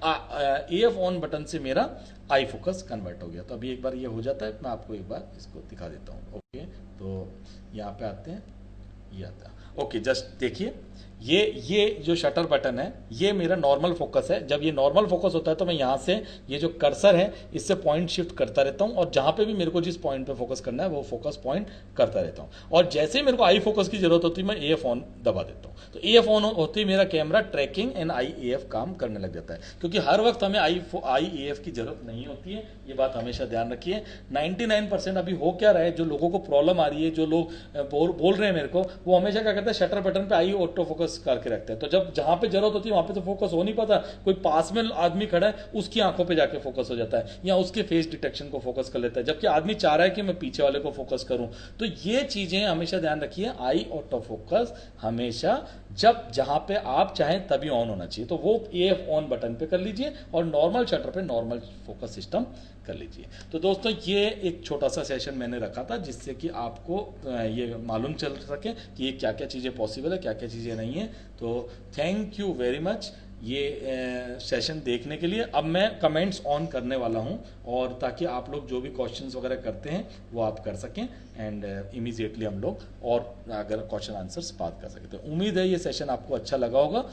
AF ऑन बटन से मेरा आई फोकस कन्वर्ट हो गया। तो अभी एक बार ये हो जाता है, मैं आपको एक बार इसको दिखा देता हूँ। ओके, तो यहाँ पे आते हैं, ये आता है। ओके, जस्ट देखिए ये जो शटर बटन है ये मेरा नॉर्मल फोकस है। जब ये नॉर्मल फोकस होता है तो मैं यहाँ से ये जो कर्सर है इससे पॉइंट शिफ्ट करता रहता हूँ और जहाँ पे भी मेरे को जिस पॉइंट पे फोकस करना है वो फोकस पॉइंट करता रहता हूँ। और जैसे ही मेरे को आई फोकस की जरूरत होती है मैं AF ऑन दबा देता हूँ, तो AF ऑन होते ही मेरा कैमरा ट्रैकिंग एंड IAF काम करने लग जाता है। क्योंकि हर वक्त हमें IAF की जरूरत नहीं होती है, ये बात हमेशा ध्यान रखिए। 99% अभी हो क्या रहा है, जो लोगों को प्रॉब्लम आ रही है, जो लोग बोल रहे हैं मेरे को, वो हमेशा क्या करते हैं, शटर बटन पे आई ऑटो फोकस करके रखते हैं। तो जब जहां पे जरूरत होती है वहां पे तो फोकस हो नहीं पाता, कोई पास में आदमी खड़ा है उसकी आंखों पे जाके फोकस हो जाता है या उसके फेस डिटेक्शन को फोकस कर लेता है, जबकि आदमी चाह रहा है कि मैं पीछे वाले को फोकस करूं। तो ये चीजें हमेशा ध्यान रखिए, आई ऑटो फोकस हमेशा जब जहां पे आप चाहें तभी ऑन होना चाहिए। तो वो AF ऑन बटन पे कर लीजिए और नॉर्मल शटर पे नॉर्मल फोकस सिस्टम कर लीजिए। तो दोस्तों ये एक छोटा सा सेशन मैंने रखा था जिससे कि आपको ये मालूम चल सके कि ये क्या क्या चीज़ें पॉसिबल है, क्या क्या चीज़ें नहीं है। तो थैंक यू वेरी मच ये सेशन देखने के लिए। अब मैं कमेंट्स ऑन करने वाला हूं और ताकि आप लोग जो भी क्वेश्चंस वगैरह करते हैं वो आप कर सकें एंड इमीडिएटली हम लोग और अगर क्वेश्चन आंसर्स बात कर सकें। तो उम्मीद है ये सेशन आपको अच्छा लगा होगा।